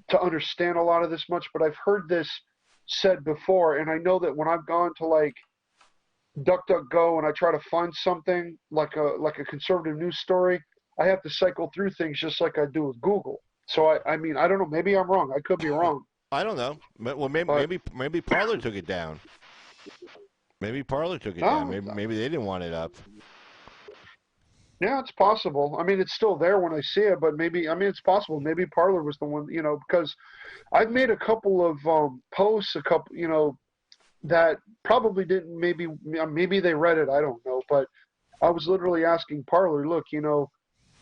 to understand a lot of this much, but I've heard this said before, and I know that when I've gone to like DuckDuckGo and I try to find something like a conservative news story, I have to cycle through things just like I do with Google. So I mean, I don't know. Maybe I'm wrong. I could be wrong. I don't know. Well, maybe Parler took it down. Maybe Parler took it down. Maybe they didn't want it up. Yeah, it's possible. I mean, it's still there when I see it, but it's possible. Maybe Parler was the one, because I've made a couple of posts, that probably didn't, maybe they read it, I don't know, but I was literally asking Parler, look,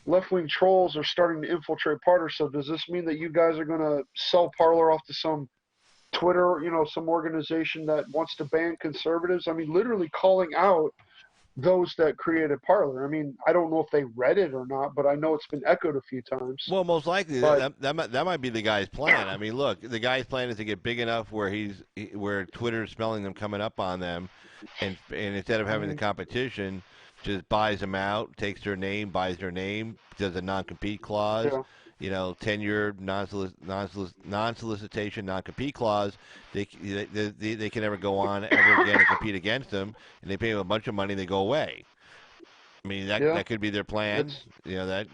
left-wing trolls are starting to infiltrate Parler. So does this mean that you guys are going to sell Parler off to some Twitter, some organization that wants to ban conservatives? I mean, literally calling out those that created Parler. I mean, I don't know if they read it or not, but I know it's been echoed a few times. Well, most likely But that might be the guy's plan. I mean, look, the guy's plan is to get big enough where Twitter's smelling them coming up on them, and instead of having the competition, just buys them out, takes their name, buys their name, does a non-compete clause. yeah, 10-year non-solicitation, non-compete clause. They can never go on ever again and compete against them, and they pay them a bunch of money and they go away. I mean, that could be their plan. But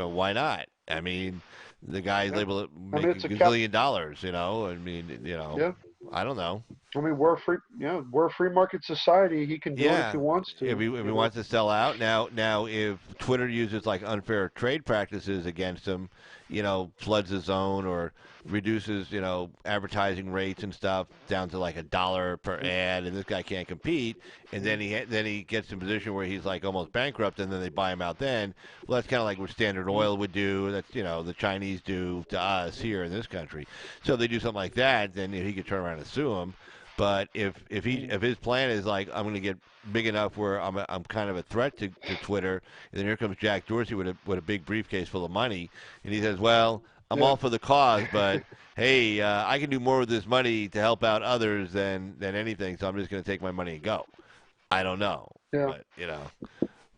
why not? I mean, the guy's able to make a gazillion dollars. I mean, yeah. I don't know. I mean, we're a free market society. He can do it if he wants to. If he wants to sell out now, if Twitter uses like unfair trade practices against him, floods the zone or reduces advertising rates and stuff down to like $1 per ad, and this guy can't compete, and then he gets in a position where he's like almost bankrupt, and then they buy him out. Well, that's kind of like what Standard Oil would do. That's the Chinese do to us here in this country. So if they do something like that, then he could turn around and sue him. But if his plan is like, I'm going to get big enough where I'm kind of a threat to Twitter, and then here comes Jack Dorsey with a big briefcase full of money, and he says, well, I'm all for the cause, but hey, I can do more with this money to help out others than anything, so I'm just going to take my money and go. I don't know, but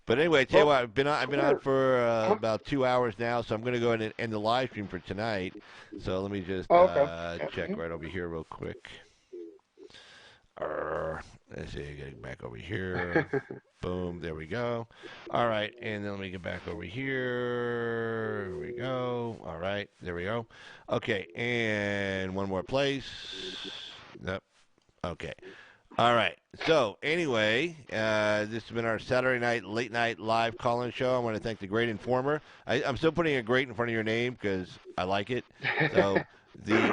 But anyway, tell you what, I've been on for about 2 hours now, so I'm going to go ahead and end the live stream for tonight. So let me just check right over here real quick. Let's see, getting back over here. Boom, there we go. All right, and then let me get back over here. Here we go. All right, there we go. Okay, and one more place. Nope. Okay. All right. So anyway, this has been our Saturday night, late night live call-in show. I want to thank the Great Informer. I'm still putting a great in front of your name because I like it. So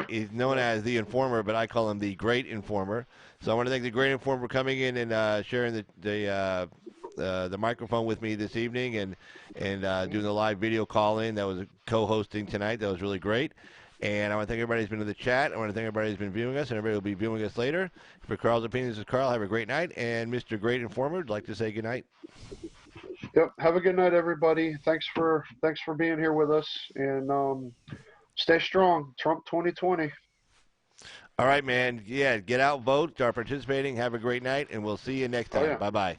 he's known as the Informer, but I call him the Great Informer. So I want to thank the Great Informer for coming in and sharing the microphone with me this evening and doing the live video call-in. That was co-hosting tonight. That was really great. And I want to thank everybody who's been in the chat. I want to thank everybody who's been viewing us, and everybody will be viewing us later. For Carl's Opinions, this is Carl. Have a great night. And Mr. Great Informer would like to say good night. Yep. Have a good night, everybody. Thanks for being here with us, and stay strong. Trump 2020. All right, man. Yeah, get out, vote, start participating. Have a great night, and we'll see you next time. Bye-bye.